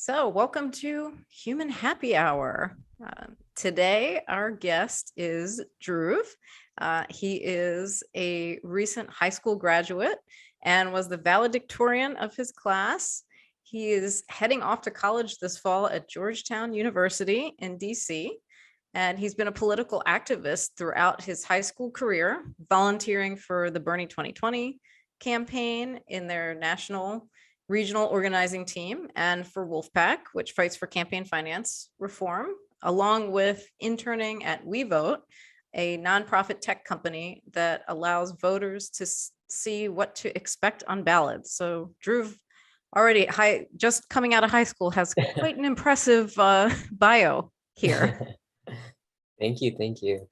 So, welcome to Human Happy Hour. Today, our guest is Dhruv. He is a recent high school graduate and was the valedictorian of his class. He is heading off to college this fall at Georgetown University in DC. And he's been a political activist throughout his high school career, volunteering for the Bernie 2020 campaign in their national regional organizing team and for Wolf-PAC, which fights for campaign finance reform, along with interning at We Vote, a nonprofit tech company that allows voters to see what to expect on ballots. So Dhruv, already just coming out of high school, has quite an impressive bio here. Thank you.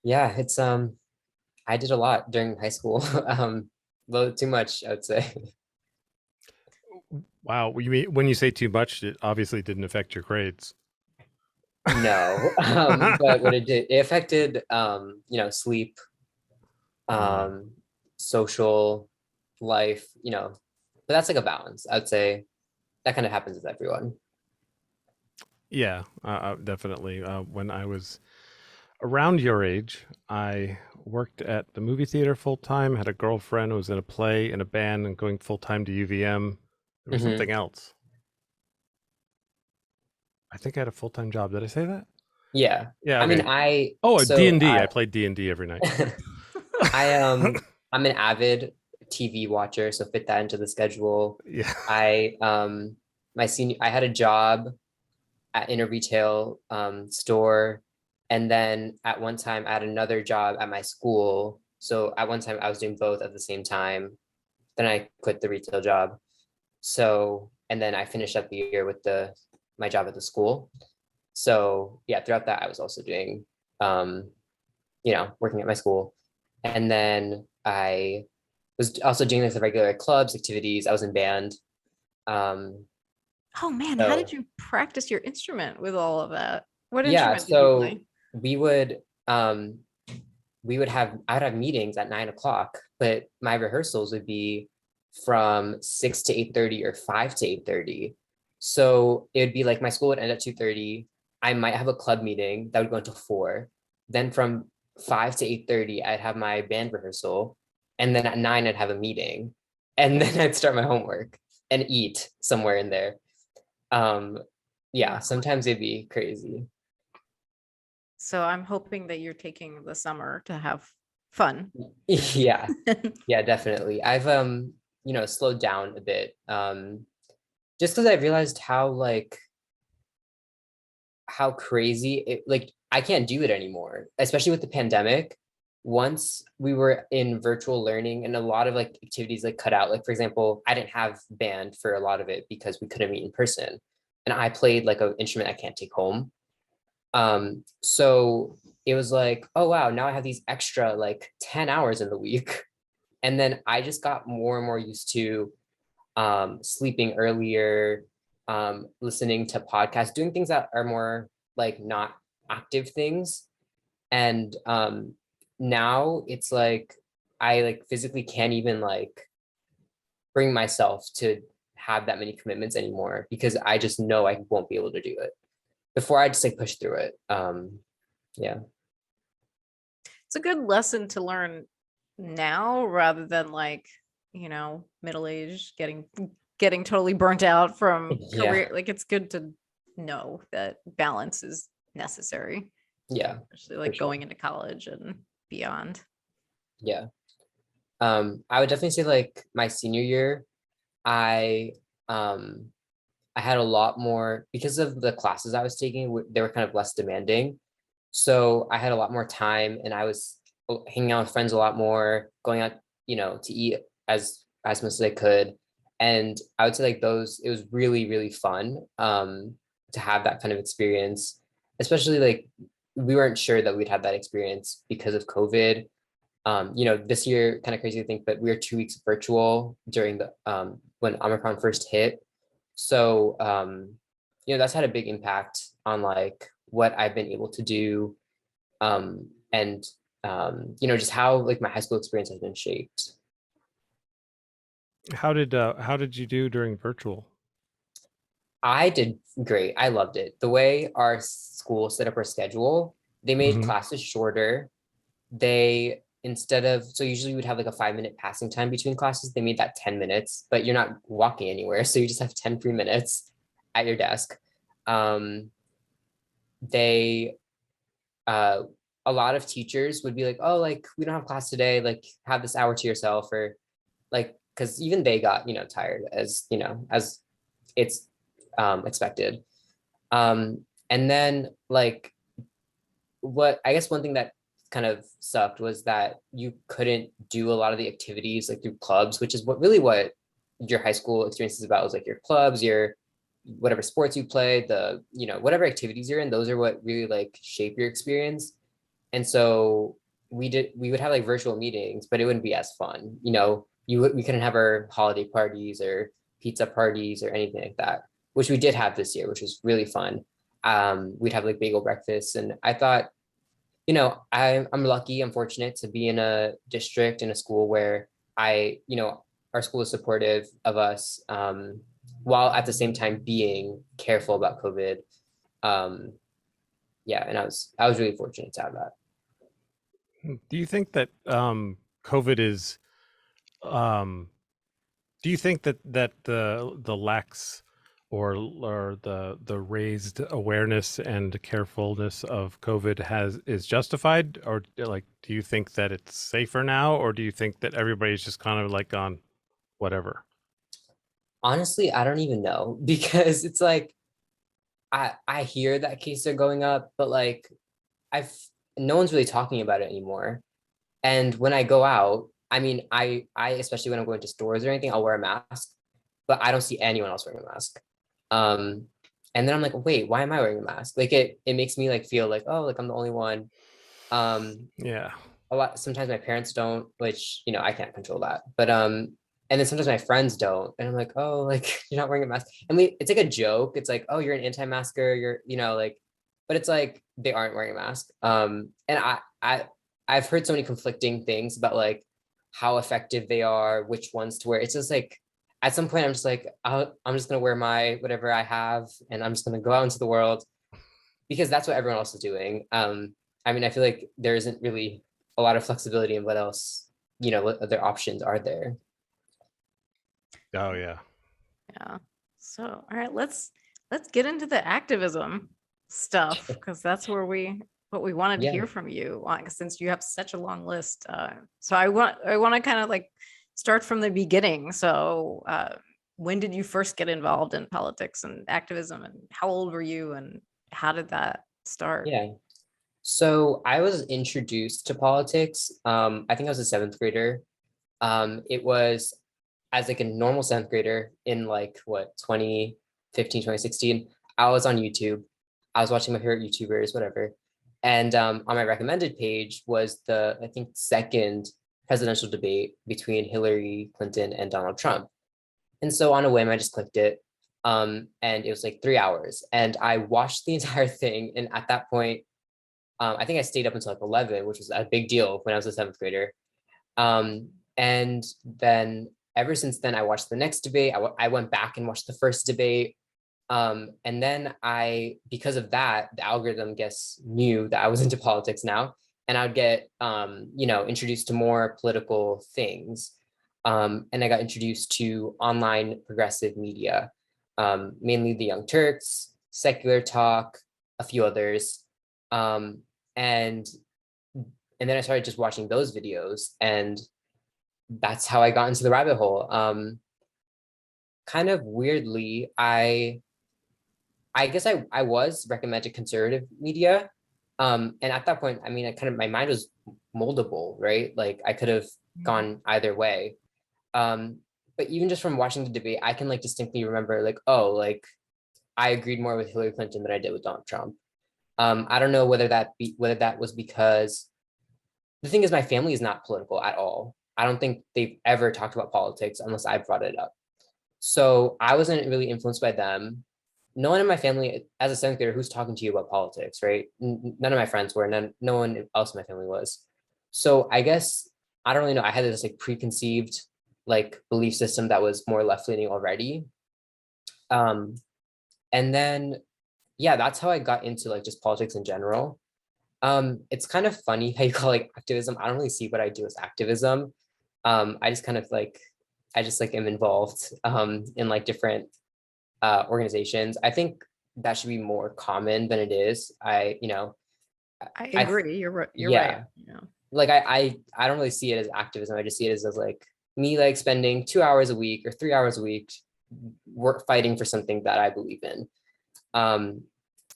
Yeah, it's I did a lot during high school. A little too much, I would say. Wow, when you say too much, it obviously didn't affect your grades. No, but what it did, it affected sleep, social life, but that's like a balance. I would say that kind of happens with everyone. Yeah, definitely. When I was around your age, I worked at the movie theater full time, had a girlfriend who was in a play, in a band, and going full time to UVM. There was something else. I think I had a full time job. Did I say that? Yeah. Yeah. Okay. I mean, D&D. I played D&D every night. I'm an avid TV watcher, so fit that into the schedule. Yeah. I had a job in a retail store, and then at one time I had another job at my school. So at one time I was doing both at the same time. Then I quit the retail job. So, and then I finished up the year with my job at the school. So yeah, throughout that I was also doing working at my school. And then I was also doing like the regular clubs, activities. I was in band. Oh man, how did you practice your instrument with all of that? What instrument did you play? I'd have meetings at 9:00, but my rehearsals would be from 6 to 8:30 or 5 to 8:30. So it would be like my school would end at 2:30. I might have a club meeting that would go until 4. Then from 5 to 8:30, I'd have my band rehearsal. And then at 9, I'd have a meeting. And then I'd start my homework and eat somewhere in there. Yeah, sometimes it'd be crazy. So I'm hoping that you're taking the summer to have fun. Yeah, yeah, definitely. I've slowed down a bit, just because I realized how crazy it, like I can't do it anymore, especially with the pandemic. Once we were in virtual learning and a lot of like activities like cut out, like for example, I didn't have band for a lot of it because we couldn't meet in person, and I played like an instrument I can't take home. So it was like, oh wow, now I have these extra like 10 hours in the week. And then I just got more and more used to sleeping earlier, listening to podcasts, doing things that are more like not active things. And now it's like I like physically can't even like bring myself to have that many commitments anymore because I just know I won't be able to do it. Before I just like push through it. Yeah. It's a good lesson to learn now rather than like, middle-aged, getting totally burnt out from career. Like it's good to know that balance is necessary. Yeah. Especially like going into college and beyond. Yeah. I would definitely say like my senior year, I had a lot more because of the classes I was taking, they were kind of less demanding. So I had a lot more time and I was hanging out with friends a lot more, going out, to eat as much as I could. And I would say like it was really, really fun to have that kind of experience, especially like we weren't sure that we'd have that experience because of COVID. This year, kind of crazy to think, but we were 2 weeks virtual during the when Omicron first hit. So, that's had a big impact on like what I've been able to do. And, just how like my high school experience has been shaped. How did you do during virtual? I did great. I loved it. The way our school set up our schedule, they made Mhm. classes shorter. They instead of so usually we'd have like a 5 minute passing time between classes. They made that 10 minutes, but you're not walking anywhere. So you just have 10 free minutes at your desk. Um, they uh a lot of teachers would be like, oh, like we don't have class today, like have this hour to yourself, or like because even they got, tired as as it's expected. And then like what I guess one thing that kind of sucked was that you couldn't do a lot of the activities like through clubs, which is what your high school experience is about, is like your clubs, your whatever sports you play, the whatever activities you're in, those are what really like shape your experience. And so we would have like virtual meetings, but it wouldn't be as fun. We couldn't have our holiday parties or pizza parties or anything like that, which we did have this year, which was really fun. We'd have like bagel breakfasts, and I thought, I'm lucky, I'm fortunate to be in a district, in a school where our school is supportive of us, while at the same time being careful about COVID. Um, yeah, and I was really fortunate to have that. Do you think that COVID is um do you think that the lax or the raised awareness and carefulness of COVID is justified, or like do you think that it's safer now, or do you think that everybody's just kind of like on whatever? Honestly, I don't even know because it's like I hear that cases are going up, but like I've no one's really talking about it anymore. And when I go out, I mean, I especially when I'm going to stores or anything, I'll wear a mask, but I don't see anyone else wearing a mask. Um, and then I'm like, wait, why am I wearing a mask? Like it makes me like feel like, oh, like I'm the only one. Um, Yeah. a lot sometimes my parents don't, which I can't control that. But and then sometimes my friends don't, and I'm like, oh, like you're not wearing a mask. And it's like a joke. It's like, oh, you're an anti-masker, you're like, but it's like they aren't wearing a mask. And I've heard so many conflicting things about like how effective they are, which ones to wear. It's just like at some point I'm just like, I'm just gonna wear my whatever I have, and I'm just gonna go out into the world because that's what everyone else is doing. I mean, I feel like there isn't really a lot of flexibility in what else, what other options are there. Oh yeah. Yeah. So, all right, let's get into the activism stuff because that's where what we wanted to Yeah. hear from you on, since you have such a long list. So I want to kind of like start from the beginning. So, when did you first get involved in politics and activism, and how old were you, and how did that start? Yeah. So I was introduced to politics. I think I was a seventh grader. It was as like a normal seventh grader in like what 2015, 2016. I was on YouTube. I was watching my favorite YouTubers, whatever. And on my recommended page was the, I think, second presidential debate between Hillary Clinton and Donald Trump. And so on a whim, I just clicked it. And it was like 3 hours. And I watched the entire thing. And at that point, I think I stayed up until like 11, which was a big deal when I was a seventh grader. And then ever since then, I watched the next debate. I went back and watched the first debate. And then because of that, the algorithm knew that I was into politics now, and I would get, introduced to more political things. And I got introduced to online progressive media, mainly the Young Turks, Secular Talk, a few others. Um, and and then I started just watching those videos, and that's how I got into the rabbit hole. Kind of weirdly, I guess I was recommended conservative media. And at that point, I mean, my mind was moldable, right? Like I could have gone either way. Um, but even just from watching the debate, I can like distinctly remember like, oh, like I agreed more with Hillary Clinton than I did with Donald Trump. I don't know whether that was because the thing is my family is not political at all. I don't think they've ever talked about politics unless I brought it up. So I wasn't really influenced by them. No one in my family, as a seventh grader, who's talking to you about politics, right? None of my friends were, no one else in my family was. So I guess I don't really know. I had this like preconceived like belief system that was more left leaning already. Um, And then, yeah, that's how I got into like just politics in general. It's kind of funny how you call like activism. I don't really see what I do as activism. I just kind of like, I just like am involved in like different organizations. I think that should be more common than it is. I I agree. You're right. yeah, Yeah. like I don't really see it as activism. I just see it as like me like spending 2 hours a week or 3 hours a week work fighting for something that I believe in.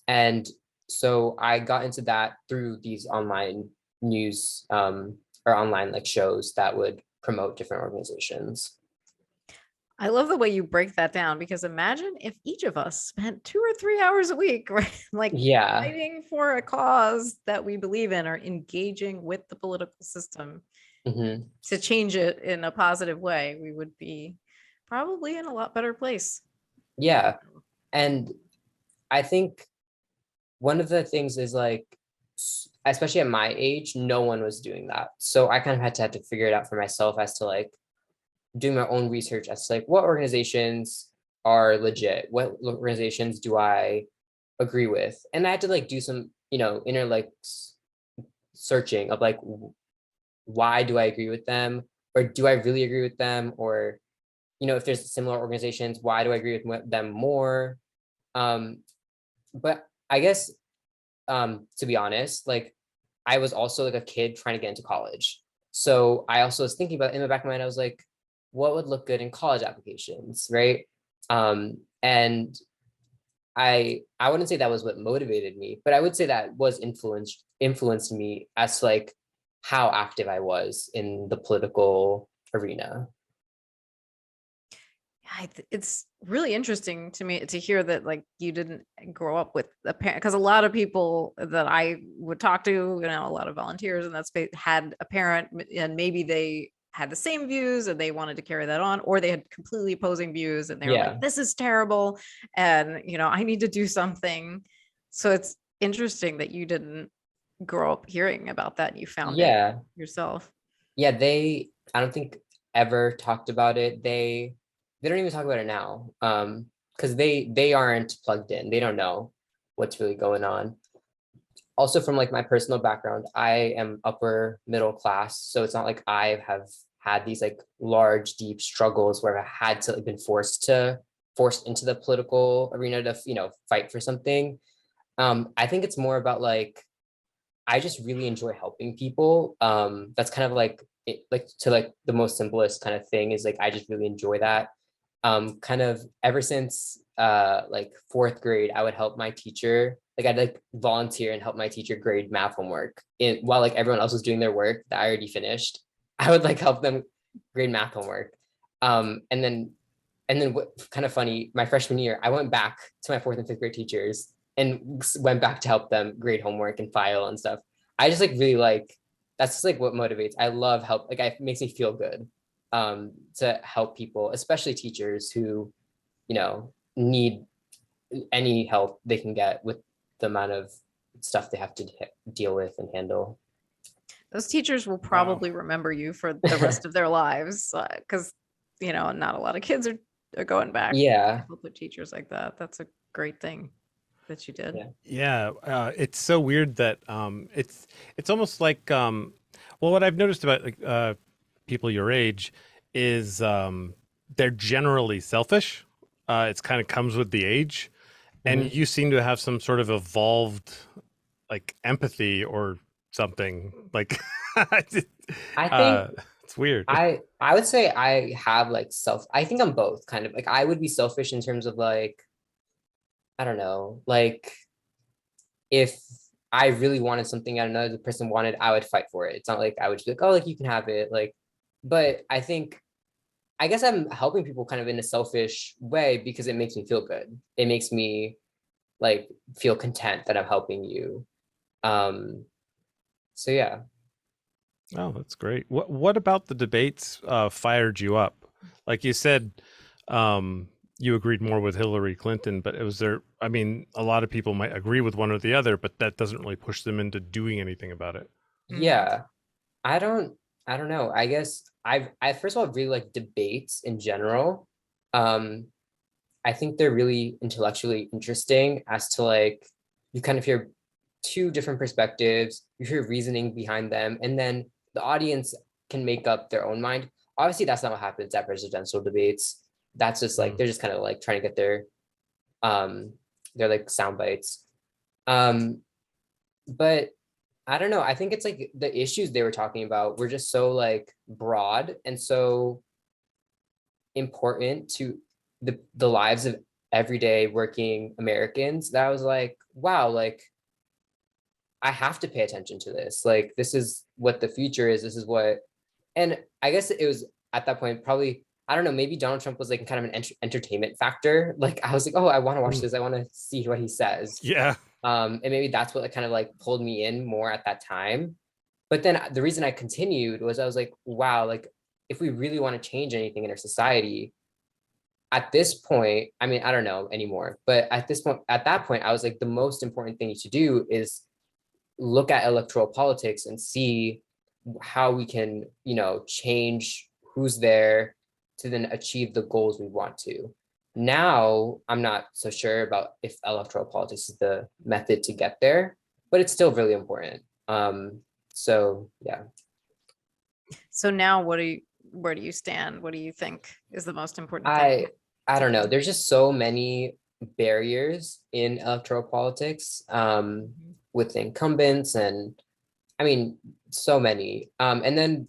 And so I got into that through these online news or online like shows that would promote different organizations. I love the way you break that down, because imagine if each of us spent 2 or 3 hours a week, right? Like Yeah. fighting for a cause that we believe in, or engaging with the political system Hmm. to change it in a positive way. We would be probably in a lot better place. Yeah. And I think one of the things is like, especially at my age, no one was doing that. So I kind of had to figure it out for myself as to like doing my own research as to like what organizations are legit, what organizations do I agree with, and I had to like do some inner like searching of like why do I agree with them, or do I really agree with them, or if there's similar organizations, why do I agree with them more. But I guess to be honest, like I was also like a kid trying to get into college. So I also was thinking about, in the back of my mind, I was like, what would look good in college applications, right? And I wouldn't say that was what motivated me, but I would say that was influenced me as to like how active I was in the political arena. It's really interesting to me to hear that like you didn't grow up with a parent, because a lot of people that I would talk to, a lot of volunteers in that space had a parent, and maybe they had the same views and they wanted to carry that on, or they had completely opposing views and they were Yeah. like, this is terrible, and I need to do something. So it's interesting that you didn't grow up hearing about that and you found it Yeah. yourself. Yeah. I don't think ever talked about it. They don't even talk about it now. Because they aren't plugged in. They don't know what's really going on. Also, from like my personal background, I am upper middle class, so it's not like I have had these like large deep struggles where I had to like been forced into the political arena to fight for something. I think it's more about like I just really enjoy helping people. That's kind of like like to like the most simplest kind of thing is like I just really enjoy that. Kind of ever since like fourth grade, I would help my teacher. Like I'd like volunteer and help my teacher grade math homework while like everyone else was doing their work that I already finished. I would like help them grade math homework. And then what kind of funny, my freshman year, I went back to my fourth and fifth grade teachers and went back to help them grade homework and file and stuff. I just like really like that's just like what motivates. I love help. Like it makes me feel good to help people, especially teachers who, need any help they can get with the amount of stuff they have to deal with and handle. Those teachers will Wow. probably remember you for the rest of their lives, because not a lot of kids are going back. Yeah. With teachers like that. That's a great thing that you did. Yeah. Yeah, it's so weird that it's almost like well, what I've noticed about like people your age is they're generally selfish. It's kind of comes with the age, and Mhm. you seem to have some sort of evolved like empathy or something. Like I think it's weird. I would say I have like I think I'm both kind of like I would be selfish in terms of like I don't know, like if I really wanted something and another person wanted, I would fight for it. It's not like I would just be like, oh, like you can have it. Like, but I guess I'm helping people kind of in a selfish way because it makes me feel good. It makes me like feel content that I'm helping you. Um, so yeah. Oh, that's great. What about the debates fired you up? Like you said, you agreed more with Hillary Clinton, but was there, I mean, a lot of people might agree with one or the other, but that doesn't really push them into doing anything about it. Yeah. I don't I don't know. I guess I first of all really like debates in general. Um I think they're really intellectually interesting as to like, you kind of hear two different perspectives, you hear reasoning behind them, and then the audience can make up their own mind. Obviously, that's not what happens at presidential debates. That's just like, they're just kind of like trying to get their like sound bites. But I don't know. I think it's like the issues they were talking about were just so like broad and so important to the lives of everyday working Americans that I was like, wow, like I have to pay attention to this. Like this is what the future is. This is what, and I guess it was at that point probably, I don't know, maybe Donald Trump was like kind of an entertainment factor. Like I was like, oh, I want to watch this. I want to see what he says. Yeah. And maybe that's what kind of like pulled me in more at that time. But then the reason I continued was I was like, wow, like if we really want to change anything in our society, at this point, I mean, I don't know anymore, but at this point, at that point, I was like, the most important thing to do is look at electoral politics and see how we can, you know, change who's there to then achieve the goals we want to. Now, I'm not so sure about if electoral politics is the method to get there, but it's still really important. So yeah. So now where do you stand? What do you think is the most important thing? I don't know. There's just so many barriers in electoral politics with incumbents, and I mean, so many. And then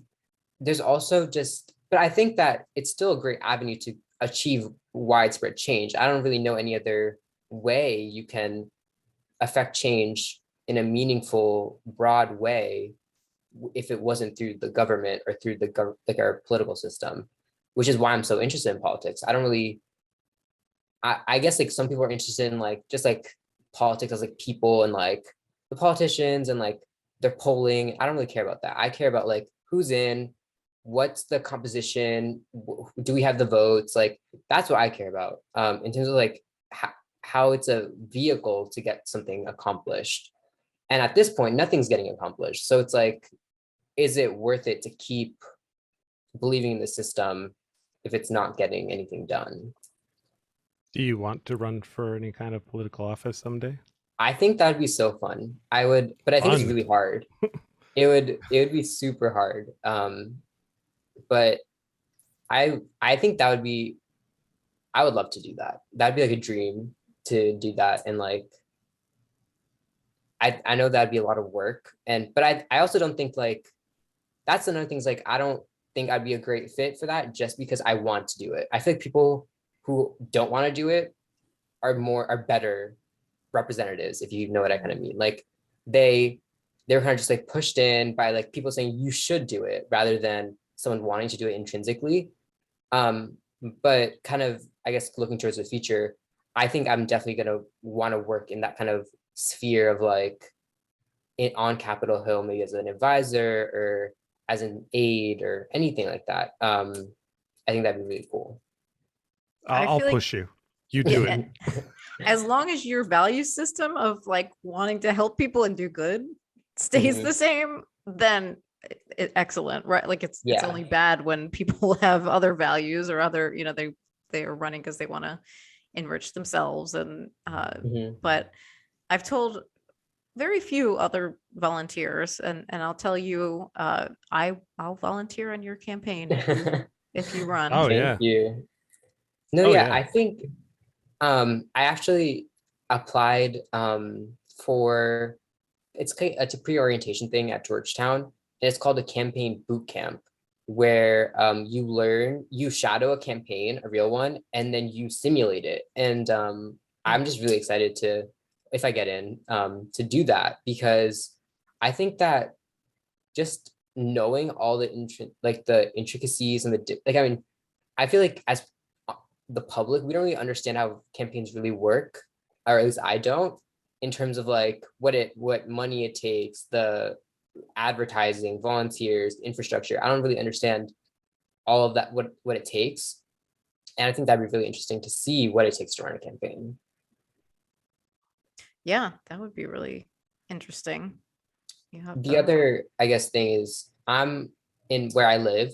there's also just, but I think that it's still a great avenue to achieve widespread change. I don't really know any other way you can affect change in a meaningful, broad way if it wasn't through the government or through like our political system, which is why I'm so interested in politics. I don't really, I guess like some people are interested in like just like politics as like people and like the politicians and like their polling. I don't really care about that. I care about like who's in, what's the composition, do we have the votes? Like that's what I care about in terms of like how it's a vehicle to get something accomplished. And at this point, nothing's getting accomplished. So it's like, is it worth it to keep believing in the system if it's not getting anything done? Do you want to run for any kind of political office someday? I think that'd be so fun. I would, but I think it's Fun. really hard. It would be super hard. But I think that would be, I would love to do that. That'd be like a dream to do that. And like, I know that'd be a lot of work. But I also don't think like, that's another thing is like, I don't think I'd be a great fit for that just because I want to do it. I feel like people who don't want to do it are better representatives, if you know what I kind of mean. Like they're kind of just like pushed in by like people saying you should do it rather than someone wanting to do it intrinsically. But kind of, I guess, looking towards the future, I think I'm definitely going to want to work in that kind of sphere of like on Capitol Hill, maybe as an advisor or as an aide or anything like that. I think that'd be really cool. I'll feel like- push you. You do it. As long as your value system of like wanting to help people and do good stays the same, then excellent, right? Like it's only bad when people have other values or other, you know, they are running because they want to enrich themselves. And but I've told very few other volunteers, and I'll tell you, I'll volunteer on your campaign if you run. Oh, Thank you. No, I think I actually applied for it's a pre-orientation thing at Georgetown, and it's called a campaign boot camp, where you shadow a campaign, a real one, and then you simulate it. And I'm just really excited to, if I get in, to do that, because I think that just knowing all the intricacies and I mean, I feel like as the public, we don't really understand how campaigns really work, or at least I don't, in terms of like what money it takes, the advertising, volunteers, infrastructure. I don't really understand all of that, what it takes. And I think that'd be really interesting to see what it takes to run a campaign. Yeah, that would be really interesting. The other, I guess, thing is I'm in where I live.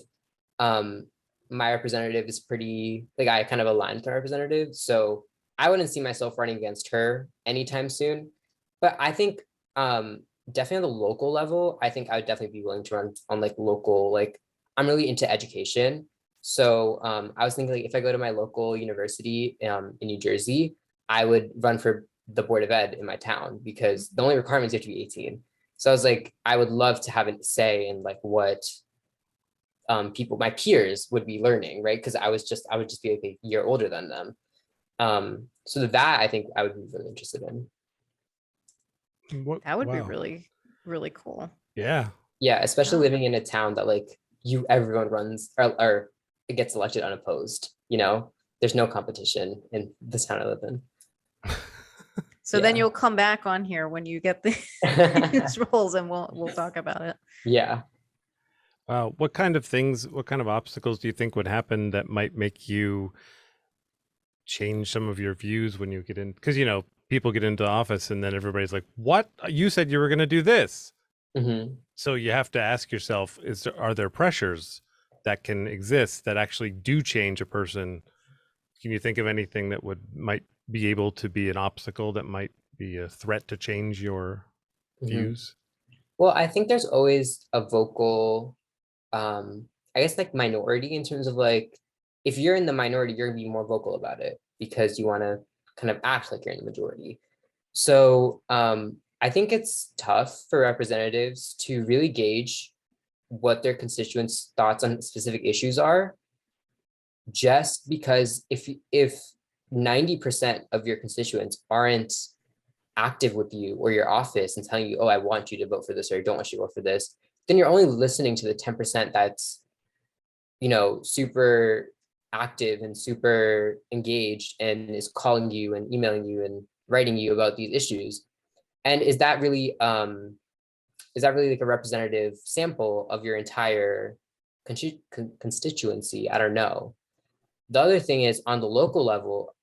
my representative is pretty, like I kind of align with my representative. So I wouldn't see myself running against her anytime soon. But I think definitely on the local level, I think I would definitely be willing to run on like local, like I'm really into education. So I was thinking like if I go to my local university in New Jersey, I would run for the board of ed in my town because the only requirement is you have to be 18. So I was like, I would love to have a say in like what people, my peers would be learning, right? Because I would just be like a year older than them. So that I think I would be really interested in. That would be Wow. really, really cool. Yeah. Yeah, especially Yeah. living in a town that like everyone runs or it gets elected unopposed, you know, there's no competition in the town I live in. So then Yeah. you'll come back on here when you get these roles and we'll talk about it. Yeah. What kind of obstacles do you think would happen that might make you change some of your views when you get in? Because, you know, people get into office and then everybody's like, what? You said you were going to do this. Mhm. So you have to ask yourself, are there pressures that can exist that actually do change a person? Can you think of anything that might be able to be an obstacle that might be a threat to change your Mhm. views? Well, I think there's always a vocal, I guess like minority in terms of like, if you're in the minority, you're gonna be more vocal about it because you want to kind of act like you're in the majority. So I think it's tough for representatives to really gauge what their constituents' thoughts on specific issues are, just because if 90% of your constituents aren't active with you or your office and telling you, oh, I want you to vote for this or I don't want you to vote for this, then you're only listening to the 10% that's, you know, super active and super engaged and is calling you and emailing you and writing you about these issues. And is that really like a representative sample of your entire constituency? I don't know. The other thing is on the local level,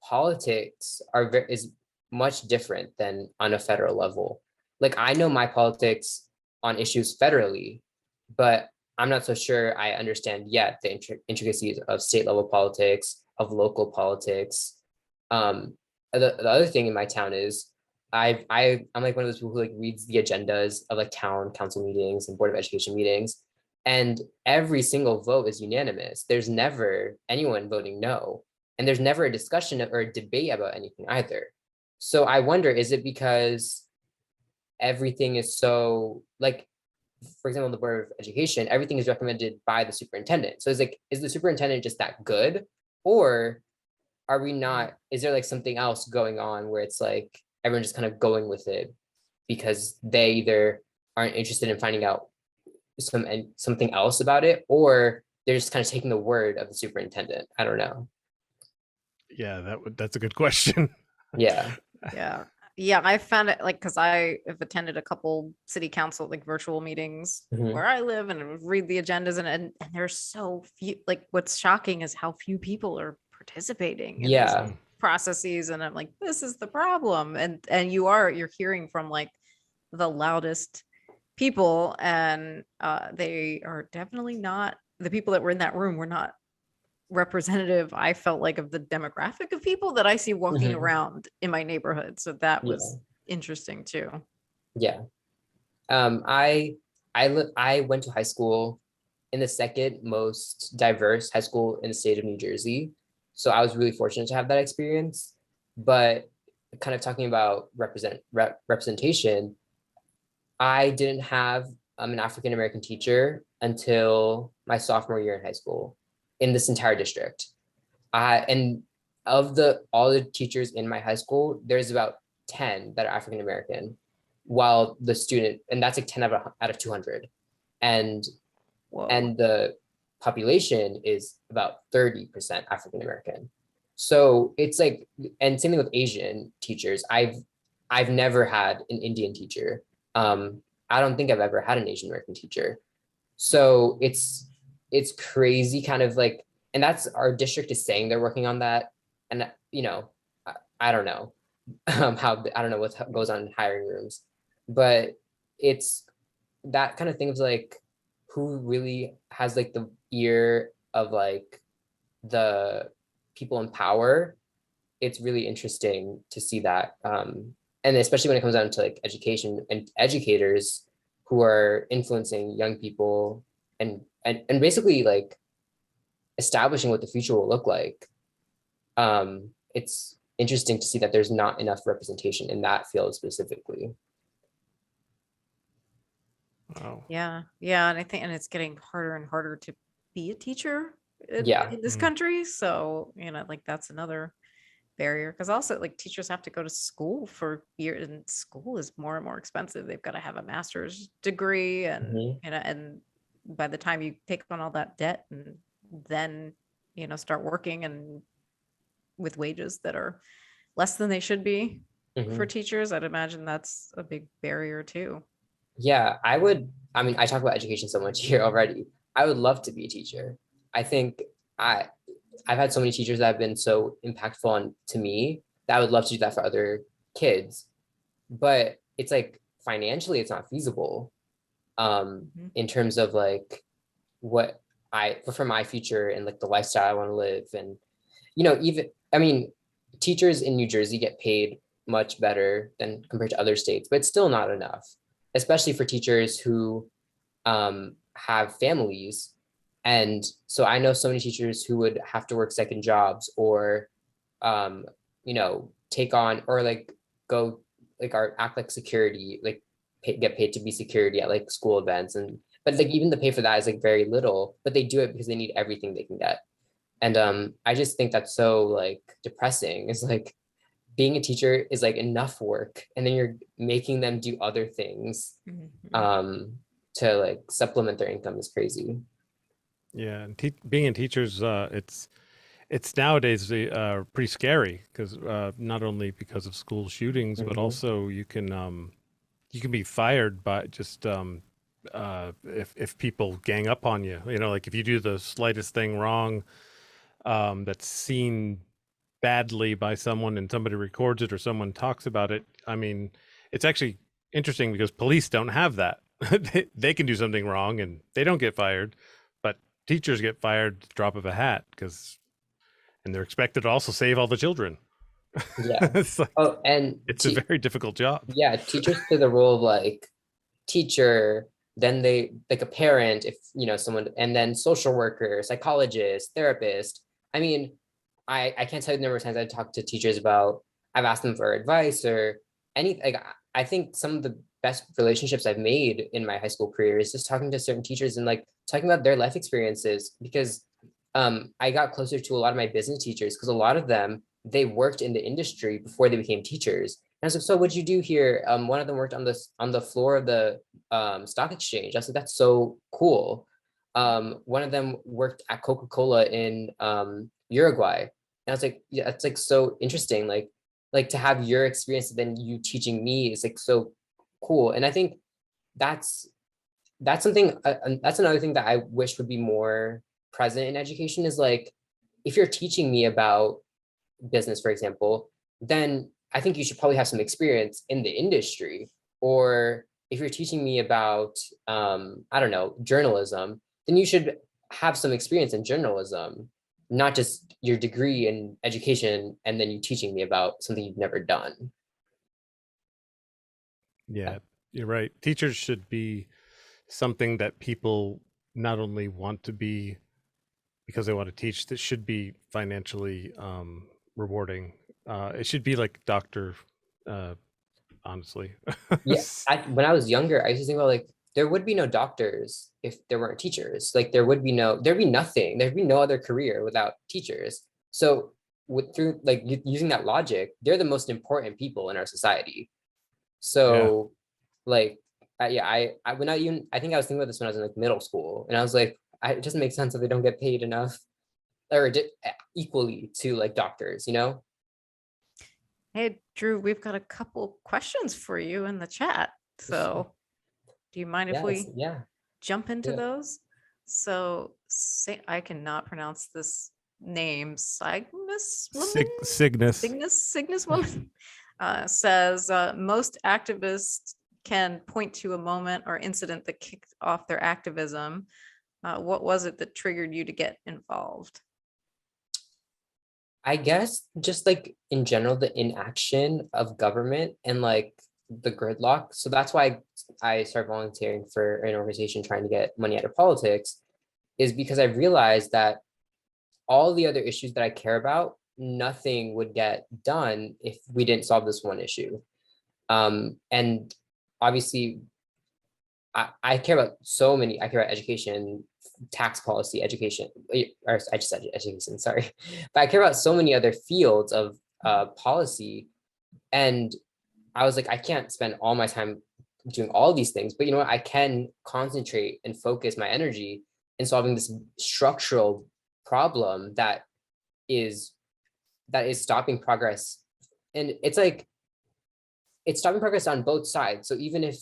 politics is much different than on a federal level. Like I know my politics on issues federally, but I'm not so sure I understand yet the intricacies of state level politics, of local politics. The other thing in my town is I'm like one of those people who like reads the agendas of like town council meetings and board of education meetings, and every single vote is unanimous. There's never anyone voting no, and there's never a discussion or a debate about anything either. So I wonder, is it because everything is so like, for example, the Board of Education, everything is recommended by the superintendent. So it's like, is the superintendent just that good? Or are we not, is there like something else going on where it's like everyone just kind of going with it because they either aren't interested in finding out something else about it, or they're just kind of taking the word of the superintendent? I don't know. Yeah, that's a good question. Yeah. Yeah, I found it like because I have attended a couple city council like virtual meetings where I live and read the agendas and there's so few. Like what's shocking is how few people are participating in these processes, and I'm like, this is the problem. And you're hearing from like the loudest people, and they are definitely not the people that were in that room were not representative, I felt like, of the demographic of people that I see walking around in my neighborhood. So that was interesting too. Yeah. I went to high school in the second most diverse high school in the state of New Jersey. So I was really fortunate to have that experience. But kind of talking about representation, I didn't have an African American teacher until my sophomore year in high school in this entire district. And of all the teachers in my high school, there's about 10 that are African American, while the student, and that's like 10 out of 200. And the population is about 30% African American. So it's like, and same thing with Asian teachers. I've never had an Indian teacher. I don't think I've ever had an Asian American teacher. So it's crazy kind of like, and that's our district is saying they're working on that. And, you know, I don't know I don't know what goes on in hiring rooms, but it's that kind of things like who really has like the ear of like the people in power, it's really interesting to see that. And especially when it comes down to like education and educators who are influencing young people and basically like establishing what the future will look like. It's interesting to see that there's not enough representation in that field specifically. Wow. Yeah, and I think, and it's getting harder and harder to be a teacher Yeah. in this country. So, like that's another barrier, because also like teachers have to go to school for years, and school is more and more expensive. They've got to have a master's degree, and and by the time you take on all that debt and then start working and with wages that are less than they should be for teachers, I'd imagine that's a big barrier too. Yeah, I mean, I talk about education so much here already. I would love to be a teacher. I think I've had so many teachers that have been so impactful to me that I would love to do that for other kids. But it's like financially, it's not feasible in terms of like what for my future and like the lifestyle I want to live. And, even, I mean, teachers in New Jersey get paid much better than compared to other states, but it's still not enough, especially for teachers who have families. And so I know so many teachers who would have to work second jobs or, take on or like go like act like security, like get paid to be security at like school events. But like even the pay for that is like very little, but they do it because they need everything they can get. And I just think that's so like depressing. It's like being a teacher is like enough work, and then you're making them do other things to like supplement their income is crazy. Yeah, and being in teachers, it's nowadays pretty scary because not only because of school shootings, but also you can be fired by just if people gang up on you. Like if you do the slightest thing wrong, that's seen badly by someone and somebody records it or someone talks about it. I mean, it's actually interesting because police don't have that. They can do something wrong and they don't get fired, but teachers get fired at the drop of a hat and they're expected to also save all the children. Yeah. It's like, and it's a very difficult job. Yeah, teachers play the role of like teacher, then they like a parent, if someone, and then social worker, psychologist, therapist. I mean, I can't tell you the number of times I talked to teachers about, I've asked them for advice or any, like, I think some of the best relationships I've made in my high school career is just talking to certain teachers and like talking about their life experiences, because I got closer to a lot of my business teachers because a lot of them, they worked in the industry before they became teachers. And I was like, so what'd you do here? One of them worked on the floor of the stock exchange. I was like, that's so cool. One of them worked at Coca-Cola in Uruguay. And I was like, yeah, it's like so interesting. Like to have your experience and then you teaching me is like so cool. And I think that's something, that's another thing that I wish would be more present in education is like, if you're teaching me about business, for example, then I think you should probably have some experience in the industry. Or if you're teaching me about, I don't know, journalism, then you should have some experience in journalism, not just your degree in education and then you teaching me about something you've never done. Yeah, you're right. Teachers should be something that people not only want to be because they want to teach, that should be financially rewarding. It should be like doctor, honestly. Yeah, when I was younger, I used to think about like there would be no doctors if there weren't teachers. Like there'd be nothing. There'd be no other career without teachers. So through like using that logic, they're the most important people in our society. So like I when I think I was thinking about this when I was in like middle school, and I was like, it doesn't make sense that they don't get paid enough or equally to like doctors, Hey, Drew, we've got a couple questions for you in the chat. So do you mind if we jump into those? So I cannot pronounce this name. Cygnus woman? Cygnus woman says most activists can point to a moment or incident that kicked off their activism. What was it that triggered you to get involved? I guess just like in general, the inaction of government and like the gridlock. So that's why I started volunteering for an organization trying to get money out of politics, is because I realized that all the other issues that I care about, nothing would get done if we didn't solve this one issue. And obviously, I care about so many. I care about education, tax policy, education, or I just said education, sorry. But I care about so many other fields of policy. And I was like, I can't spend all my time doing all these things, but you know what? I can concentrate and focus my energy in solving this structural problem is that is stopping progress. And it's stopping progress on both sides. So even if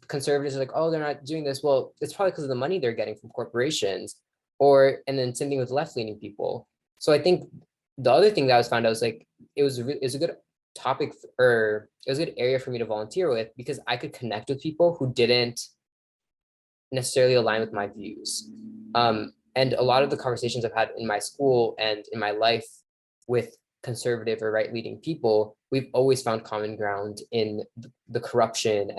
conservatives are like, oh, they're not doing this, well, it's probably because of the money they're getting from corporations, and then same thing with left-leaning people. So I think the other thing that I was found out was like, it was a good topic, or it was a good area for me to volunteer with, because I could connect with people who didn't necessarily align with my views. And a lot of the conversations I've had in my school and in my life with conservative or right-leaning people, we've always found common ground in the corruption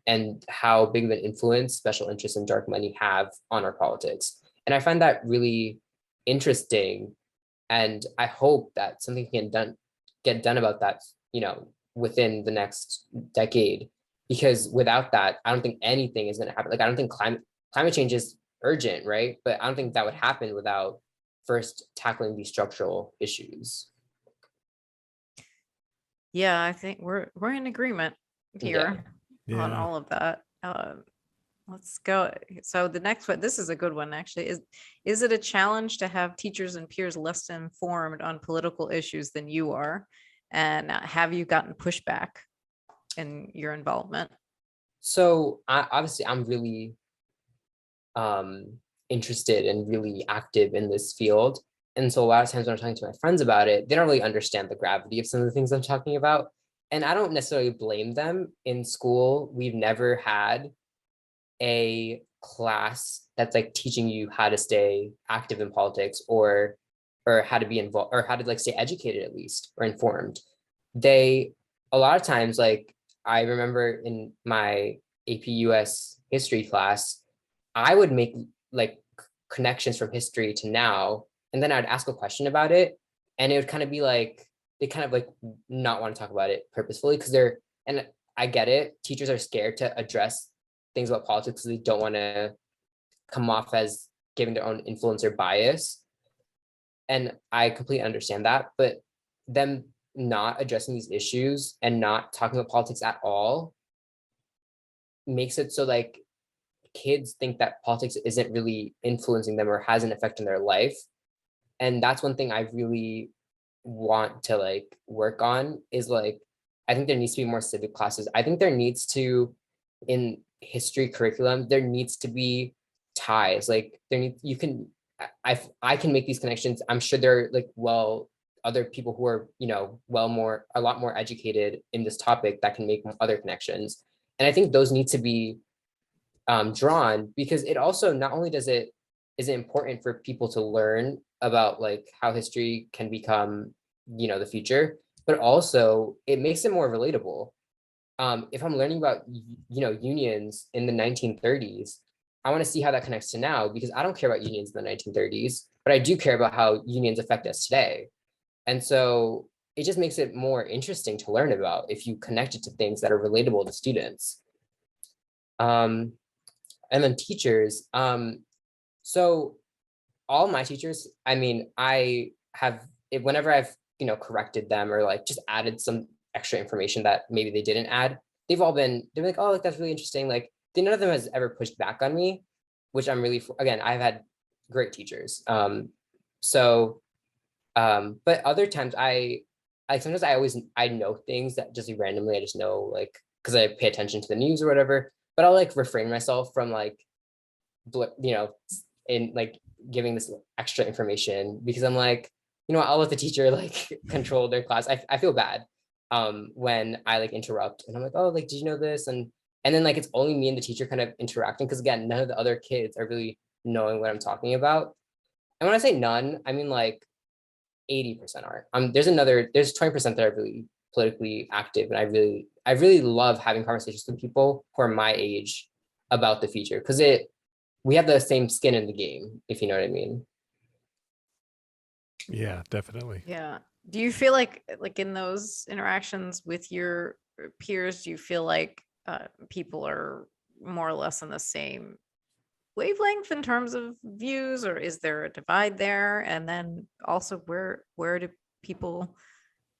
and how big of an influence special interests and dark money have on our politics. And I find that really interesting. And I hope that something can get done about that, within the next decade. Because without that, I don't think anything is going to happen. Like, I don't think climate change is urgent, right? But I don't think that would happen without first tackling these structural issues. Yeah, I think we're in agreement here on all of that. Let's go. So the next one, this is a good one actually. Is it a challenge to have teachers and peers less informed on political issues than you are? And have you gotten pushback in your involvement? So obviously I'm really interested and really active in this field. And so a lot of times when I'm talking to my friends about it, they don't really understand the gravity of some of the things I'm talking about. And I don't necessarily blame them. In school, we've never had a class that's like teaching you how to stay active in politics, or how to be involved, or how to like stay educated at least, or informed. They, a lot of times, like I remember in my AP US history class, I would make like connections from history to now, and then I'd ask a question about it, and it would kind of be like, they kind of like not want to talk about it purposefully, because and I get it, teachers are scared to address things about politics because they don't want to come off as giving their own influence or bias. And I completely understand that, but them not addressing these issues and not talking about politics at all makes it so like kids think that politics isn't really influencing them or has an effect on their life. And that's one thing I really want to like work on, is like, I think there needs to be more civic classes. I think there needs to, in history curriculum, there needs to be ties. Like you can, I can make these connections. I'm sure there are like, other people who are, a lot more educated in this topic that can make other connections. And I think those need to be drawn, because it also, not only is it important for people to learn about like how history can become, the future, but also it makes it more relatable. If I'm learning about, unions in the 1930s, I want to see how that connects to now, because I don't care about unions in the 1930s, but I do care about how unions affect us today. And so it just makes it more interesting to learn about if you connect it to things that are relatable to students. And then teachers. So all my teachers, I mean, whenever I've, corrected them or like just added some extra information that maybe they didn't add, they're like, oh, like that's really interesting. Like none of them has ever pushed back on me, which I'm really, again, I've had great teachers. But other times sometimes I know things that just randomly, I just know, like, because I pay attention to the news or whatever, but I'll like refrain myself from like, in like giving this extra information, because I'm like, I'll let the teacher like control their class. I feel bad when I like interrupt and I'm like, oh, like, did you know this? And then like, it's only me and the teacher kind of interacting, because again, none of the other kids are really knowing what I'm talking about. And when I say none, I mean like 80% aren't. There's 20% that are really politically active, and I really love having conversations with people who are my age about the future, because we have the same skin in the game, if you know what I mean. Yeah, definitely. Yeah. Do you feel like in those interactions with your peers, do you feel like people are more or less on the same wavelength in terms of views, or is there a divide there? And then also, where do people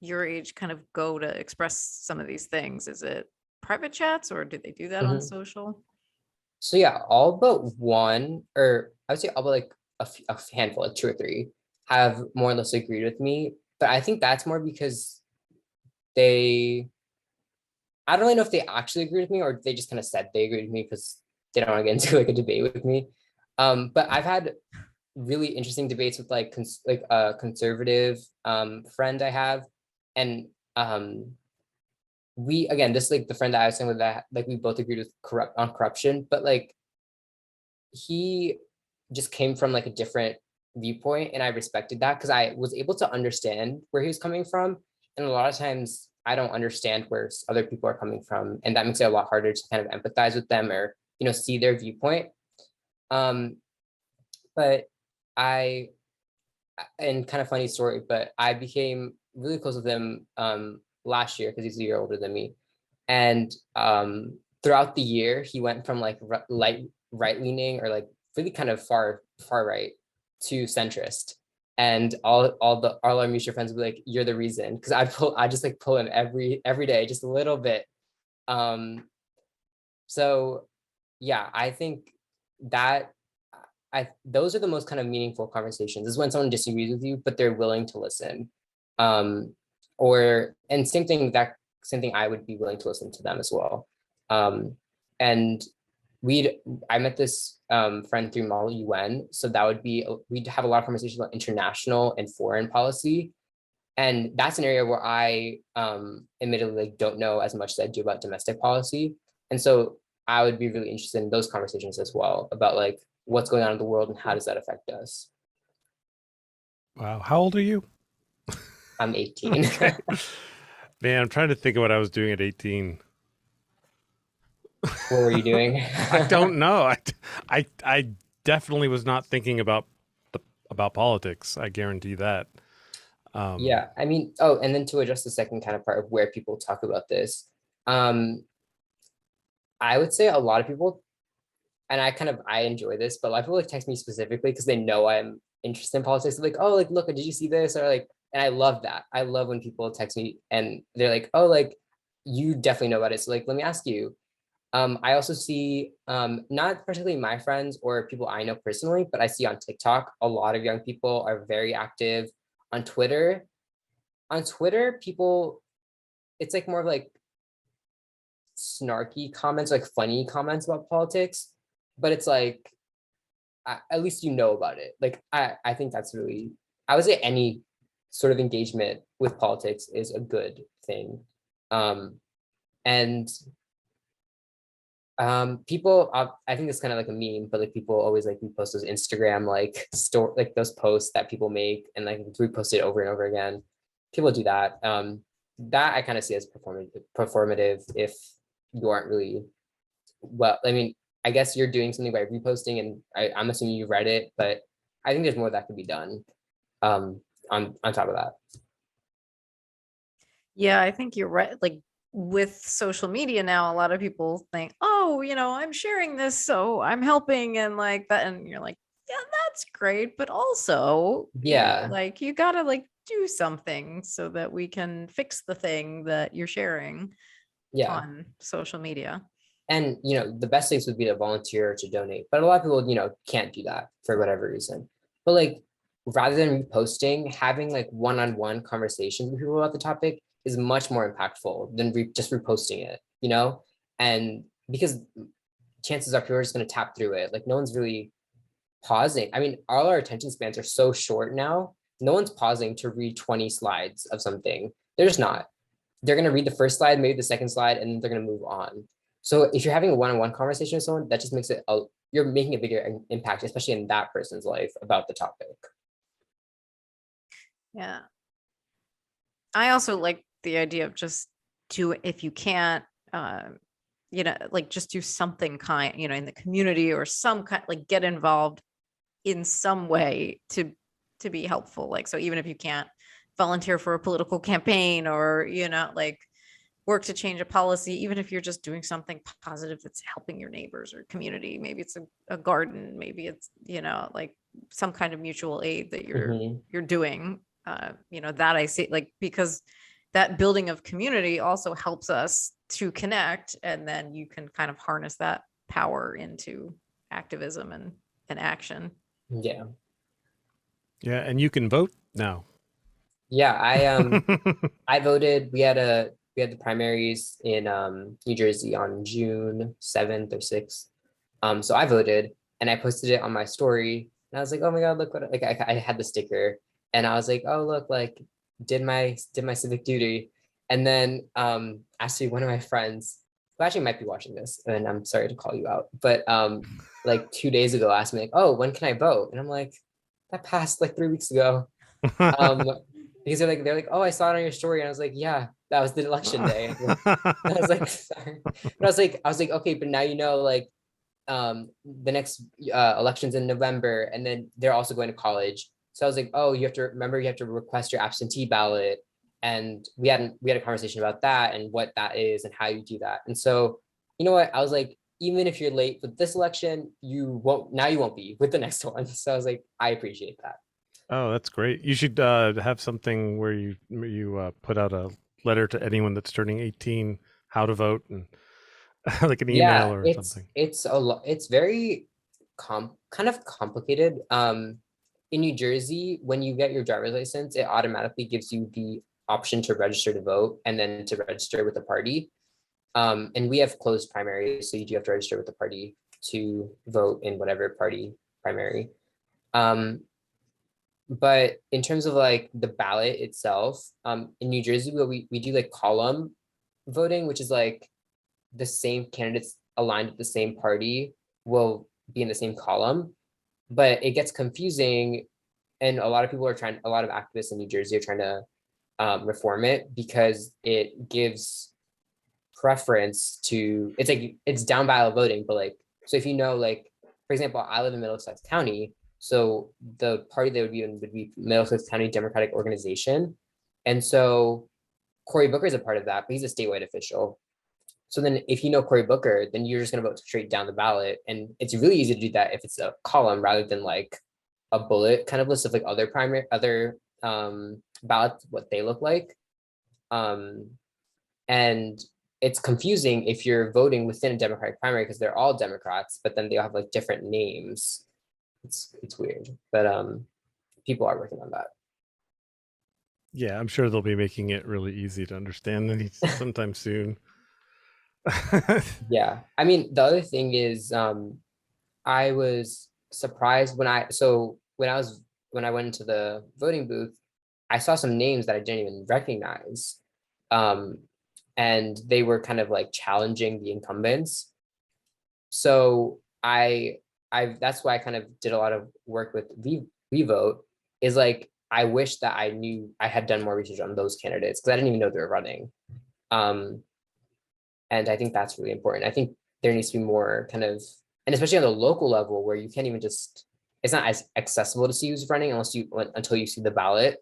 your age kind of go to express some of these things? Is it private chats, or do they do that on Mhm. social? So yeah, all but one, or I would say all but like a handful, like two or three, have more or less agreed with me. But I think that's more because they, I don't really know if they actually agree with me, or they just kind of said they agreed with me because they don't want to get into like a debate with me. But I've had really interesting debates with like like a conservative friend I have, and we, again, this like the friend that I was saying with, that like we both agreed with corruption, but like he just came from like a different viewpoint, and I respected that because I was able to understand where he was coming from. And a lot of times I don't understand where other people are coming from, and that makes it a lot harder to kind of empathize with them, or see their viewpoint. um but I and kind of funny story, but I became really close with him last year because he's a year older than me. And throughout the year, he went from like light right leaning, or like really kind of far right, to centrist. And all our mutual friends would be like, "You're the reason," because I just like pull him every day, just a little bit. So yeah, I think that those are the most kind of meaningful conversations, is when someone disagrees with you, but they're willing to listen. Um, and same thing, I would be willing to listen to them as well. And I met this friend through Model UN. So that would be, we'd have a lot of conversations about international and foreign policy. And that's an area where I admittedly like, don't know as much as I do about domestic policy. And so I would be really interested in those conversations as well, about like what's going on in the world and how does that affect us. Wow. How old are you? I'm 18. Okay. Man, I'm trying to think of what I was doing at 18. What were you doing? I don't know. I definitely was not thinking about about politics. I guarantee that. Yeah, I mean, oh, and then to address the second kind of part of where people talk about this, um, I would say a lot of people, and I enjoy this, but a lot of people like text me specifically because they know I'm interested in politics. They're like, oh, like, look, did you see this? Or like, and I love that. I love when people text me and they're like, oh, like, you definitely know about it. So like, let me ask you. I also see, not particularly my friends or people I know personally, but I see on TikTok, a lot of young people are very active. On Twitter. On Twitter, people, it's like more of like snarky comments, like funny comments about politics, but it's like, at least you know about it. Like, I think that's really, I would say any sort of engagement with politics is a good thing. And people, I think it's kind of like a meme, but like people always like repost those Instagram like store, like those posts that people make and like repost it over and over again. People do that. That I kind of see as performative if you aren't really, well, I mean, I guess you're doing something by reposting, and I'm assuming you read it, but I think there's more that could be done on top of that. Yeah, I think you're right. Like with social media now, a lot of people think, oh, I'm sharing this, so I'm helping and like that. And you're like, yeah, that's great. But also, Yeah. like you gotta like do something so that we can fix the thing that you're sharing Yeah. on social media. And the best things would be to volunteer or to donate, but a lot of people can't do that for whatever reason. But like, rather than reposting, having like one-on-one conversations with people about the topic is much more impactful than just reposting it. And because chances are people are just going to tap through it, like no one's really pausing. I mean, all our attention spans are so short now. No one's pausing to read 20 slides of something. They're just not. They're going to read the first slide, maybe the second slide, and then they're going to move on. So if you're having a one-on-one conversation with someone, that just makes it you're making a bigger impact, especially in that person's life about the topic. Yeah. I also like the idea of just if you can't, like just do something kind, in the community or some kind, like get involved in some way to be helpful. Like, so even if you can't volunteer for a political campaign or, like work to change a policy, even if you're just doing something positive that's helping your neighbors or community, maybe it's a garden, maybe it's, like some kind of mutual aid that you're doing, that I see, like, because that building of community also helps us to connect, and then you can kind of harness that power into activism and action. Yeah. Yeah, and you can vote now. Yeah, I voted. We had the primaries in New Jersey on June 7th or 6th. So I voted and I posted it on my story, and I was like, oh my God, look what, like, I had the sticker, and I was like, oh look, like did my civic duty. And then actually one of my friends, who actually might be watching this, and I'm sorry to call you out, but like 2 days ago asked me like, oh, when can I vote? And I'm like, that passed like 3 weeks ago. Because they're like, oh, I saw it on your story, and I was like, yeah, that was the election day. I was like, sorry, but I was like, okay, but now like the next elections in November, and then they're also going to college. So I was like, oh, you have to request your absentee ballot, and we had a conversation about that and what that is and how you do that. And so, you know what, I was like, even if you're late with this election, you won't be with the next one. So I was like, I appreciate that. Oh, that's great. You should have something where you put out a letter to anyone that's turning 18 how to vote, and like an email or something. It's very kind of complicated. In New Jersey, when you get your driver's license, it automatically gives you the option to register to vote and then to register with the party. And we have closed primaries, so you do have to register with the party to vote in whatever party primary. But in terms of like the ballot itself, in New Jersey, we do like column voting, which is like the same candidates aligned with the same party will be in the same column, but it gets confusing. And a lot of activists in New Jersey are trying to reform it, because it gives preference to, it's down ballot voting, but like, so if like, for example, I live in Middlesex County, so the party that would be in would be Middlesex County Democratic Organization. And so Cory Booker is a part of that, but he's a statewide official. So then if you know Cory Booker, then you're just going to vote straight down the ballot. And it's really easy to do that if it's a column rather than like a bullet kind of list of like other ballots, what they look like. And it's confusing if you're voting within a Democratic primary, because they're all Democrats, but then they all have like different names. It's weird, but people are working on that. Yeah, I'm sure they'll be making it really easy to understand sometime soon. Yeah, I mean, the other thing is, I was surprised when I went into the voting booth, I saw some names that I didn't even recognize, and they were kind of like challenging the incumbents. So that's why I kind of did a lot of work with VVote, is like, I wish that I had done more research on those candidates, because I didn't even know they were running. And I think that's really important. I think there needs to be more kind of, and especially on the local level, where you can't even it's not as accessible to see who's running until you see the ballot.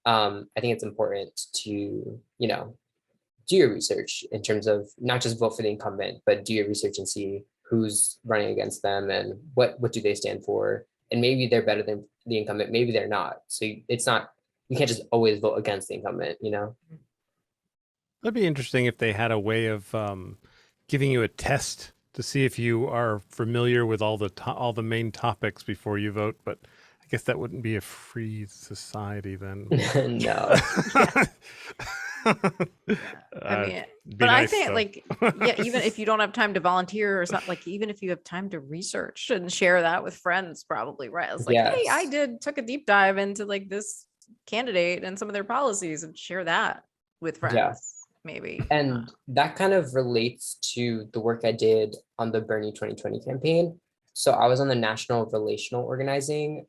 I think it's important to, do your research in terms of not just vote for the incumbent, but do your research and see who's running against them and what do they stand for. And maybe they're better than the incumbent, maybe they're not. So you can't just always vote against the incumbent, That'd be interesting if they had a way of giving you a test to see if you are familiar with all the main topics before you vote. But I guess that wouldn't be a free society then. No. I mean, but nice, I think though. Like, yeah, even if you don't have time to volunteer or something, like even if you have time to research and share that with friends, probably, right? It's like, yes. Hey, I took a deep dive into like this candidate and some of their policies, and share that with friends. Yeah. maybe. And that kind of relates to the work I did on the Bernie 2020 campaign. So I was on the National Relational Organizing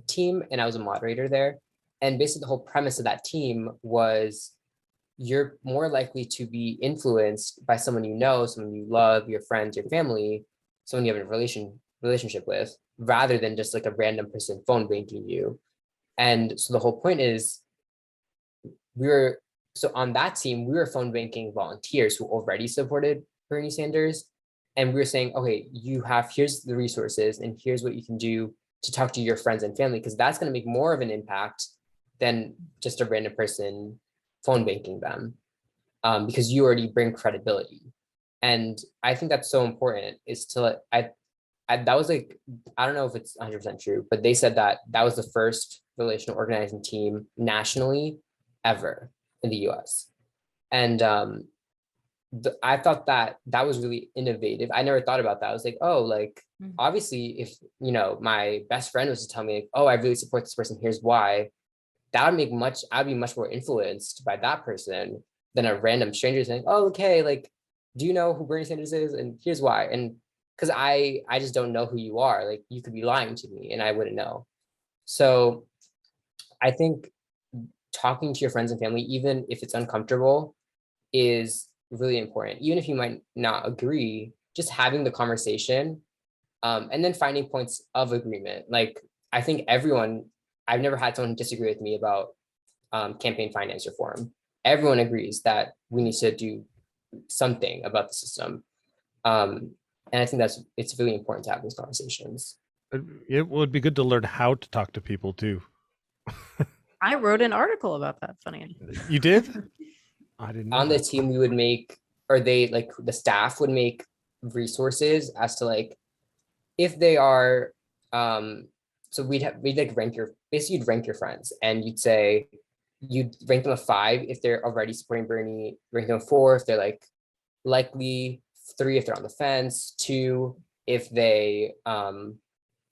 team, and I was a moderator there. And basically the whole premise of that team was you're more likely to be influenced by someone you know, someone you love, your friends, your family, someone you have a relationship with, rather than just like a random person phone banking you. And so the whole point is so on that team, we were phone banking volunteers who already supported Bernie Sanders. And we were saying, okay, here's the resources and here's what you can do to talk to your friends and family, because that's going to make more of an impact than just a random person phone banking them, because you already bring credibility. And I think that's so important, is to that was like, I don't know if it's 100% true, but they said that was the first relational organizing team nationally ever in the US. And I thought that was really innovative. I never thought about that. I was like, oh, like, obviously, if, my best friend was to tell me, like, oh, I really support this person, here's why, I'd be much more influenced by that person than a random stranger saying, oh, okay, like, do you know who Bernie Sanders is? And here's why. And because I just don't know who you are. Like, you could be lying to me and I wouldn't know. So I think talking to your friends and family, even if it's uncomfortable, is really important. Even if you might not agree, just having the conversation, and then finding points of agreement. Like, I think I've never had someone disagree with me about campaign finance reform. Everyone agrees that we need to do something about the system. And I think it's really important to have these conversations. It would be good to learn how to talk to people too. I wrote an article about that. Funny. You did? I didn't know. On the team, we would make, or they, like, the staff would make resources as to, like, if they are, so we'd like you'd rank your friends, and you'd rank them a 5 if they're already supporting Bernie, rank them a 4 if they're like likely, 3 if they're on the fence, 2 if they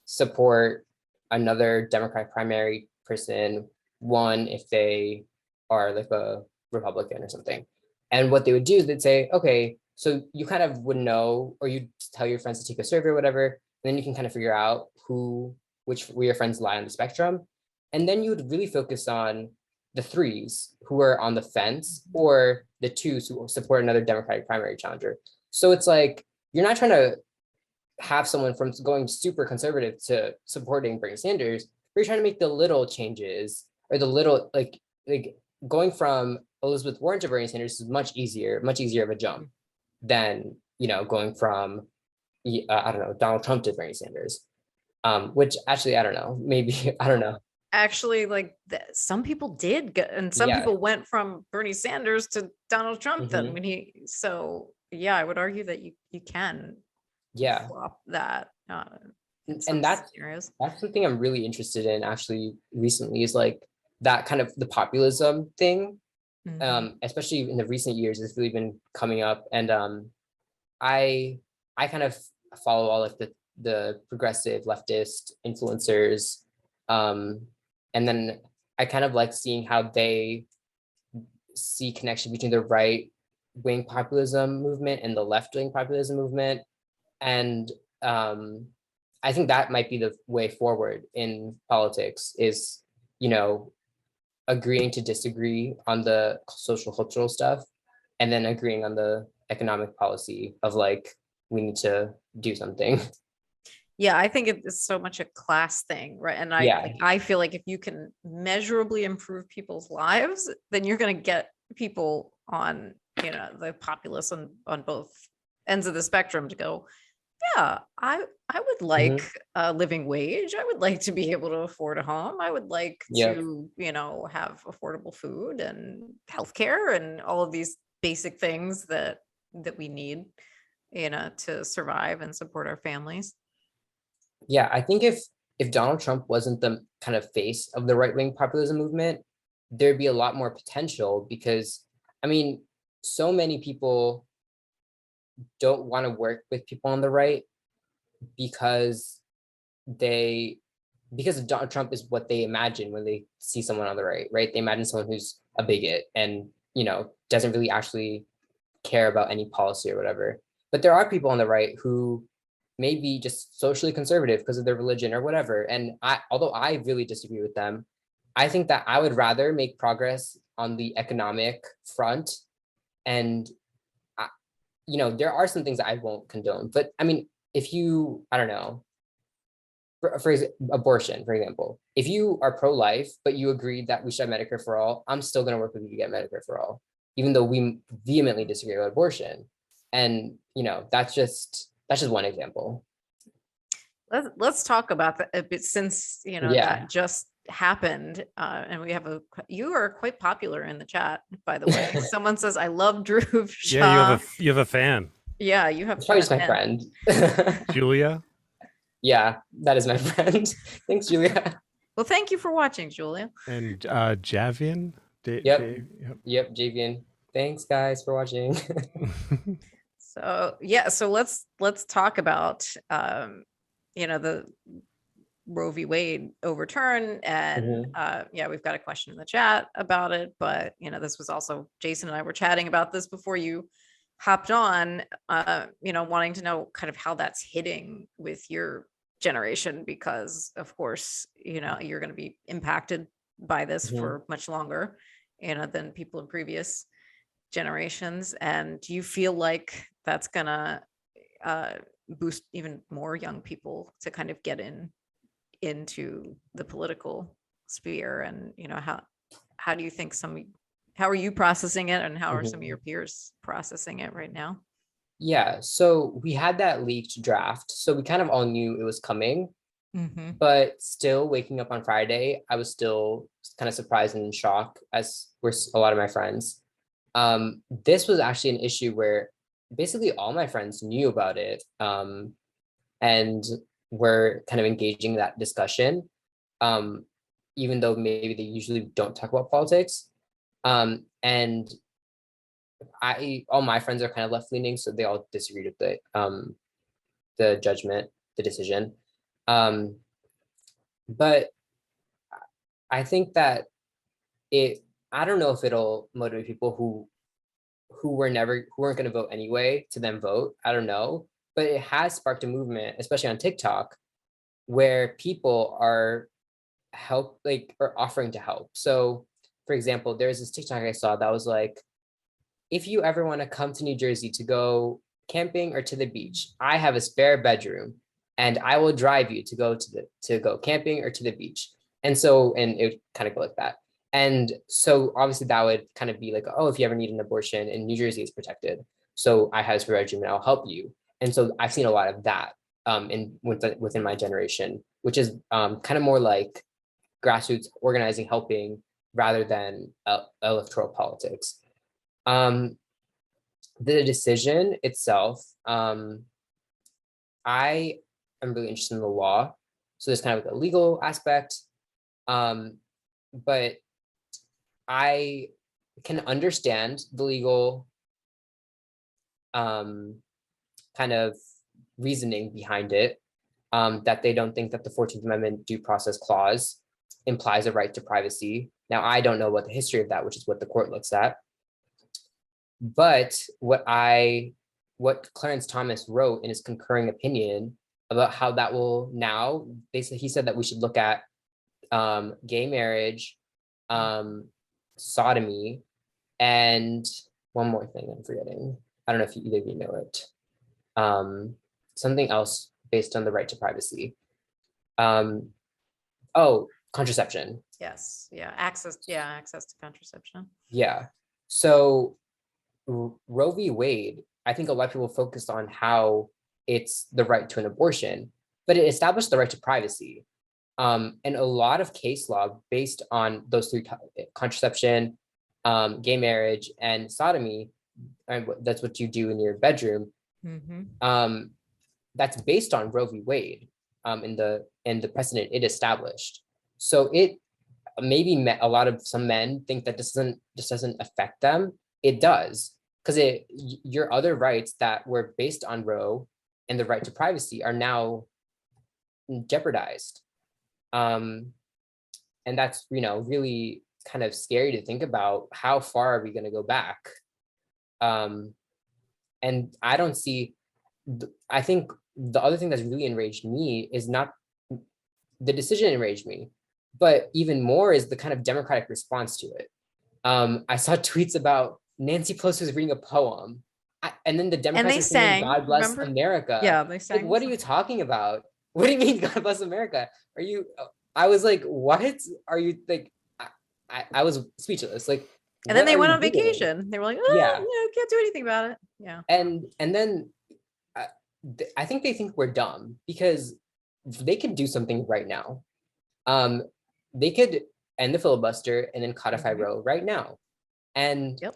support another Democratic primary person, 1 if they are like a Republican or something. And what they would do is they'd say, okay, so you kind of would know, or you tell your friends to take a survey or whatever, and then you can kind of figure out where your friends lie on the spectrum. And then you would really focus on the 3s who are on the fence, or the 2s who support another Democratic primary challenger. So it's like, you're not trying to have someone from going super conservative to supporting Bernie Sanders, but you're trying to make the little changes, or the little, like going from Elizabeth Warren to Bernie Sanders is much easier of a jump than, going from, I don't know, Donald Trump to Bernie Sanders. Which actually, I don't know, maybe, I don't know. Actually, like, some people did get, and some people went from Bernie Sanders to Donald Trump then so yeah, I would argue that you can swap that. And that's something I'm really interested in actually recently, is like that kind of the populism thing, especially in the recent years, has really been coming up. And I kind of follow all like the progressive leftist influencers, and then I kind of like seeing how they see connection between the right wing populism movement and the left wing populism movement. And I think that might be the way forward in politics, is, agreeing to disagree on the social cultural stuff, and then agreeing on the economic policy of, like, we need to do something. Yeah, I think it's so much a class thing, right? And I feel like if you can measurably improve people's lives, then you're going to get people on, the populace on both ends of the spectrum to go, yeah, I would like a living wage. I would like to be able to afford a home. I would like to, have affordable food and healthcare and all of these basic things that we need, to survive and support our families. Yeah, I think if Donald Trump wasn't the kind of face of the right-wing populism movement, there'd be a lot more potential, because, I mean, so many people don't want to work with people on the right because Donald Trump is what they imagine when they see someone on the right? They imagine someone who's a bigot and doesn't really actually care about any policy or whatever. But there are people on the right who may be just socially conservative because of their religion or whatever. And although I really disagree with them, I think that I would rather make progress on the economic front. And, there are some things that I won't condone. But I mean, if you, I don't know, for abortion, for example, if you are pro-life, but you agreed that we should have Medicare for all, I'm still going to work with you to get Medicare for all, even though we vehemently disagree about abortion. And, that's just one example. Let's talk about that a bit, since that just happened, and you are quite popular in the chat, by the way. Someone says, I love Dhruv Shah. Yeah, you have a fan. Yeah, you have. It's probably just my friend. Julia. Yeah, that is my friend. Thanks, Julia. Well, thank you for watching, Julia. And Javian. Yep, Javian. Thanks, guys, for watching. So let's talk about the Roe v. Wade overturn, and we've got a question in the chat about it. But this was also, Jason and I were chatting about this before you hopped on, wanting to know kind of how that's hitting with your generation, because of course you're going to be impacted by this for much longer than people in previous generations. And do you feel like that's gonna boost even more young people to kind of get into the political sphere? And how do you think how are you processing it, and how are some of your peers processing it right now? Yeah, so we had that leaked draft, so we kind of all knew it was coming. But still, waking up on Friday, I was still kind of surprised and in shock, as were a lot of my friends. This was actually an issue where basically all my friends knew about it, and were kind of engaging that discussion, even though maybe they usually don't talk about politics. And all my friends are kind of left-leaning, so they all disagreed with the judgment, the decision. But I think that I don't know if it'll motivate people who weren't going to vote anyway to then vote. I don't know, but it has sparked a movement, especially on TikTok, where people are offering to help. So, for example, there's this TikTok I saw that was like, if you ever want to come to New Jersey to go camping or to the beach, I have a spare bedroom, and I will drive you to go camping or to the beach. And it would kind of go like that. And so obviously that would kind of be like, oh, if you ever need an abortion in New Jersey, it's protected. So I have a spare bedroom and I'll help you. And so I've seen a lot of that within my generation, which is kind of more like grassroots organizing, helping, rather than electoral politics. The decision itself, I am really interested in the law. So there's kind of like a legal aspect, but I can understand the legal kind of reasoning behind it, that they don't think that the 14th Amendment due process clause implies a right to privacy. Now, I don't know what the history of that, which is what the court looks at. But what Clarence Thomas wrote in his concurring opinion about how that will now, he said that we should look at gay marriage, sodomy, and one more thing I'm forgetting. I don't know if either of you know it. Something else based on the right to privacy. Contraception. Yes. Yeah. Access to contraception. Yeah. So Roe v. Wade, I think a lot of people focused on how it's the right to an abortion, but it established the right to privacy. And a lot of case law based on those three: contraception, gay marriage, and sodomy, and that's what you do in your bedroom. That's based on Roe v. Wade, in the precedent it established. So it maybe a lot of some men think that this doesn't affect them. It does, because your other rights that were based on Roe and the right to privacy are now jeopardized. And that's really kind of scary to think about how far are we going to go back. And I don't see, I think the other thing that's really enraged me is not the decision enraged me, but even more is the kind of democratic response to it. I saw tweets about Nancy Pelosi was reading a poem, and then the Democrats they were singing sang, "God Bless remember? America." Yeah, they Like, sang. what are you talking about? What do you mean "God Bless America"? Are you? I was like, what are you like? I was speechless. Like, And then what they are went you on doing? vacation. They were like, oh, Yeah, no, can't do anything about it. Yeah. and then I think they think we're dumb because they could do something right now. They could end the filibuster and then codify Mhm. Roe right now. And Yep.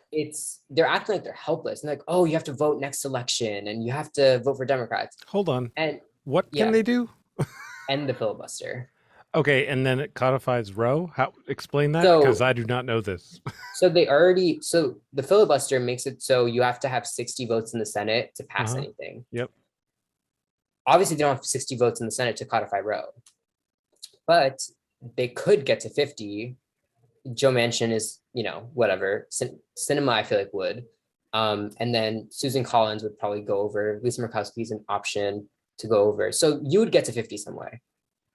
they're acting like they're helpless and like, oh, you have to vote next election and you have to vote for Democrats. Hold on. And What can yeah, they do? end the filibuster. Okay, and then it codifies Roe. How explain that? So Because I do not know this. so the filibuster makes it so you have to have 60 votes in the Senate to pass Uh-huh. anything. Yep. Obviously, they don't have 60 votes in the Senate to codify Roe, but they could get to 50. Joe Manchin is, whatever. Cinema, I feel like would. And then Susan Collins would probably go over. Lisa Murkowski is an option to go over. So you would get to 50 some way.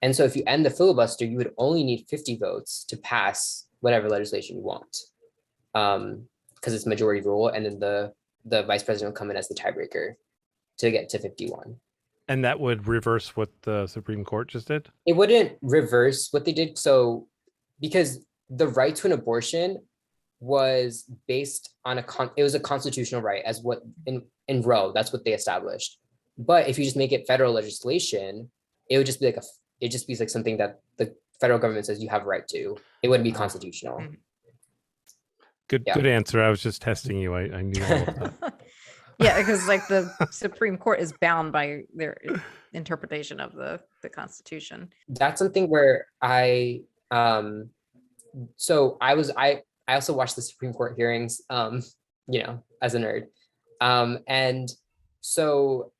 And so if you end the filibuster, you would only need 50 votes to pass whatever legislation you want. Because it's majority rule, and then the vice president will come in as the tiebreaker to get to 51. And that would reverse what the Supreme Court just did? It wouldn't reverse what they did. So because the right to an abortion was based on it was a constitutional right, as what in Roe, that's what they established. But if you just make it federal legislation, it would just be like something that the federal government says you have a right to. It wouldn't be constitutional. Good answer. I was just testing you. I knew all of that. Yeah, because like the Supreme Court is bound by their interpretation of the Constitution. That's something where I also watched the Supreme Court hearings, as a nerd. And so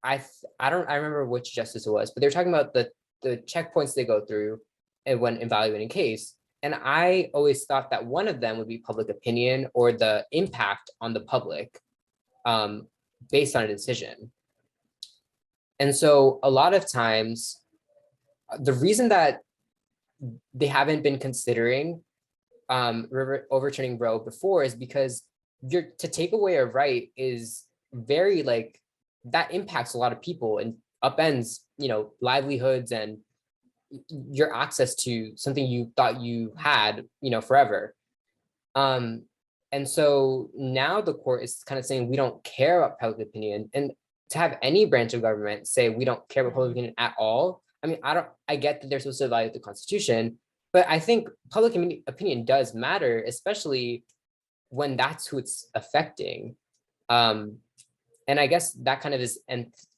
I remember which justice it was, but they're talking about the checkpoints they go through and when evaluating case. And I always thought that one of them would be public opinion or the impact on the public based on a decision. And so a lot of times, the reason that they haven't been considering overturning Roe before is because to take away a right is very that impacts a lot of people and upends, livelihoods and your access to something you thought you had, forever. And so now the court is kind of saying we don't care about public opinion, and to have any branch of government say we don't care about public opinion at all. I mean, I get that they're supposed to evaluate the Constitution, but I think public opinion does matter, especially when that's who it's affecting. And I guess that kind of is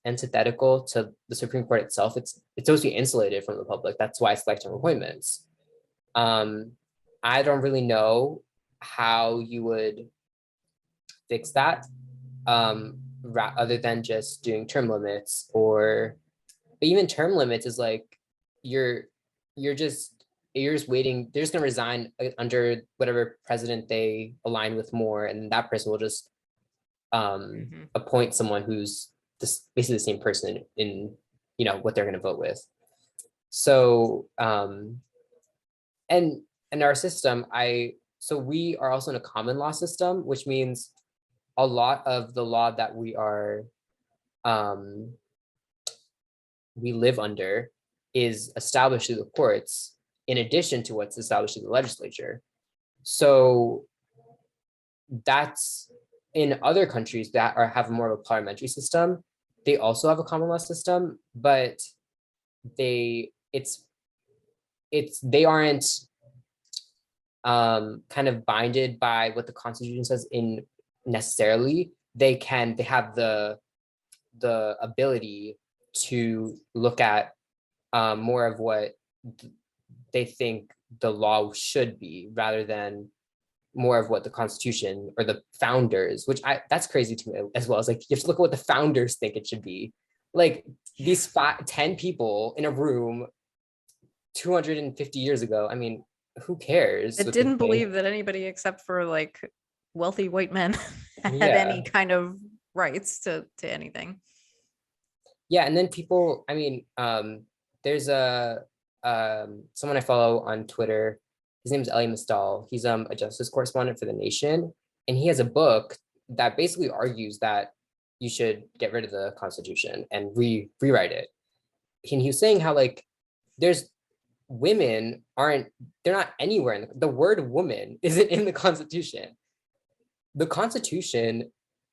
antithetical to the Supreme Court itself. It's supposed to be insulated from the public. That's why it's lifetime appointments. I don't really know how you would fix that, other than just doing term limits, but even term limits is like you're just waiting. They're just gonna resign under whatever president they align with more, and that person will just appoint someone who's basically the same person in what they're gonna vote with. So and our system, so we are also in a common law system, which means a lot of the law that we live under is established through the courts in addition to what's established through the legislature. So that's in other countries that have more of a parliamentary system. They also have a common law system, but they aren't kind of binded by what the Constitution says in necessarily. They have the ability to look at more of what they think the law should be, rather than more of what the Constitution or the founders, that's crazy to me as well. It's like you have to look at what the founders think it should be. Like these 10 people in a room 250 years ago. I mean, who cares? It what they didn't think? believe that anybody except for like wealthy white men had any Yeah. kind of rights to anything. Yeah, and then people, I mean, there's someone I follow on Twitter. His name is Elie Mistal. He's a justice correspondent for The Nation, and he has a book that basically argues that you should get rid of the Constitution and rewrite it. And he was saying how like there's women aren't, they're not anywhere in the word woman isn't in the Constitution. The Constitution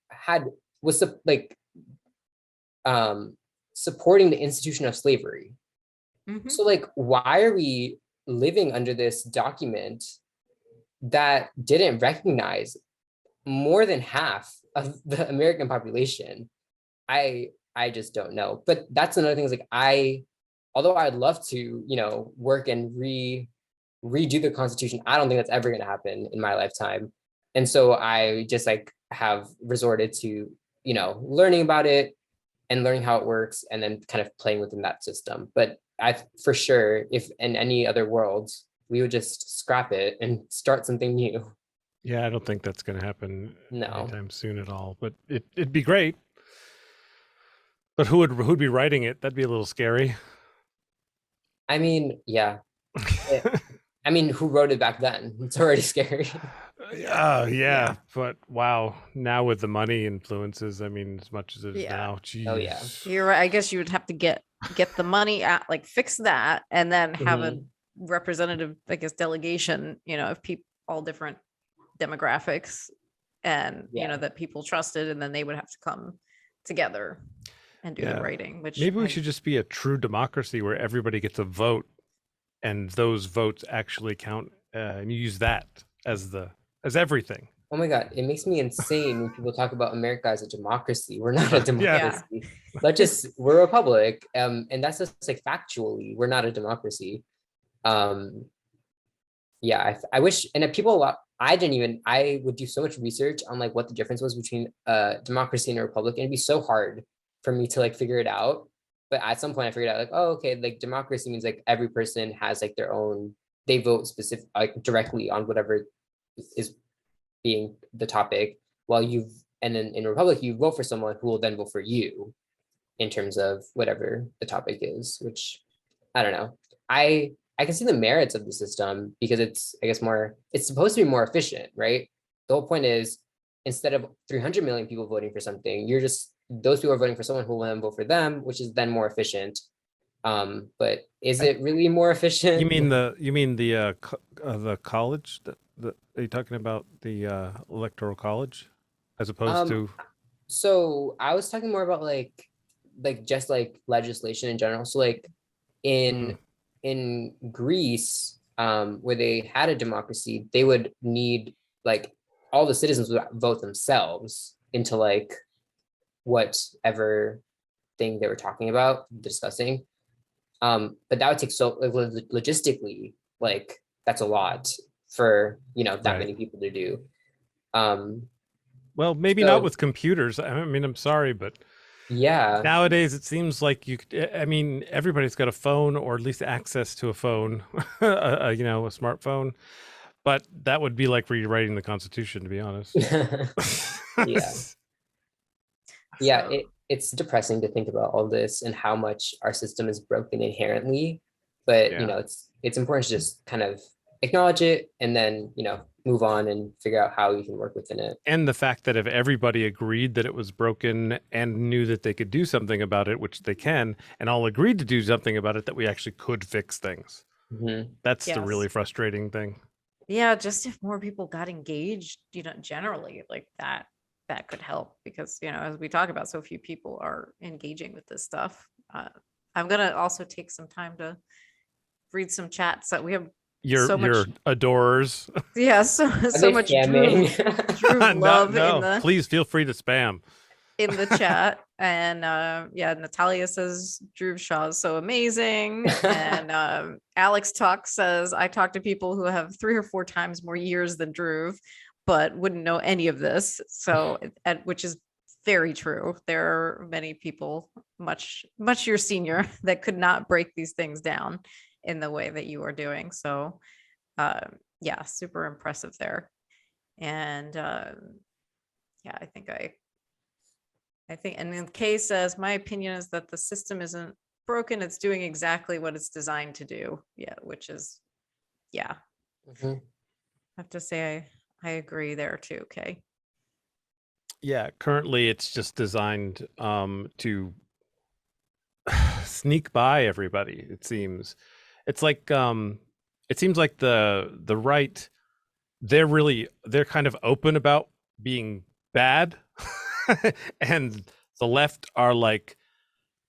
had was like supporting the institution of slavery. Mhm. So like, why are we living under this document that didn't recognize more than half of the American population? I just don't know. But that's another thing is like although I'd love to, work and redo the Constitution, I don't think that's ever gonna happen in my lifetime. And so I just like have resorted to, learning about it and learning how it works and then kind of playing within that system. But for sure, if in any other worlds, we would just scrap it and start something new. Yeah, I don't think that's going to happen No. anytime soon at all. But it'd be great. But who'd be writing it? That'd be a little scary. I mean, yeah. I mean, who wrote it back then? It's already scary. Yeah. But wow, now with the money influences, I mean, as much as it is Yeah. now, geez. Oh, yeah. You're right. I guess you would have to get the money at, like, fix that and then have a Mhm. representative, I guess, delegation, of people, all different demographics, and Yeah. that people trusted, and then they would have to come together and do the Yeah. writing, which Maybe we should just be a true democracy where everybody gets a vote and those votes actually count, and you use that as everything. Oh my God, it makes me insane when people talk about America as a democracy. We're not a democracy. We're a republic. And that's just like factually, we're not a democracy. Yeah, I wish, and if people, I would do so much research on like what the difference was between a democracy and a republic, and it'd be so hard for me to like figure it out. But at some point I figured out like, oh, okay, like democracy means like every person has like their own, they vote specific, like directly on whatever is being the topic, and then in republic, you vote for someone who will then vote for you in terms of whatever the topic is, which I don't know. I can see the merits of the system because it's, I guess, it's supposed to be more efficient, right? The whole point is instead of 300 million people voting for something, those people are voting for someone who will then vote for them, which is then more efficient. But is it really more efficient? You mean the college? Are you talking about the electoral college, as opposed to? So I was talking more about like just like legislation in general. So like in Greece, where they had a democracy, they would need like all the citizens would vote themselves into like whatever thing they were talking about, discussing. But that would take so like, logistically, like that's a lot for that Right. many people to do. Well, maybe so- not with computers. I mean, I'm sorry, but Yeah. nowadays it seems like I mean, everybody's got a phone or at least access to a phone, a smartphone. But that would be like rewriting the Constitution, to be honest. Yeah. Yeah, So- it's depressing to think about all this and how much our system is broken inherently. But Yeah. it's important to just kind of acknowledge it and then move on and figure out how you can work within it. And the fact that if everybody agreed that it was broken and knew that they could do something about it, which they can, and all agreed to do something about it, that we actually could fix things. Mhm. That's the Yes. really frustrating thing. Yeah, just if more people got engaged, generally, like that could help, because as we talk about, so few people are engaging with this stuff. I'm gonna also take some time to read some chats that we have. Your So much- adorers. Yeah, so Are so they much scamming? Drew love No, in the please feel free to spam. in the chat. And yeah, Natalia says Dhruv Shah is so amazing. And Alex Talk says, I talk to people who have 3 or 4 times more years than Dhruv, but wouldn't know any of this. So, which is very true. There are many people much your senior that could not break these things down in the way that you are doing. So Yeah, super impressive there. And yeah, I think, and then Kay says, my opinion is that the system isn't broken, it's doing exactly what it's designed to do. Yeah, which is, yeah, Mhm. I have to say I agree there too, Kay. Yeah, currently it's just designed to sneak by everybody, it seems. It's like it seems like the right, they're kind of open about being bad and the left are like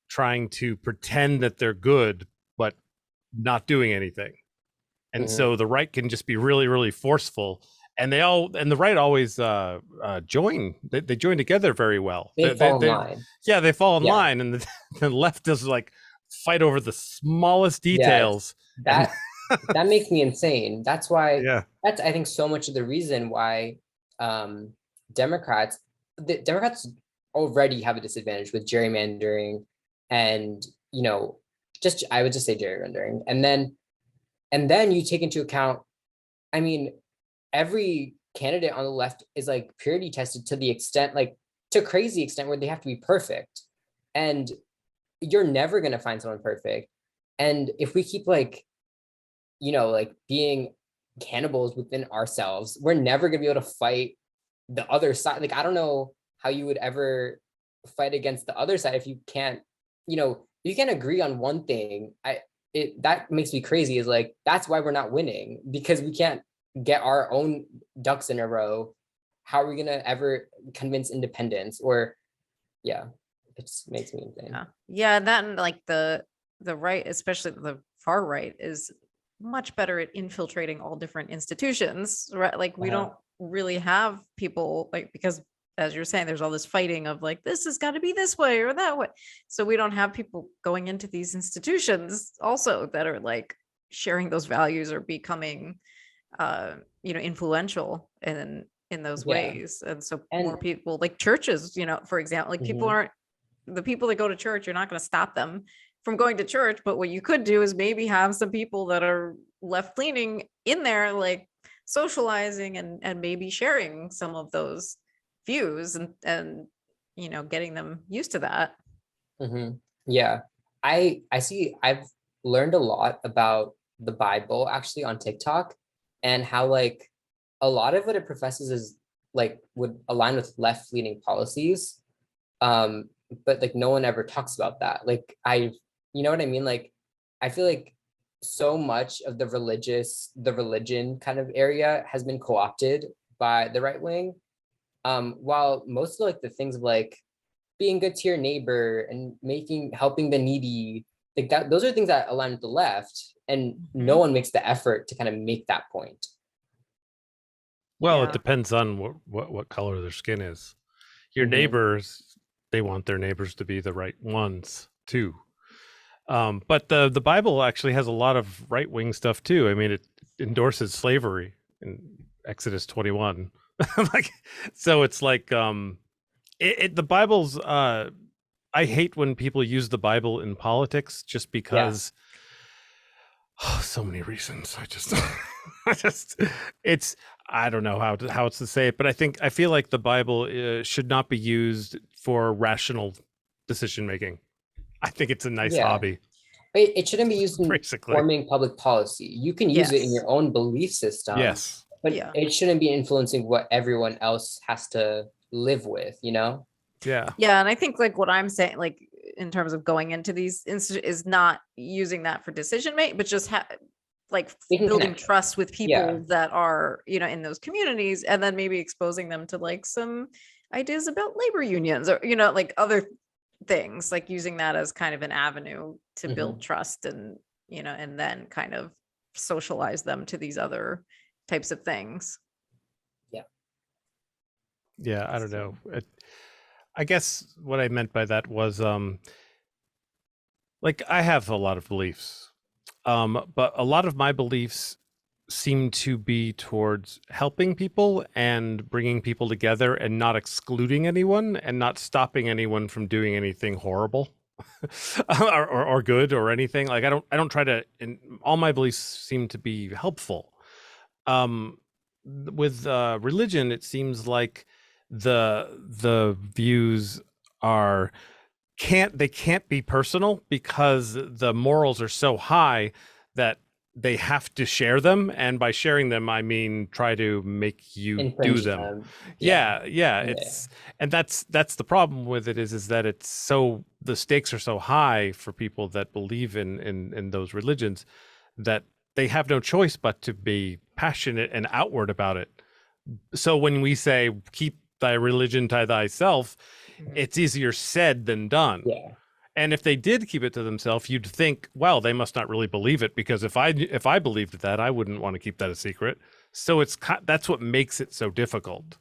trying to pretend that they're good but not doing anything. And Mhm. so the right can just be really, really forceful, and the right always join. They join together very well. They fall in line. Yeah, they fall in Yeah. line, and the left does like fight over the smallest Yes. details. And That makes me insane. That's why, yeah, that's I think so much of the reason why Democrats, the Democrats already have a disadvantage with gerrymandering and, just I would just say gerrymandering. And then you take into account, I mean, every candidate on the left is like purity tested to the extent, like to crazy extent where they have to be perfect. And you're never going to find someone perfect. And if we keep like, like being cannibals within ourselves, we're never going to be able to fight the other side. Like, I don't know how you would ever fight against the other side if you can't, you can't agree on one thing. That makes me crazy, is like, that's why we're not winning, because we can't get our own ducks in a row. How are we going to ever convince independence? Or yeah, it just makes me insane. Yeah, that, and like the right, especially the far right, is much better at infiltrating all different institutions, right? Like we don't really have people, like, because as you're saying, there's all this fighting of like, this has got to be this way or that way. So we don't have people going into these institutions also that are like sharing those values or becoming influential in those Yeah. ways. And so And more people, like churches, for example, like people Mhm. aren't, the people that go to church, you're not going to stop them from going to church. But what you could do is maybe have some people that are left leaning in there, like socializing and maybe sharing some of those views and getting them used to that. Mhm. Yeah, I see. I've learned a lot about the Bible actually on TikTok, and how like a lot of what it professes is like would align with left-leaning policies. Um, but like no one ever talks about that. Like you know what I mean? Like I feel like so much of the religion kind of area has been co-opted by the right wing. While most of like the things of like being good to your neighbor and helping the needy, like that, those are things that align with the left, and no one makes the effort to kind of make that point. well, it Yeah. depends on what color their skin is. Your Mhm. neighbors, they want their neighbors to be the right ones too. But the Bible actually has a lot of right wing stuff too. I mean, it endorses slavery in Exodus 21. Like, so it's like the Bible's. I hate when people use the Bible in politics just Yeah. because. Oh, so many reasons. It's, I don't know how it's to say it, but I feel like the Bible should not be used for rational decision making. I think it's a nice Yeah. hobby. It shouldn't be used in Basically. forming public policy. You can use it in Yes. your own belief system, Yes. but Yeah. it shouldn't be influencing what everyone else has to live with, Yeah. Yeah, and I think like what I'm saying, like in terms of going into these is not using that for decision making, but just like Making building connections. trust with people Yeah. that are in those communities, and then maybe exposing them to like some ideas about labor unions or like other things, like using that as kind of an avenue to build trust and and then kind of socialize them to these other types of things. Yeah, I don't know. I guess what I meant by that was like I have a lot of beliefs. But a lot of my beliefs seem to be towards helping people and bringing people together and not excluding anyone and not stopping anyone from doing anything horrible or good or anything. Like I don't try to, and all my beliefs seem to be helpful. um with religion, it seems like the views are can't be personal because the morals are so high that they have to share them, and by sharing them I mean try to make you do Infringe them. them. Yeah. Yeah, Yeah. it's and that's the problem with it is that it's so the stakes are so high for people that believe in those religions that they have no choice but to be passionate and outward about it. So when we say keep thy religion to thyself, it's easier said than done. Yeah. And if they did keep it to themselves, you'd think, well, they must not really believe it, because if I believed that, I wouldn't want to keep that a secret. So that's what makes it so difficult.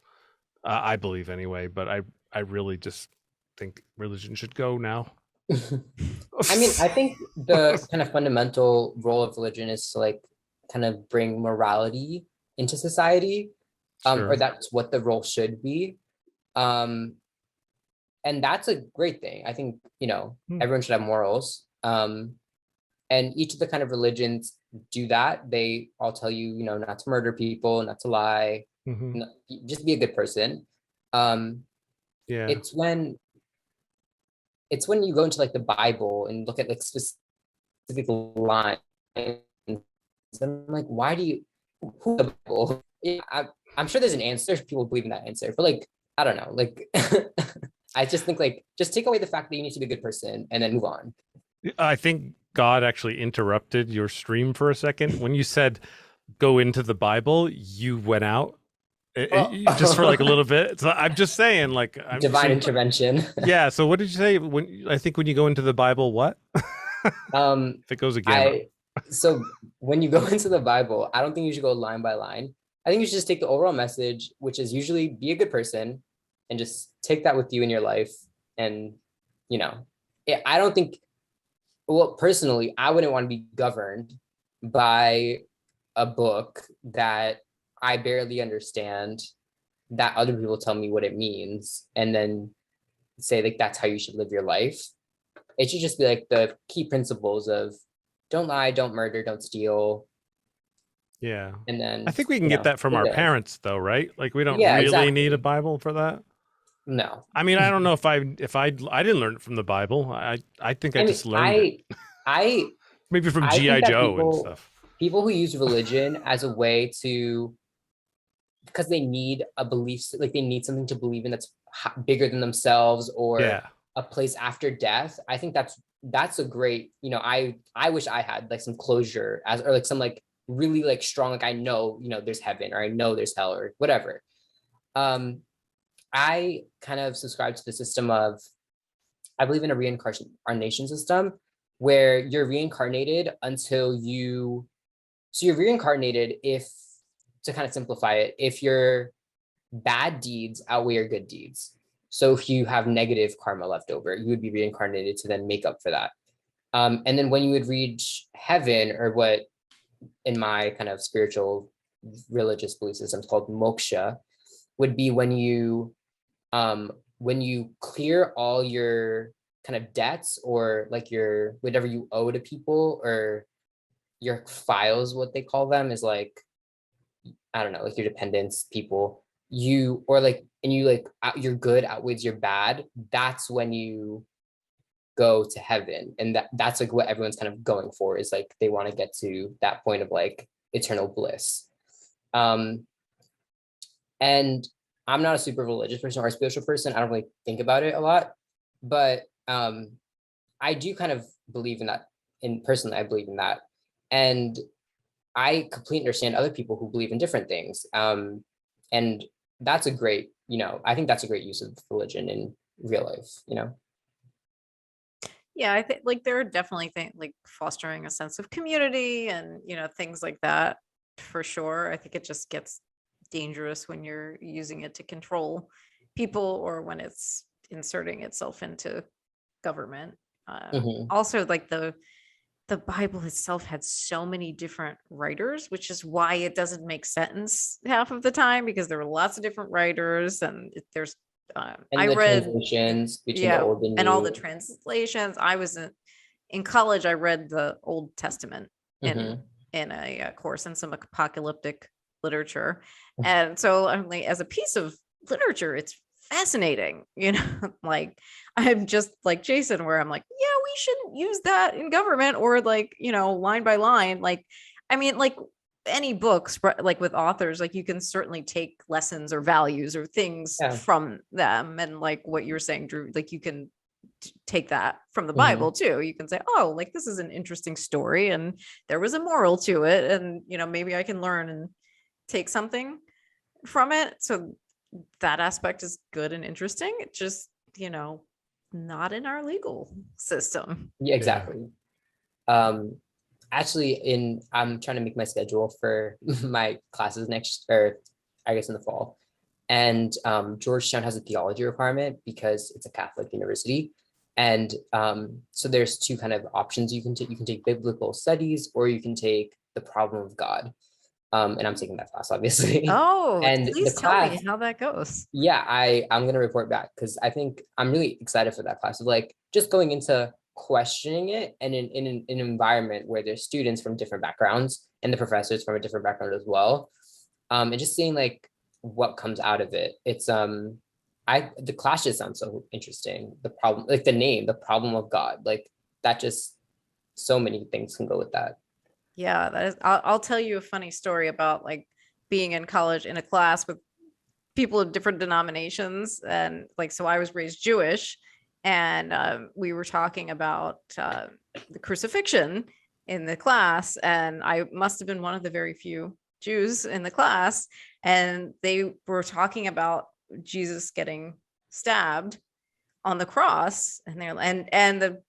I believe anyway, but I really just think religion should go now. I mean, I think the kind of fundamental role of religion is to like kind of bring morality into society, or Sure. that's what the role should be. Um, and that's a great thing. I think, everyone should have morals. And each of the kind of religions do that. They all tell you, not to murder people, not to lie, Mhm. just be a good person. Yeah. It's when you go into like the Bible and look at like specific lines. I'm like, why do you who the Bible? Yeah, I'm sure there's an answer. People believe in that answer, but like, I don't know. Like, I just think like just take away the fact that you need to be a good person and then move on. I think God actually interrupted your stream for a second. When you said go into the Bible, you went out just for like a little bit. So I'm just saying, like, Divine intervention. Yeah. So what did you say when you go into the Bible? What? If it goes again. So when you go into the Bible, I don't think you should go line by line. I think you should just take the overall message, which is usually be a good person, and just take that with you in your life. And I don't think. Well, personally, I wouldn't want to be governed by a book that I barely understand, that other people tell me what it means, and then say like that's how you should live your life. It should just be like the key principles of don't lie, don't murder, don't steal. Yeah. And then I think we can get that from our parents though, right? Like we don't really need a Bible for that. No. I mean, I don't know if I didn't learn it from the Bible. I think I just learned it. I Maybe from I G.I. think that Joe and stuff. people who use religion as a way to, because they need a belief, like they need something to believe in that's bigger than themselves, or a place after death. I think that's a great, I wish I had like some closure or like some like really like strong, like I know, there's heaven, or I know there's hell, or whatever. I kind of subscribe to the system of, I believe in a reincarnation system where you're reincarnated until you're reincarnated if, to kind of simplify it, if your bad deeds outweigh your good deeds. So if you have negative karma left over, you would be reincarnated to then make up for that. And then when you would reach heaven, or what in my kind of spiritual religious belief system is called moksha, would be when you clear all your kind of debts, or like your whatever you owe to people, or your files, what they call them is like, I don't know, like your dependents, people, your good outweighs your bad. That's when you go to heaven. And that's like what everyone's kind of going for, is like they want to get to that point of like eternal bliss. And I'm not a super religious person or a spiritual person. I don't really think about it a lot, but I do kind of believe in that. And personally, I believe in that. And I completely understand other people who believe in different things. And that's a great, I think that's a great use of religion in real life. Yeah, I think like there are definitely things like fostering a sense of community and, things like that for sure. I think it just gets dangerous when you're using it to control people, or when it's inserting itself into government. Also, like the Bible itself had so many different writers, which is why it doesn't make sense half of the time, because there were lots of different writers, and there's and I the read translations between the old and and new. all the translations. I was in college. I read the Old Testament in a course, and some apocalyptic literature. And so I'm like, as a piece of literature, it's fascinating, like I'm just like Jason, where I'm like, yeah, we shouldn't use that in government, or like, line by line. Like, I mean, like any books, like with authors, like you can certainly take lessons or values or things Yeah. from them. And like what you're saying, Drew, like you can take that from the Mhm. Bible too. You can say, oh, like this is an interesting story and there was a moral to it. And, maybe I can learn and take something from it. So that aspect is good and interesting. It just, not in our legal system. Yeah, exactly. Actually, I'm trying to make my schedule for my classes next, or I guess in the fall. And Georgetown has a theology requirement because it's a Catholic university. And so there's two kind of options you can take. You can take biblical studies, or you can take the problem of God. And I'm taking that class, obviously. Oh, And please the tell me class, how that goes. yeah, I'm gonna report back because I think I'm really excited for that class. Of like just going into questioning it, and in an environment where there's students from different backgrounds and the professors from a different background as well. And just seeing like what comes out of it. It's the class just sounds so interesting. The problem, like the name, the problem of God, like that, just so many things can go with that. Yeah, that is, I'll tell you a funny story about like being in college in a class with people of different denominations. And like, so I was raised Jewish, and we were talking about the crucifixion in the class. And I must have been one of the very few Jews in the class. And they were talking about Jesus getting stabbed on the cross. And the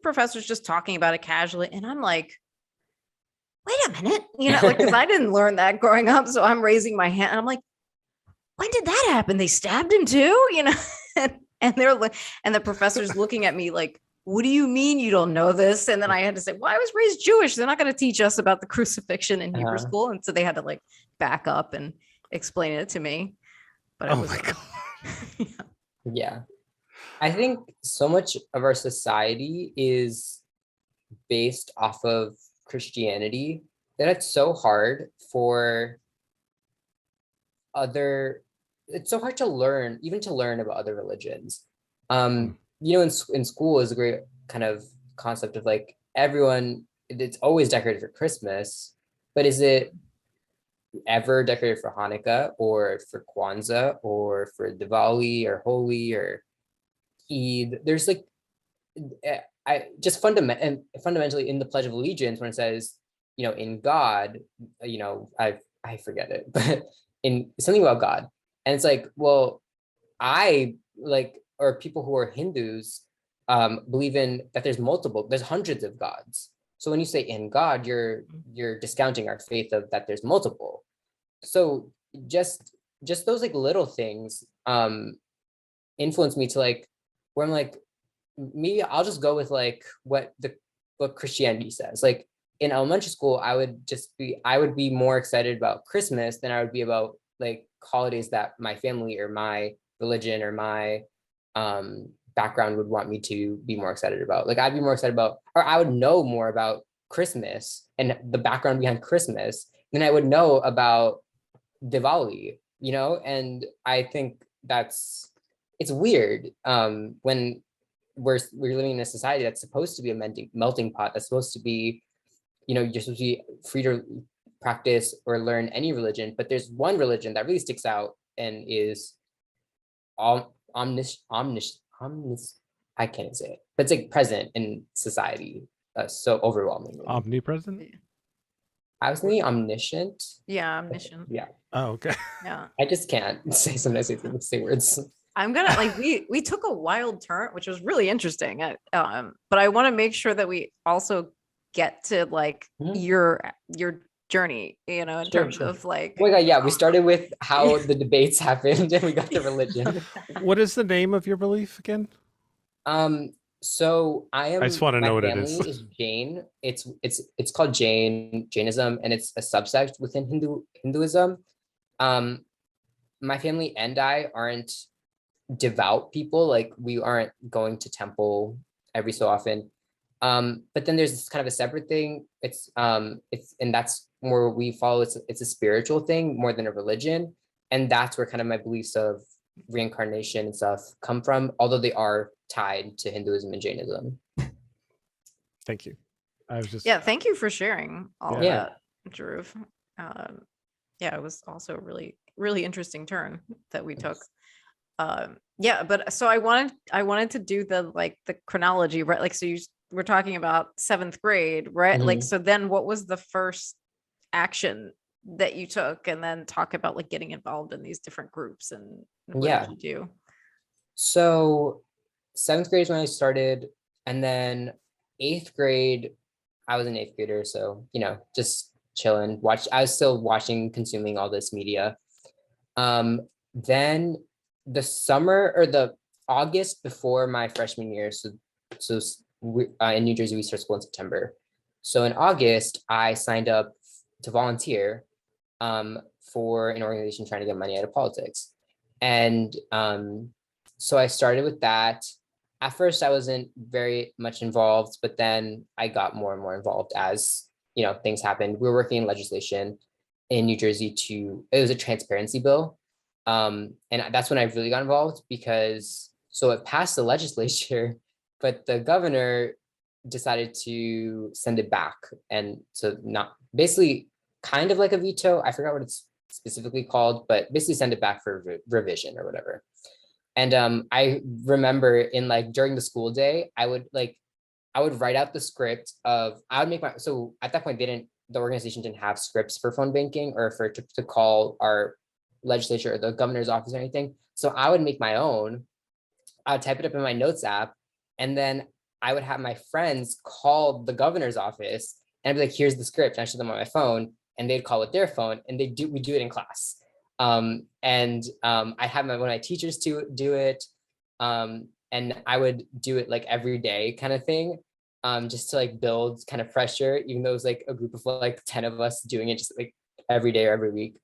professor's just talking about it casually. And I'm like, wait a minute, like, because I didn't learn that growing up. So I'm raising my hand and I'm like, when did that happen? They stabbed him too, and they're like, and the professor's looking at me like, what do you mean you don't know this? And then I had to say, well, I was raised Jewish. They're not going to teach us about the crucifixion in Hebrew school. And so they had to like back up and explain it to me. But it was, my God. Yeah. I think so much of our society is based off of Christianity that it's so hard to learn, even to learn about other religions. In school is a great kind of concept of like everyone, it's always decorated for Christmas, but is it ever decorated for Hanukkah or for Kwanzaa or for Diwali or Holi or Eid? There's like, I just fundamentally in the Pledge of Allegiance, when it says, in God, I forget it, but in something about God. And it's like, well, I like, or people who are Hindus believe in that there's hundreds of gods. So when you say in God, you're discounting our faith of that there's multiple. So just those like little things influence me to like, where I'm like, maybe I'll just go with like what Christianity says. Like in elementary school, I would be more excited about Christmas than I would be about like holidays that my family or my religion or my background would want me to be more excited about. Like I'd be more excited about, or I would know more about Christmas and the background behind Christmas than I would know about Diwali, and I think it's weird when we're living in a society that's supposed to be a melting pot, that's supposed to be, you're supposed to be free to practice or learn any religion, but there's one religion that really sticks out and is I can't say it, but it's like present in society so overwhelmingly. Omnipresent? I was thinking omniscient. Yeah, omniscient. Yeah. Oh, okay. Yeah. I just can't say words. I'm gonna like we took a wild turn, which was really interesting. But I want to make sure that we also get to like your journey, in terms of like. Oh my God, yeah, we started with how the debates happened and we got to religion. What is the name of your belief again? So I just want to know what it is. My family is Jain. It's called Jainism, and it's a subsect within Hinduism. My family and I aren't devout people, like we aren't going to temple every so often. But then there's this kind of a separate thing. It's and that's more we follow, it's a spiritual thing more than a religion. And that's where kind of my beliefs of reincarnation and stuff come from, although they are tied to Hinduism and Jainism. Thank you. I was just Yeah, thank you for sharing all of Yeah. that, Dhruv. Yeah, it was also a really, really interesting turn that we took. Yeah, but so I wanted to do the chronology, right? Like, so we're talking about 7th grade, right? Like, Mhm. so then what was the first action that you took, and then talk about like getting involved in these different groups and what Yeah. did you do? So 7th grade is when I started, and then 8th grade, I was an 8th grader, so just chilling. I was still watching, consuming all this media. Then the summer or the August before my freshman year, so in New Jersey we start school in September. So in August, I signed up to volunteer for an organization trying to get money out of politics, and so I started with that. At first, I wasn't very much involved, but then I got more and more involved as things happened. We were working in legislation in New Jersey it was a transparency bill. And that's when I really got involved, because so it passed the legislature, but the governor decided to send it back. And so not basically kind of like a veto. I forgot what it's specifically called, but basically send it back for revision or whatever. And I remember during the school day, I would write out the script I would make so at that point the organization didn't have scripts for phone banking or to call our legislature or the governor's office or anything. So I would make my own. I would type it up in my notes app, and then I would have my friends call the governor's office, and I'd be like, here's the script. And I show them on my phone, and they'd call with their phone, and we do it in class. I had one of my teachers to do it. And I would do it every day kind of thing, just to build kind of pressure, even though it was a group of 10 of us doing it just every day or every week.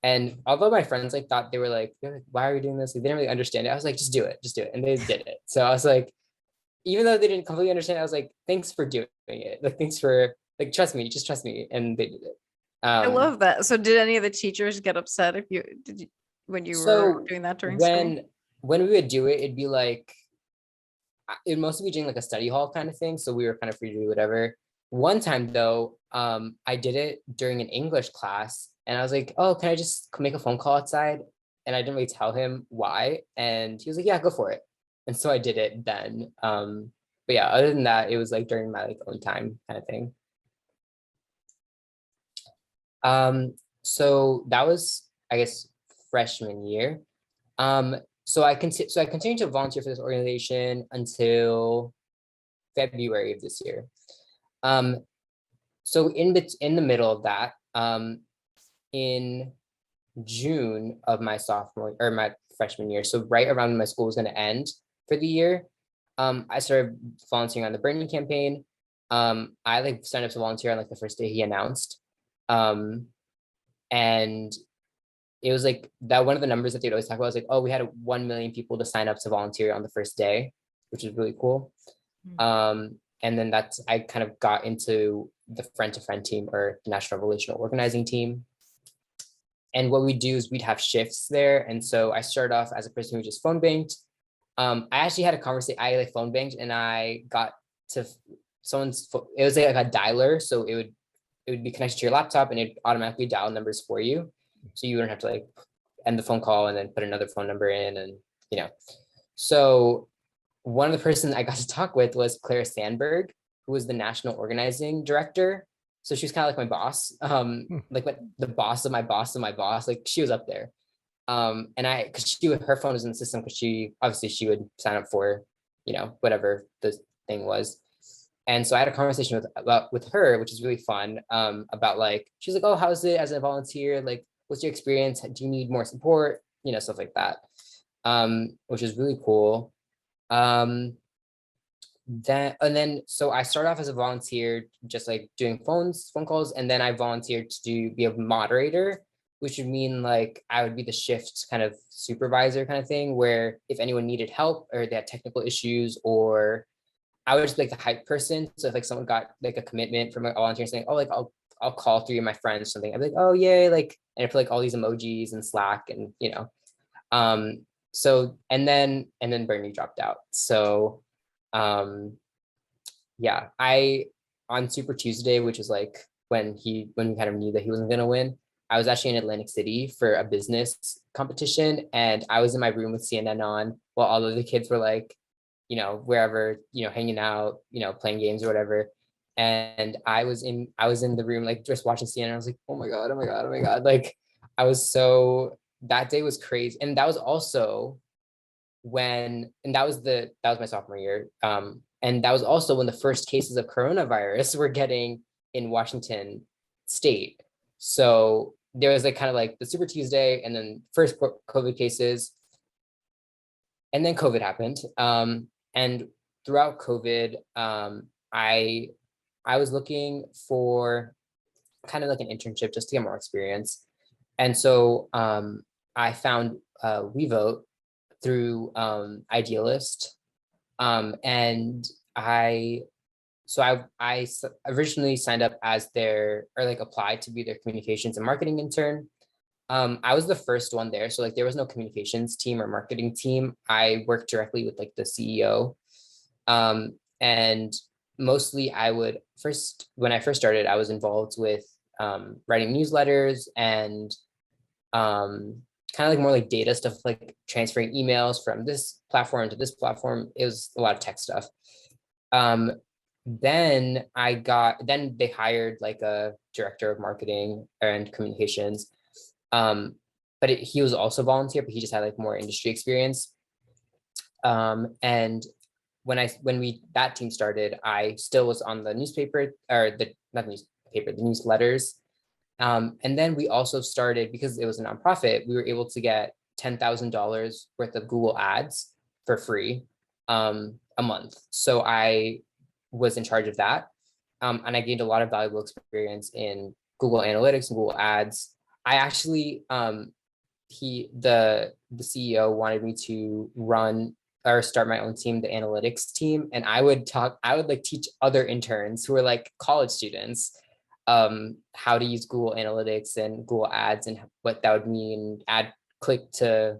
And although my friends thought they were why are we doing this? They didn't really understand it. I was like, just do it. And they did it. So I was like, even though they didn't completely understand it, I was like, thanks for doing it. Thanks for trust me, just trust me. And they did it. I love that. So did any of the teachers get upset when you were doing that during school? When we would do it, it'd be it'd mostly be doing a study hall kind of thing. So we were kind of free to do whatever. One time though, I did it during an English class, and I was like, oh, can I just make a phone call outside? And I didn't really tell him why. And he was like, yeah, go for it. And so I did it then. But yeah, other than that, it was during my own time kind of thing. So that was, I guess, freshman year. So I continued to volunteer for this organization until February of this year. So in the middle of that, in June of my my freshman year, so right around when my school was going to end for the year, I started volunteering on the Burning campaign. I signed up to volunteer on the first day he announced. And it was that one of the numbers that they'd always talk about was oh, we had 1 million people to sign up to volunteer on the first day, which is really cool. And then I kind of got into the Friend to Friend team, or the National Relational Organizing team. And what we do is we'd have shifts there. And so I started off as a person who just phone banked. I actually had a conversation. I phone banked, and I got to someone's. It was a dialer, so it would be connected to your laptop, and it automatically dial numbers for you, so you wouldn't have to end the phone call and then put another phone number in, and So one of the person I got to talk with was Claire Sandberg, who was the National Organizing Director. So she was kind of like my boss, the boss of my boss of my boss. She was up there. And because her phone was in the system, because she would sign up for, whatever the thing was. And so I had a conversation with her, which is really fun, about she's like, oh, how's it as a volunteer? What's your experience? Do you need more support? Stuff like that, which is really cool. So I started off as a volunteer, just doing phone calls, and then I volunteered to be a moderator, which would mean I would be the shift kind of supervisor kind of thing, where if anyone needed help or they had technical issues, or I would just be the hype person. So if someone got a commitment from a volunteer saying, oh, I'll call 3 of my friends or something. I'd be like, oh yay, like, and I put like all these emojis in Slack, and so and then Bernie dropped out. So yeah, I on Super Tuesday, which is like when we kind of knew that he wasn't gonna win, I was actually in Atlantic City for a business competition, and I was in my room with CNN on while all of the kids were like, wherever, hanging out, playing games or whatever. And I was in the room like just watching CNN. I was like, oh my God, oh my God, oh my God. Like that day was crazy. And that was also that was my sophomore year. And that was also when the first cases of coronavirus were getting in Washington State. So there was like kind of like the Super Tuesday and then first COVID cases. And then COVID happened. And throughout COVID, I was looking for kind of like an internship just to get more experience. And so I found WeVote through Idealist. And I originally signed up as applied to be their communications and marketing intern. I was the first one there. So like there was no communications team or marketing team. I worked directly with like the CEO. And mostly when I first started, I was involved with writing newsletters and kind of like more like data stuff, like transferring emails from this platform to this platform. It was a lot of tech stuff. Then they hired like a director of marketing and communications. But he was also volunteer, but he just had like more industry experience. And when that team started, I still was on the newspaper, or the newsletters. And then we also started, because it was a nonprofit, we were able to get $10,000 worth of Google ads for free a month. So I was in charge of that. And I gained a lot of valuable experience in Google Analytics and Google Ads. I actually, the CEO wanted me to run or start my own team, the analytics team. And I would like teach other interns who were like college students how to use Google Analytics and Google Ads and what that would mean, add click to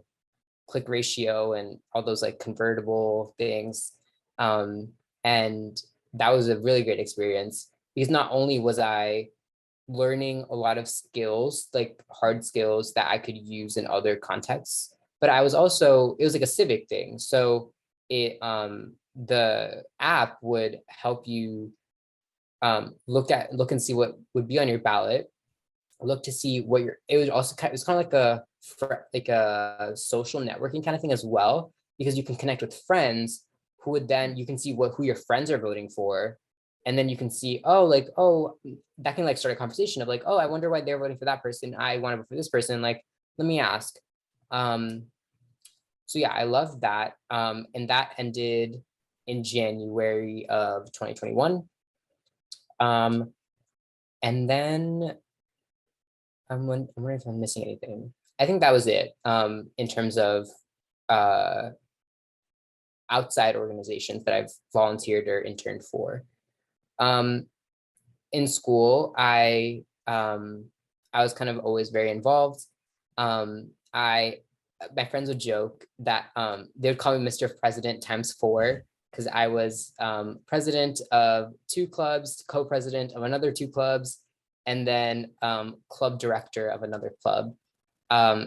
click ratio and all those like convertible things. And that was a really great experience, because not only was I learning a lot of skills, like hard skills that I could use in other contexts, but it was like a civic thing. So the app would help you look and see what would be on your ballot, look to see what it was kind of like a social networking kind of thing as well, because you can connect with friends who would then, you can see who your friends are voting for. And then you can see, that can like start a conversation of like, oh, I wonder why they're voting for that person. I want to vote for this person. Like, let me ask. So yeah, I love that. And that ended in January of 2021. And then I'm wondering if I'm missing anything. I think that was it in terms of outside organizations that I've volunteered or interned for. In school, I was kind of always very involved. My friends would joke that they would call me Mr. President ×4, because I was president of 2 clubs, co-president of another 2 clubs, and then club director of another club.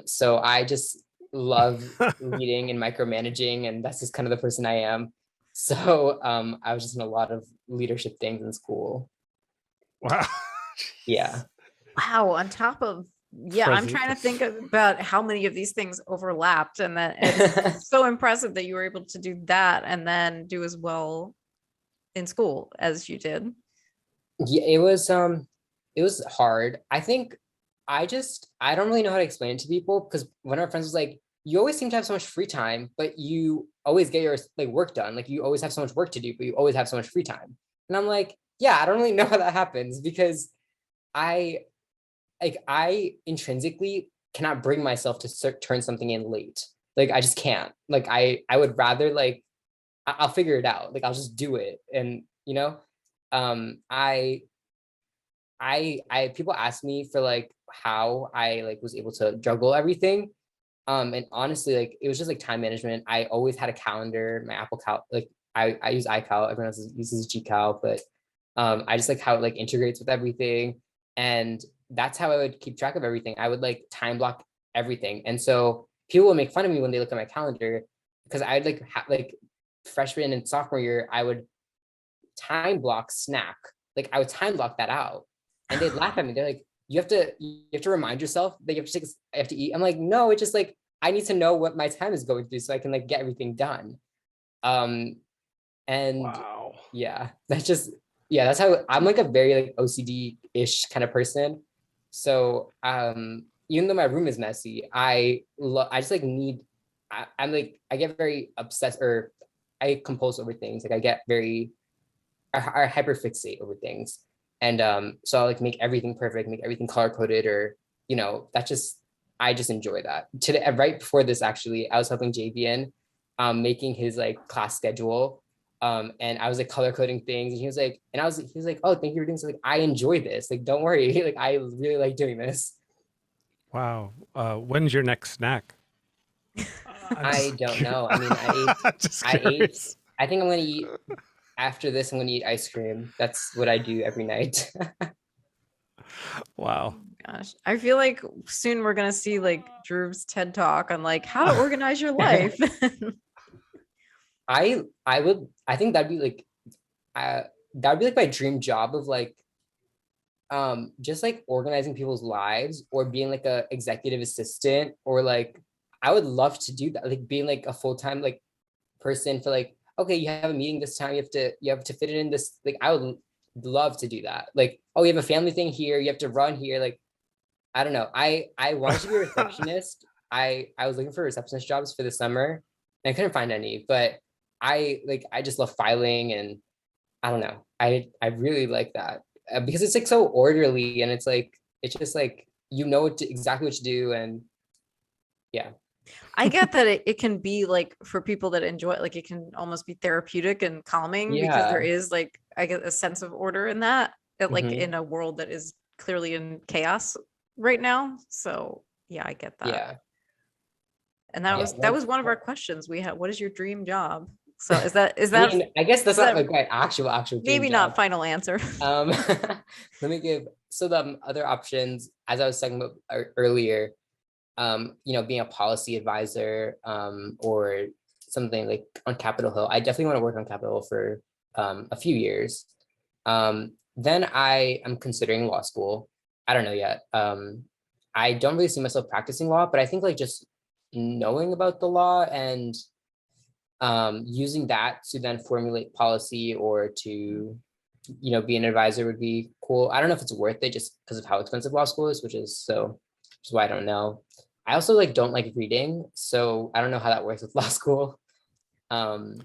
So I just love leading and micromanaging, and that's just kind of the person I am. So I was just in a lot of leadership things in school. Wow. Yeah. Wow. On top of, I'm trying to think about how many of these things overlapped, and that it's so impressive that you were able to do that and then do as well in school as you did. Yeah, it was hard. I think I don't really know how to explain it to people, because one of our friends was like, you always seem to have so much free time, but you always get your like work done. Like you always have so much work to do, but you always have so much free time. And I'm like, yeah, I don't really know how that happens, because I intrinsically cannot bring myself to turn something in late. Like I just can't. Like I would rather like I'll figure it out. Like I'll just do it. And I people ask me for like how I like was able to juggle everything. And honestly, like it was just like time management. I always had a calendar, my Apple Cal, like I use iCal, everyone else uses GCal, but I just like how it like integrates with everything. And that's how I would keep track of everything. I would like time block everything. And so people will make fun of me when they look at my calendar because I'd like like freshman and sophomore year, I would time block snack. Like I would time block that out. And they'd laugh at me. They're like, you have to remind yourself that you have to take, I have to eat. I'm like, no, it's just like I need to know what my time is going through so I can like get everything done. And Wow. yeah, that's just, yeah, that's how I'm like a very like OCD-ish kind of person. So even though my room is messy, I just like need, I'm like, I get very obsessed, or I compulse over things. Like I get very, I hyperfixate over things. And so I like make everything perfect, make everything color coded, or, you know, that just, I just enjoy that. Today, right before this, actually, I was helping JVN making his like class schedule. And I was like color coding things, and he was like, he was like, oh, thank you for doing so. Like, I enjoy this. Like, don't worry. Like, I really like doing this. Wow. When's your next snack? I don't know. I mean, Just I ate, curious. I think I'm gonna eat after this, I'm gonna eat ice cream. That's what I do every night. Wow. Gosh, I feel like soon we're gonna see like Drew's TED talk on like how to organize your life. I think that'd be like that'd be like my dream job of like just like organizing people's lives, or being like a executive assistant, or like I would love to do that, like being like a full-time like person for like, okay, you have a meeting this time, you have to fit it in this, like I would love to do that. Like, oh, you have a family thing here, you have to run here, like I don't know. I wanted to be a receptionist. I was looking for receptionist jobs for the summer and I couldn't find any, but I just love filing, and I don't know. I really like that because it's like so orderly, and it's just like you know exactly what to do, and yeah. I get that it can be like for people that enjoy it, like it can almost be therapeutic and calming because there Yeah. is like I get a sense of order in that, like Hmm. in a world that is clearly in chaos right now. So yeah, I get that. Yeah. And Yeah. that was one of our questions we had. What is your dream job? So is I that mean, I guess that's is not that like my actual dream maybe not job. final answer? Um, let me give, so the other options, as I was talking about earlier, you know, being a policy advisor, or something like on Capitol Hill. I definitely want to work on Capitol Hill for a few years. Then I am considering law school. I don't know yet. I don't really see myself practicing law, but I think like just knowing about the law and using that to then formulate policy, or to, you know, be an advisor would be cool. I don't know if it's worth it just because of how expensive law school is, which is why I don't know. I also like don't like reading, so I don't know how that works with law school. Um,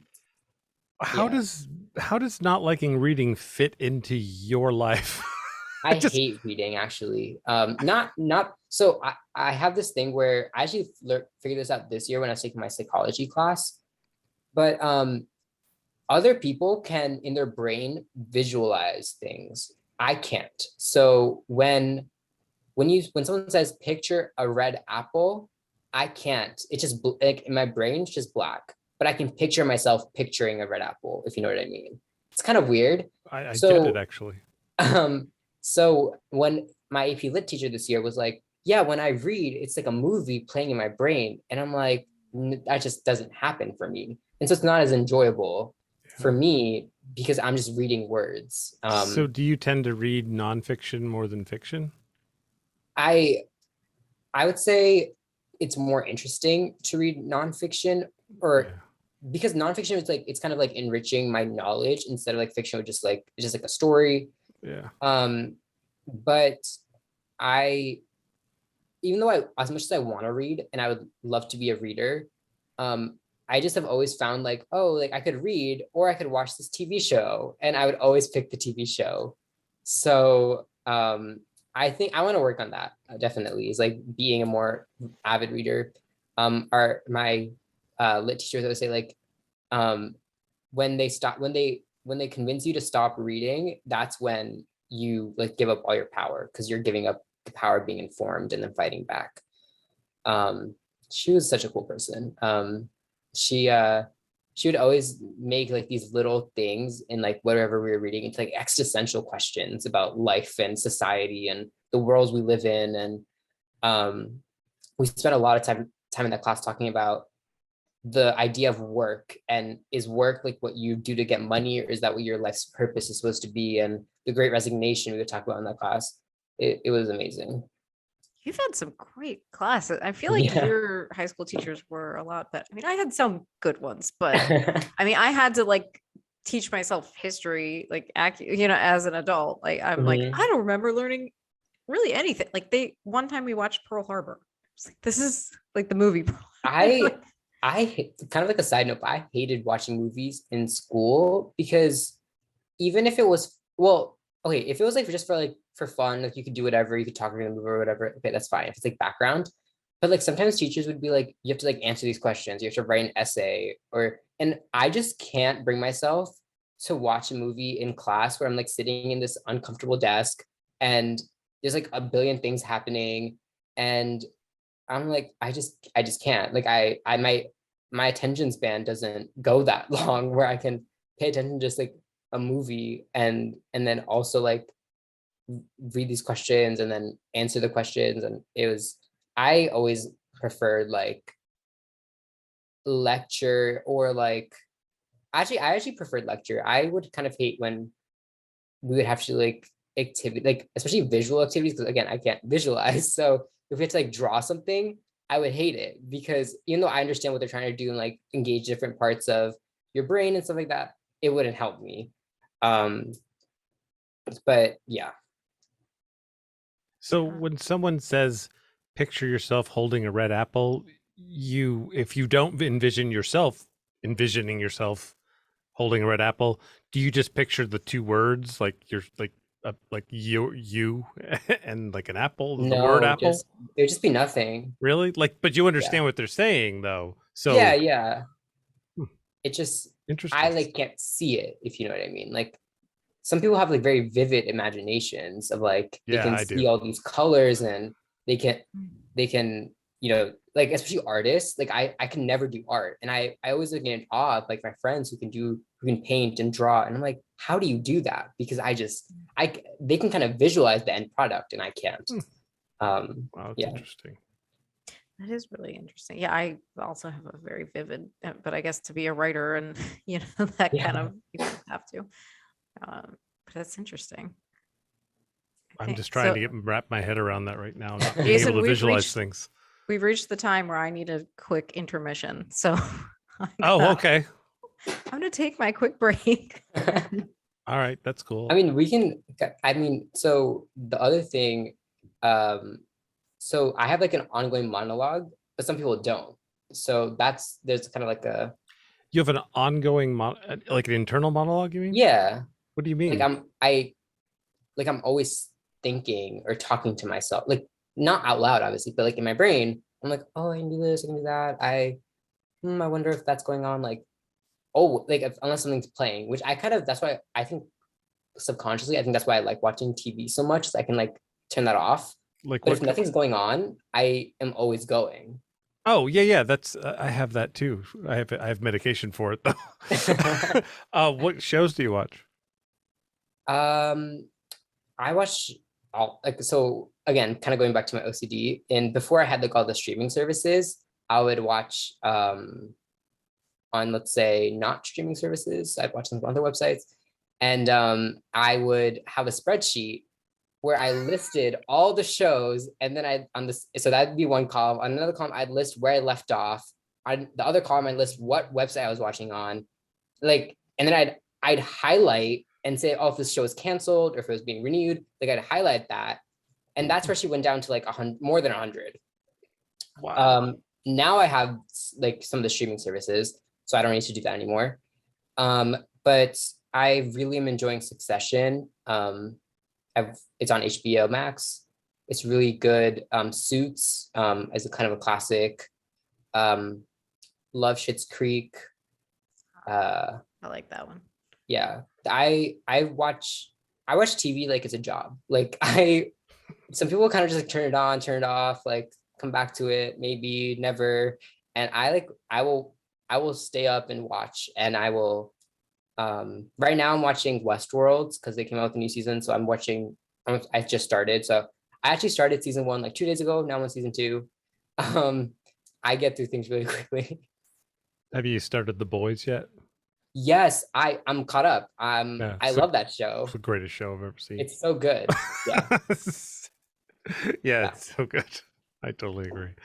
How yeah, does how does not liking reading fit into your life? I Just hate reading actually. Not so I have this thing where I actually figured this out this year when I was taking my psychology class, but other people can in their brain visualize things. I can't. So when someone says picture a red apple, I can't. It's just like in my brain, it's just black. But I can picture myself picturing a red apple, if you know what I mean. It's kind of weird. I get it So actually. um, so when my AP Lit teacher this year was like, yeah, when I read, it's like a movie playing in my brain. And I'm like, that just doesn't happen for me. And so it's not as enjoyable Yeah. for me because I'm just reading words. So do you tend to read nonfiction more than fiction? I I would say it's more interesting to read nonfiction, or Yeah. because nonfiction is like it's kind of like enriching my knowledge instead of like fiction, which just like it's just like a story. Yeah. But I even though as much as I want to read and I would love to be a reader, I just have always found like, oh, like I could read or I could watch this TV show, and I would always pick the TV show. So I think I want to work on that, definitely. Is like being a more avid reader. My lit teachers always say like, when they convince you to stop reading, that's when you like give up all your power because you're giving up the power of being informed and then fighting back. She was such a cool person. She would always make like these little things in like whatever we were reading into like existential questions about life and society and the worlds we live in. And we spent a lot of time in that class talking about the idea of work, and is work like what you do to get money, or is that what your life's purpose is supposed to be? And the Great Resignation we would talk about in that class. It was amazing. You've had some great classes. I feel like Yeah. your high school teachers were a lot better. I mean, I had some good ones, but I mean, I had to like teach myself history, like as an adult. Like I'm like, Mhm. I don't remember learning really anything. Like one time we watched Pearl Harbor. It's like, this is like the movie. I kind of like a side note, but I hated watching movies in school because even if it was, well, okay, if it was like just for fun, like you could do whatever, you could talk during the movie or whatever, okay, that's fine. If it's like background, but like sometimes teachers would be like, you have to like answer these questions, you have to write an essay, and I just can't bring myself to watch a movie in class where I'm like sitting in this uncomfortable desk and there's like a billion things happening, and I'm like, I just can't. Like my attention span doesn't go that long where I can pay attention to just like a movie and then also like read these questions and then answer the questions. And I always preferred like lecture, or like I actually preferred lecture. I would kind of hate when we would have to like activity, like especially visual activities, because again, I can't visualize. So if we had to like draw something, I would hate it, because even though I understand what they're trying to do and like engage different parts of your brain and stuff like that, it wouldn't help me. Um, but yeah. So Yeah. when someone says, picture yourself holding a red apple, if you don't envision yourself envisioning yourself holding a red apple, do you just picture the two words, like you're like you and like an apple, the word No, apple? it would just be nothing. Really? Like, but you Yeah. understand what they're saying though. Yeah, So yeah. hmm, It just, I interesting. like can't see it, if you know what I mean. Like some people have like very vivid imaginations of like they Yeah, can I do. see all these colors, and they can Mm. they can like especially artists, like I can never do art, and I always look in awe of like my friends who can paint and draw, and I'm like, how do you do that? Because they can kind of visualize the end product and I can't. Hmm. um Wow, that's yeah. interesting. That is really interesting. Yeah, I also have a very vivid, but I guess to be a writer and that kind Yeah. of you have to. But that's interesting. I'm Okay, just trying so to wrap my head around that right now, not being able Jason, to visualize things. we've reached the time where I need a quick intermission. So I'm Oh, gonna okay. I'm gonna take my quick break. All right, that's I cool. mean, so the other thing, um, so I have like an ongoing monologue, but some people don't. So there's kind of like You have an ongoing like an internal monologue, you mean? yeah, What do you like mean? I'm always thinking or talking to myself, like not out loud, obviously, but like in my brain, I'm like, oh, I can do this, I can do that. I wonder if that's going on. Like, oh, like unless something's playing, which that's why I think subconsciously, I think that's why I like watching TV so much, so I can like turn that off. Like But if what? nothing's going on, I am always going. Oh, yeah, yeah. That's I have that too. I have medication for it though. What shows do you watch? um, I watch all like, so again, kind of going back to my OCD. And before I had like all the streaming services, I would watch on, let's say, not streaming services. I'd watch them on other websites, and I would have a spreadsheet where I listed all the shows, and then I on this, so that'd be one column. On another column, I'd list where I left off. On the other column, I'd list what website I was watching on, like, and then I'd highlight and say, oh, if this show is canceled or if it was being renewed, like I'd highlight that, and that's where she went down to like 100, more than 100. Wow. Now I have like some of the streaming services, so I don't need to do that anymore. But I really am enjoying Succession. It's on HBO Max. It's really good. Suits as a kind of a classic. Um, love Schitt's Creek. I like that one. Yeah, I watch I watch TV like it's a job. Like some people kind of just like turn it on, turn it off, like come back to it, maybe never. And I will stay up and watch, and I will right now I'm watching Westworld because they came out with a new season. So I just started. So I actually started season 1 like 2 days ago. Now I'm on season 2. Um I get through things really quickly. Have you started The Boys yet? Yes, I'm caught up. Yeah, I love that show. It's the greatest show I've ever seen. It's so good. Yeah. Yeah, it's so good. I totally agree.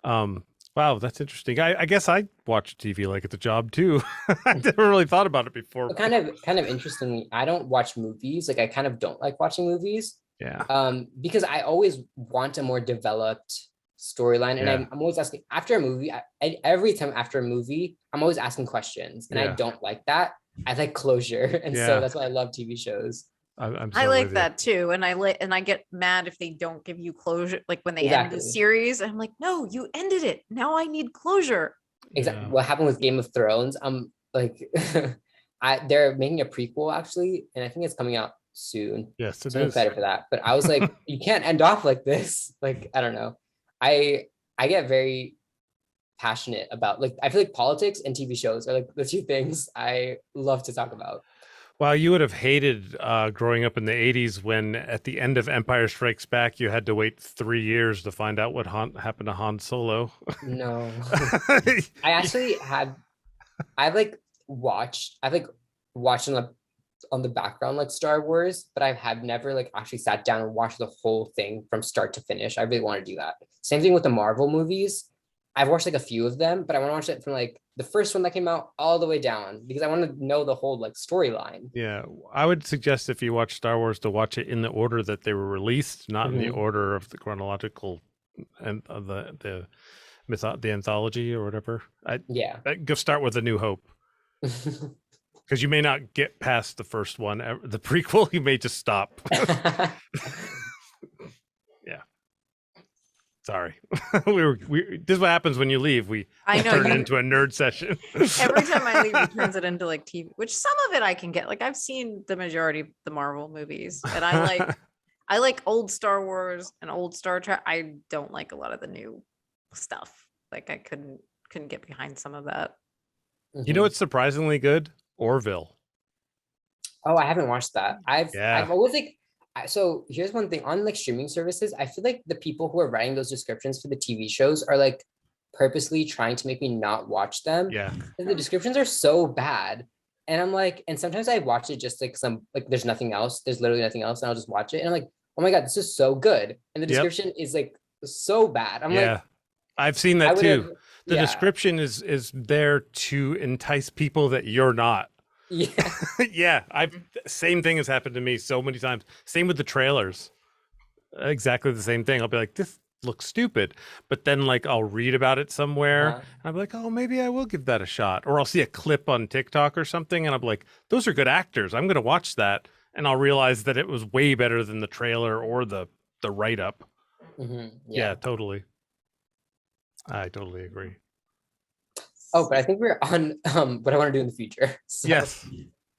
Wow, that's interesting. I guess I watch TV like it's a job too. I never really thought about it before. But kind of interestingly, I don't watch movies. Like I kind of don't like watching movies. Yeah. Because I always want a more developed storyline, and I'm always asking after a movie. Every time after a movie, I'm always asking questions, and I don't like that. I like closure, and so that's why I love TV shows. I like that too, and I get mad if they don't give you closure, like when they end the series. I'm like, no, you ended it. Now I need closure. Exactly. Yeah. What happened with Game of Thrones? Like, they're making a prequel actually, and I think it's coming out soon. Yes, so I'm excited for that. But I was like, you can't end off like this. Like, I don't know. I get very passionate about, like, I feel like politics and TV shows are like the two things I love to talk about. Well, you would have hated growing up in the 80s when at the end of Empire Strikes Back, you had to wait 3 years to find out what happened to Han Solo. No. I actually I've watched on the background like Star Wars, but I have never like actually sat down and watched the whole thing from start to finish. I really want to do that. Same thing with the Marvel movies. I've watched like a few of them, but I want to watch it from like the first one that came out all the way down because I want to know the whole like storyline. Yeah, I would suggest if you watch Star Wars to watch it in the order that they were released, not in the order of the chronological and the anthology or whatever. Go start with A New Hope. Because you may not get past the first one, the prequel. You may just stop. Yeah. Sorry. This is what happens when you leave. I know, turn it into a nerd session. Every time I leave, it turns it into like TV, which some of it I can get. Like I've seen the majority of the Marvel movies, and I like old Star Wars and old Star Trek. I don't like a lot of the new stuff. Like I couldn't get behind some of that. You know what's surprisingly good? Orville. Oh, I haven't watched that. I've always like, so here's one thing on like streaming services. I feel like the people who are writing those descriptions for the TV shows are like purposely trying to make me not watch them. Yeah. The descriptions are so bad. And I'm like, and sometimes I watch it just like there's nothing else. There's literally nothing else. And I'll just watch it. And I'm like, oh my God, this is so good. And the description is like so bad. I'm like, I've seen that too. The description is there to entice people that you're not. Yeah. Yeah. Same thing has happened to me so many times. Same with the trailers. Exactly the same thing. I'll be like, this looks stupid. But then like I'll read about it somewhere and I'll be like, oh, maybe I will give that a shot. Or I'll see a clip on TikTok or something and I'll be like, those are good actors. I'm gonna watch that. And I'll realize that it was way better than the trailer or the write-up. Yeah, totally. I totally agree. Oh, but I think we're on what I want to do in the future. So, yes.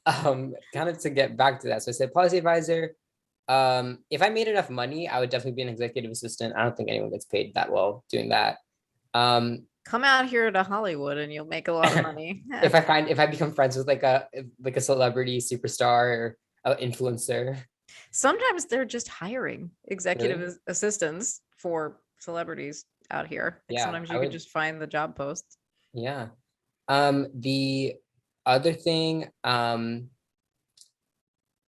Kind of to get back to that. So I said policy advisor. If I made enough money, I would definitely be an executive assistant. I don't think anyone gets paid that well doing that. Come out here to Hollywood and you'll make a lot of money. if I become friends with like a celebrity superstar or an influencer. Sometimes they're just hiring executive assistants for celebrities out here. Like sometimes you could just find the job posts. Yeah. The other thing,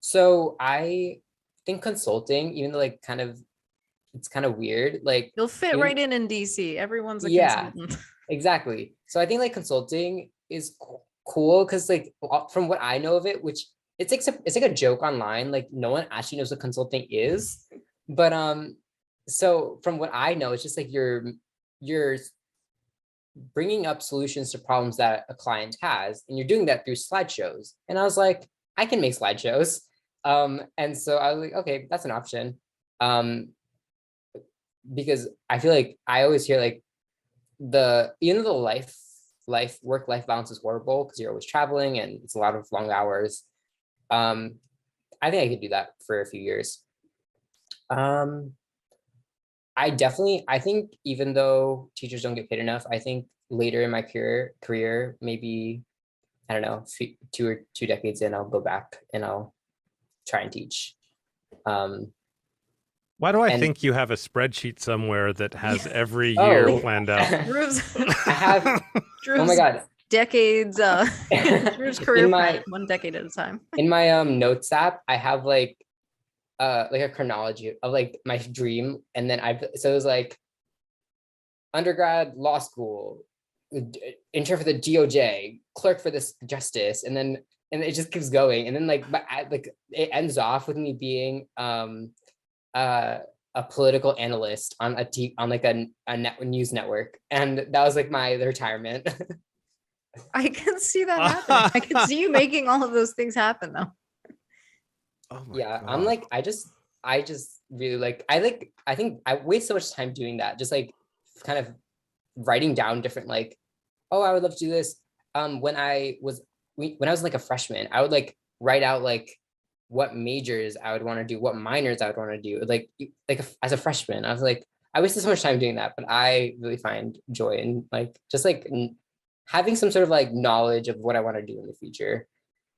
so I think consulting, even though like it's kind of weird, like you'll fit right in DC. Everyone's a consultant. Exactly. So I think like consulting is cool because like from what I know of it, which it's like a joke online, like no one actually knows what consulting is, but so from what I know, it's just like you're bringing up solutions to problems that a client has, and you're doing that through slideshows. And I was like, I can make slideshows. And so I was like, okay, that's an option. Because I feel like I always hear like even though the work-life balance is horrible because you're always traveling and it's a lot of long hours. I think I could do that for a few years. Um, I think even though teachers don't get paid enough, I think later in my career, maybe, I don't know, 2 decades in, I'll go back and I'll try and teach. Why do I And think you have a spreadsheet somewhere that has every year oh, planned out? Drew's, I have, oh my Drew's God. decades, Drew's career In plan, my, 1 decade at a time. in my notes app, I have like a chronology of like my dream. And then so it was like undergrad law school, intern for the DOJ, clerk for this justice, and it just keeps going. And then like it ends off with me being a political analyst on like a news network, and that was like the retirement. I can see that happening. I can see you making all of those things happen, though. Oh my Yeah, God. I'm like, I just really like, I think I waste so much time doing that, just like kind of writing down different like, oh, I would love to do this. When I was like a freshman, I would like write out like what majors I would want to do, what minors I would want to do. Like as a freshman, I was like, I wasted so much time doing that, but I really find joy in like just like having some sort of like knowledge of what I want to do in the future,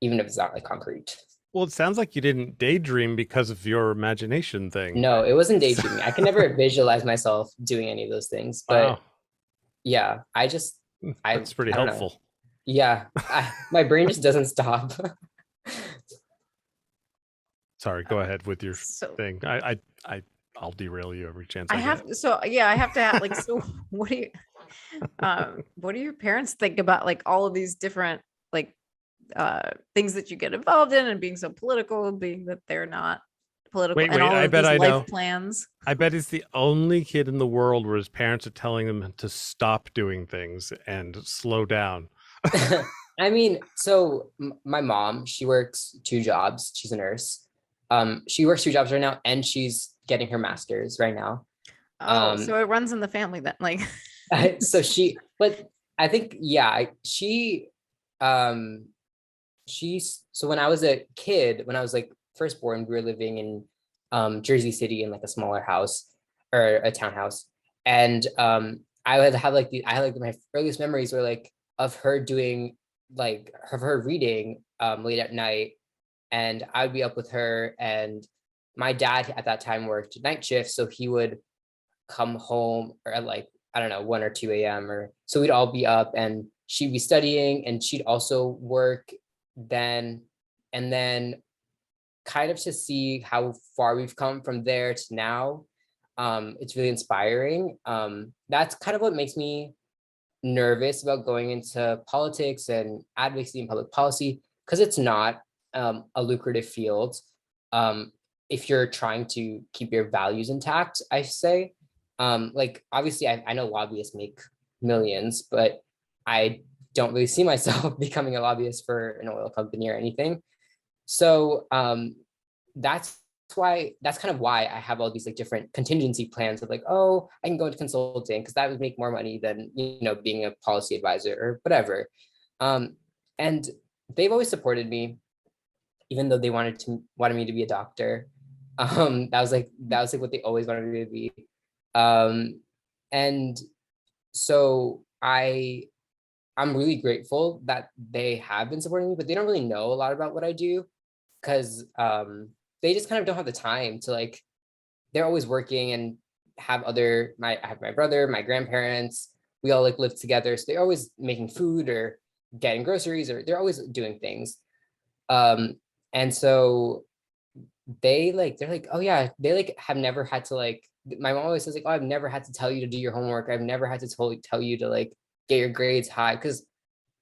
even if it's not like concrete. Well, it sounds like you didn't daydream because of your imagination thing. No, it wasn't daydreaming. I can never visualize myself doing any of those things, but Wow, yeah, that's pretty I don't know. helpful. Yeah, my brain just doesn't stop. Sorry, go ahead with your So thing. I'll derail you every chance I I have get. so yeah, I have to have like, so what do your parents think about like all of these different like things that you get involved in and being so political, being that they're not political, Wait, and all I of bet these I life know. plans? I bet he's the only kid in the world where his parents are telling him to stop doing things and slow down. I mean, so my mom, she works 2 jobs. She's a nurse. She works 2 jobs right now, and she's getting her master's right now. Oh, so it runs in the family then, like. So but I think, yeah, so when I was a kid, when I was like first born, we were living in Jersey City in like a smaller house or a townhouse. And I had like my earliest memories were like of her doing like of her reading late at night, and I would be up with her, and my dad at that time worked night shift, so he would come home or at like, I don't know, 1 or 2 a.m. or so we'd all be up, and she'd be studying and she'd also work then. And then kind of to see how far we've come from there to now, it's really inspiring. That's kind of what makes me nervous about going into politics and advocacy and public policy, because it's not a lucrative field if you're trying to keep your values intact, I say. Like obviously I know lobbyists make millions, but I don't really see myself becoming a lobbyist for an oil company or anything. So that's kind of why I have all these like different contingency plans of like, oh, I can go into consulting because that would make more money than, being a policy advisor or whatever. And they've always supported me, even though they wanted me to be a doctor. That was like what they always wanted me to be. And so I'm really grateful that they have been supporting me, but they don't really know a lot about what I do, because they just kind of don't have the time to like, they're always working and have I have my brother, my grandparents, we all like live together. So they're always making food or getting groceries, or they're always doing things. And so they're like, oh yeah, they like have never had to like, my mom always says like, oh, I've never had to tell you to do your homework. I've never had to tell you to like get your grades high. Cause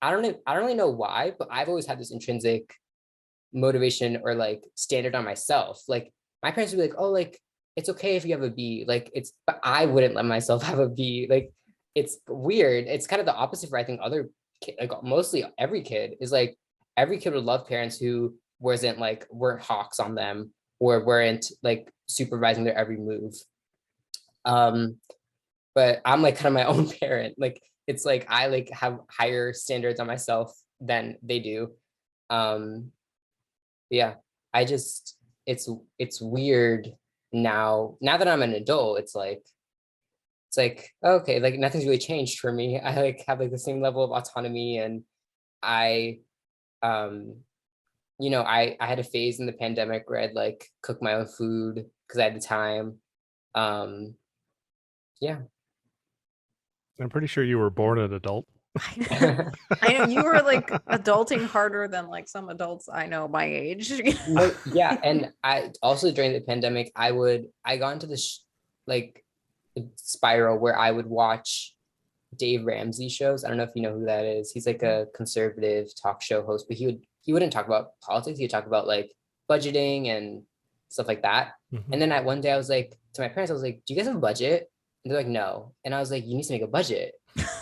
I don't really know why, but I've always had this intrinsic motivation or like standard on myself. Like my parents would be like, oh, like it's okay if you have a B, like but I wouldn't let myself have a B. Like it's weird. It's kind of the opposite for I think other like mostly every kid is like, every kid would love parents who weren't hawks on them or weren't like supervising their every move. But I'm like kind of my own parent. Like it's like I like have higher standards on myself than they do. Yeah. I just, it's weird now that I'm an adult. It's like, okay, like nothing's really changed for me. I like have like the same level of autonomy, and I, um, I had a phase in the pandemic where I'd like cook my own food because I had the time. Um, yeah. I'm pretty sure you were born an adult. I know you were like adulting harder than like some adults I know my age. No, yeah, and I also during the pandemic, I got into this like spiral where I would watch Dave Ramsey shows. I don't know if you know who that is. He's like a conservative talk show host, but he wouldn't talk about politics. He would talk about like budgeting and stuff like that. Mhm. And then one day I was like to my parents, I was like, "Do you guys have a budget?" And they're like, "No." And I was like, "You need to make a budget."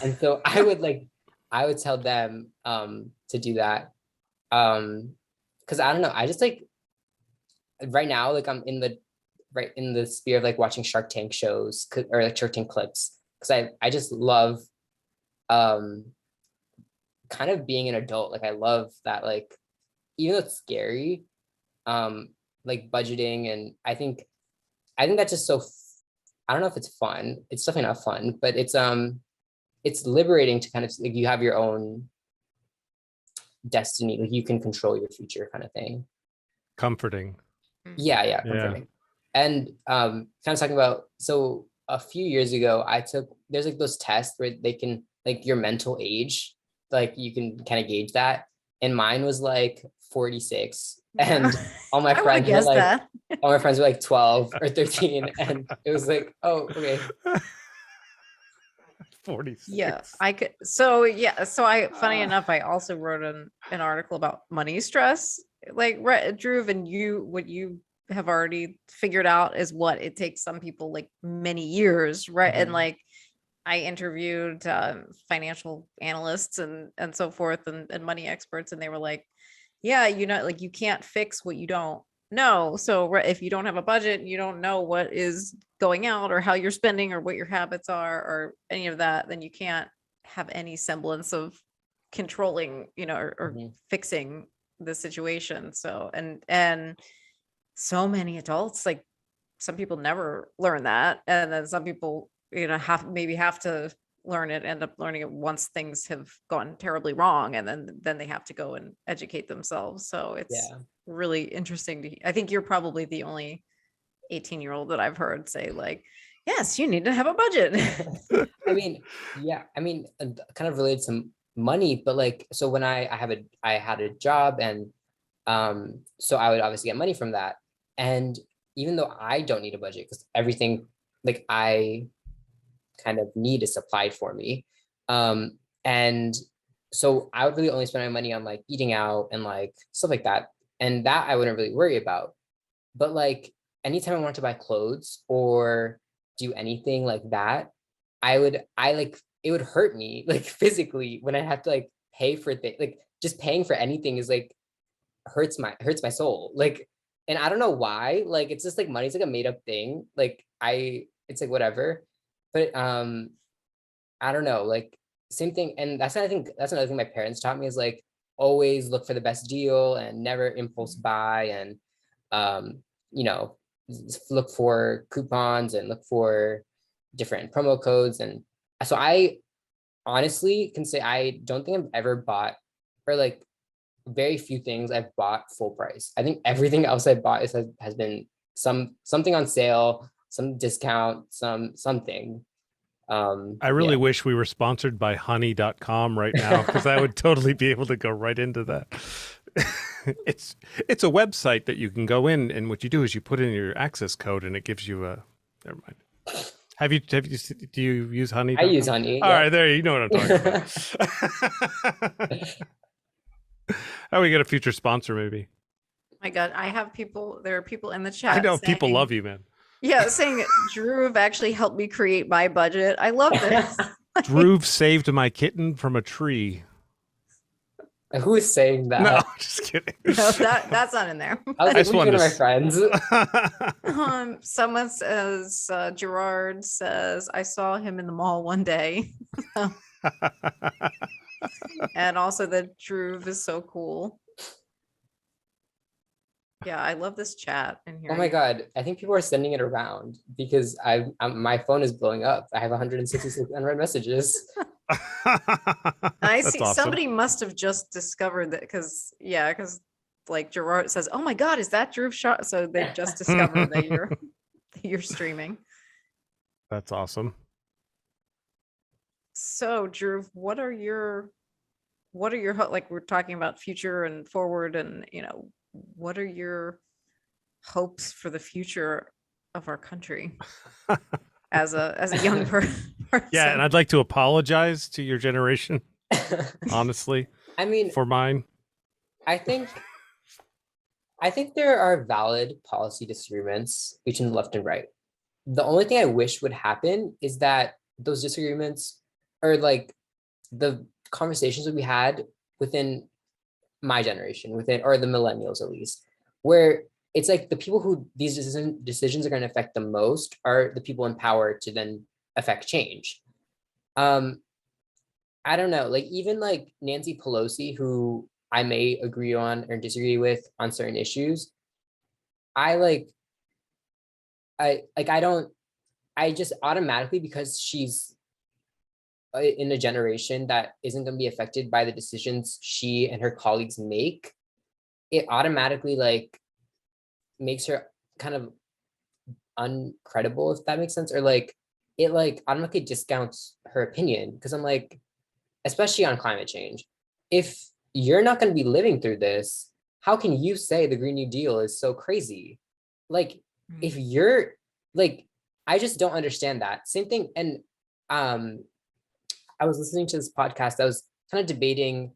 And so I would tell them to do that. Because I don't know, I just like right now, like I'm right in the sphere of like watching Shark Tank shows or like Shark Tank clips, because I just love um kind of being an adult. Like I love that, like even though it's scary, like budgeting, and I think that's just so I don't know if it's fun. It's definitely not fun, but it's liberating to kind of like you have your own destiny, like you can control your future kind of thing. Comforting. Yeah, Yeah. comforting. And kind of talking about, so a few years ago there's like those tests where they can like your mental age, like you can kind of gauge that, and mine was like 46, and all my I would friends were guess like that. all my friends were like 12 or 13, and it was like, oh, okay. 46. Yeah, I could. So yeah, so funny enough, I also wrote an article about money stress. Like Dhruv, and what you have already figured out is what it takes some people like many years, right? And Mhm. like I interviewed financial analysts and so forth, and money experts, and they were like, yeah, like you can't fix what you don't know. So if you don't have a budget, you don't know what is going out or how you're spending or what your habits are or any of that, then you can't have any semblance of controlling, or Mhm. fixing the situation. So and so many adults, like some people never learn that, and then some people have to learn it, end up learning it once things have gone terribly wrong, and then they have to go and educate themselves. So it's Yeah. really interesting I think you're probably the only 18-year-old that I've heard say like, yes, you need to have a budget. I mean, yeah, I mean, kind of related to money, but like, so when I had a job, and so I would obviously get money from that. And even though I don't need a budget because everything like I kind of need is supplied for me. And so I would really only spend my money on like eating out and like stuff like that. And that I wouldn't really worry about. But like anytime I want to buy clothes or do anything like that, I like it would hurt me like physically when I have to like pay for things. Like just paying for anything is like hurts my soul. Like, and I don't know why. Like it's just like money's like a made up thing. Like it's like whatever. But I don't know, like same thing. And that's another thing my parents taught me is like always look for the best deal and never impulse buy, and um, you know, look for coupons and look for different promo codes. And so I honestly can say I don't think I've ever bought, or like very few things I've bought full price. I think everything else I bought has been something on sale, some discount, something. I really wish we were sponsored by honey.com right now, because I would totally be able to go right into that. It's a website that you can go in, and what you do is you put in your access code and it gives you a, never mind. Do you use honey? I use honey. All right, there, you know what I'm talking about. How we get a future sponsor, maybe. My God, there are people in the chat. I know people saying, love you, man. yeah, saying Dhruv actually helped me create my budget. I love this. Dhruv saved my kitten from a tree. Who is saying that? No, just kidding. No, that's not in there. I was like, which one of my friends? Someone says, Gerard says, I saw him in the mall one day. And also that Dhruv is so cool. Yeah, I love this chat in here. Oh my God, I think people are sending it around because my phone is blowing up. I have 166 unread messages. I That's see awesome. somebody must have just discovered that because like Gerard says, oh my God, is that Dhruv Shah? So they've just discovered that you're streaming. That's awesome. So Dhruv, what are your like we're talking about future and forward and what are your hopes for the future of our country as a young person? Yeah, and I'd like to apologize to your generation, honestly, I mean, for mine. I think there are valid policy disagreements between the left and right. The only thing I wish would happen is that those disagreements are like the conversations that we had within my generation, or the millennials at least, where it's like the people who these decisions are going to affect the most are the people in power to then affect change. I don't know, like even like Nancy Pelosi, who I may agree on or disagree with on certain issues, I like, I don't, I just automatically, because she's in a generation that isn't going to be affected by the decisions she and her colleagues make, it automatically like makes her kind of uncredible, if that makes sense, or like it like automatically discounts her opinion, because I'm like, especially on climate change, if you're not going to be living through this, how can you say the Green New Deal is so crazy? Like, if you're like, I just don't understand that. Same thing. And I was listening to this podcast that was kind of debating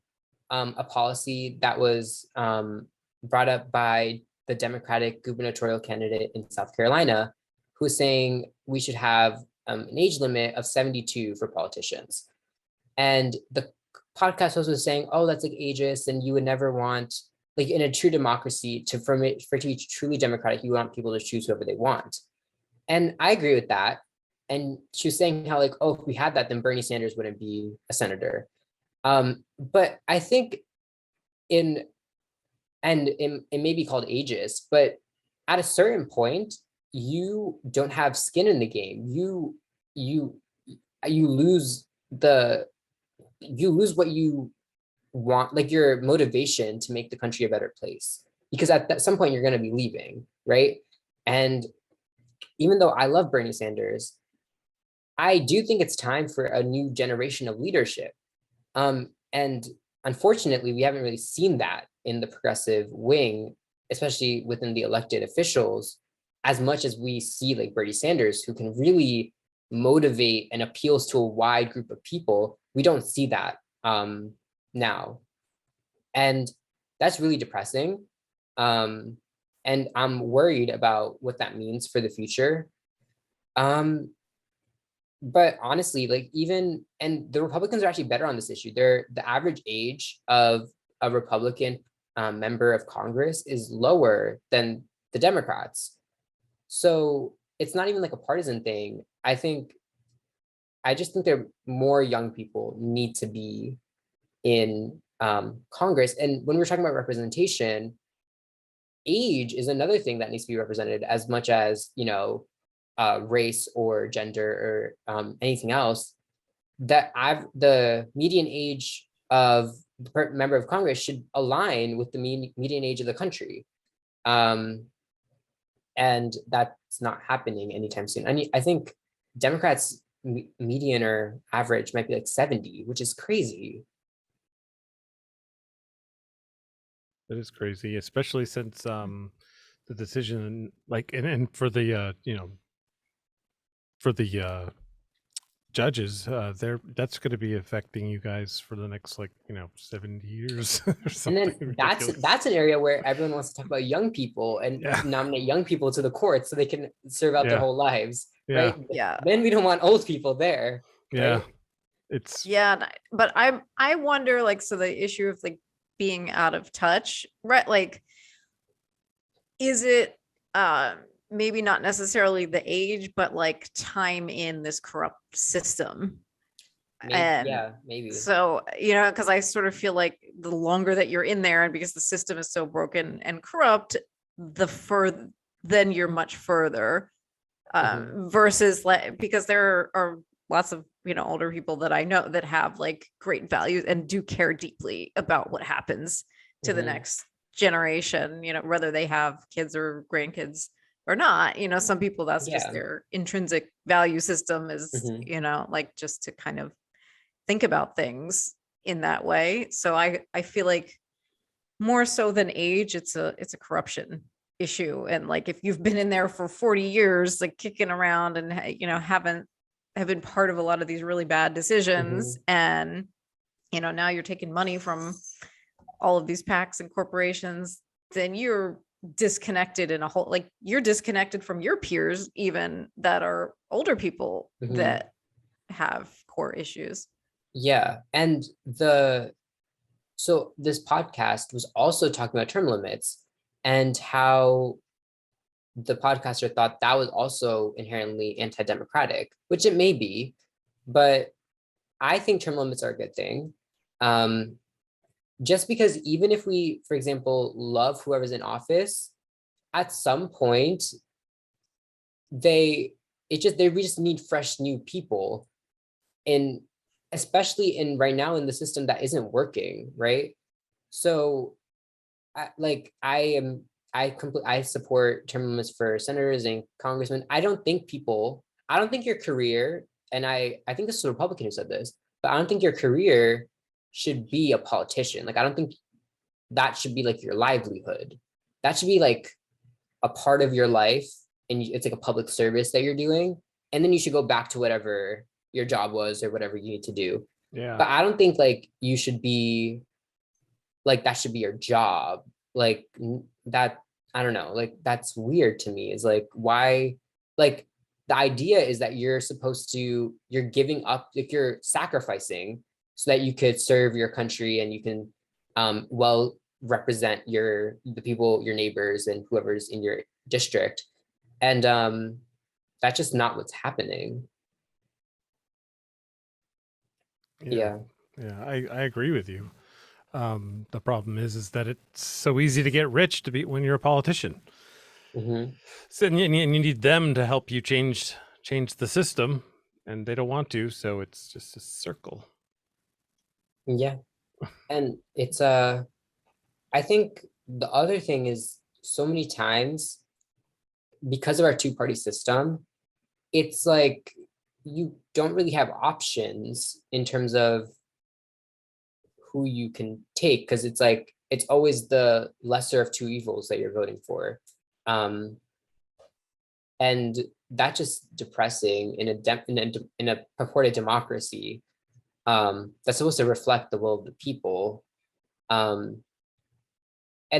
a policy that was brought up by the Democratic gubernatorial candidate in South Carolina, who was saying we should have an age limit of 72 for politicians. And the podcast host was saying, oh, that's like ageist, and you would never want, like in a true democracy, for it to be truly democratic, you want people to choose whoever they want. And I agree with that. And she was saying how like, oh, if we had that, then Bernie Sanders wouldn't be a senator. But I think it may be called ageist, but at a certain point, you don't have skin in the game. You lose what you want, like your motivation to make the country a better place, because at some point you're going to be leaving, right? And even though I love Bernie Sanders, I do think it's time for a new generation of leadership. And unfortunately, we haven't really seen that in the progressive wing, especially within the elected officials, as much as we see like Bernie Sanders, who can really motivate and appeals to a wide group of people. We don't see that now. And that's really depressing. And I'm worried about what that means for the future. But honestly, like and the Republicans are actually better on this issue. The average age of a Republican member of Congress is lower than the Democrats. So it's not even like a partisan thing. I just think there more young people need to be in Congress. And when we're talking about representation, age is another thing that needs to be represented as much as, race or gender or anything else. The median age of the member of Congress should align with the median age of the country. And that's not happening anytime soon. I think Democrats median or average might be like 70, which is crazy. That is crazy, especially since the decision, like, and for the for the judges, that's going to be affecting you guys for the next 70 years or something. And then that's an area where everyone wants to talk about young people and nominate young people to the court so they can serve out their whole lives, right? Yeah. Then we don't want old people there. Yeah. Right? It's but I wonder, like, so the issue of like being out of touch, right? Like, is it maybe not necessarily the age, but like time in this corrupt system? Maybe. So, because I sort of feel like the longer that you're in there, and because the system is so broken and corrupt, then you're much further. Versus like, because there are lots of, older people that I know that have like great values and do care deeply about what happens to the next generation, whether they have kids or grandkids or not. Some people, that's just their intrinsic value system is, like, just to kind of think about things in that way. So I feel like more so than age, it's a corruption issue. And like, if you've been in there for 40 years, like kicking around and, have been part of a lot of these really bad decisions, and, now you're taking money from all of these PACs and corporations, then you're disconnected in a whole, like, you're disconnected from your peers, even that are older people that have core issues. Yeah. And so this podcast was also talking about term limits and how the podcaster thought that was also inherently anti-democratic, which it may be, but I think term limits are a good thing. Just because even if we, for example, love whoever's in office, at some point, we just need fresh new people, and especially in right now in the system that isn't working, right? So I support term limits for senators and congressmen. I don't think your career, and I think this is a Republican who said this, but I don't think your career should be a politician. Like, I don't think that should be like your livelihood. That should be like a part of your life, and it's like a public service that you're doing. And then you should go back to whatever your job was or whatever you need to do. Yeah. But I don't think like you should be like, that should be your job. Like that, I don't know, like that's weird to me. Is like, why, like the idea is that you're giving up, like you're sacrificing so that you could serve your country and you can well represent the people, your neighbors and whoever's in your district. And that's just not what's happening. Yeah. I agree with you. The problem is that it's so easy to get rich when you're a politician. So, and you need them to help you change the system, and they don't want to, so it's just a circle. Yeah. And it's I think the other thing is, so many times because of our two-party system, it's like you don't really have options in terms of who you can take, because it's like it's always the lesser of two evils that you're voting for, and that's just depressing in a purported democracy that's supposed to reflect the will of the people. And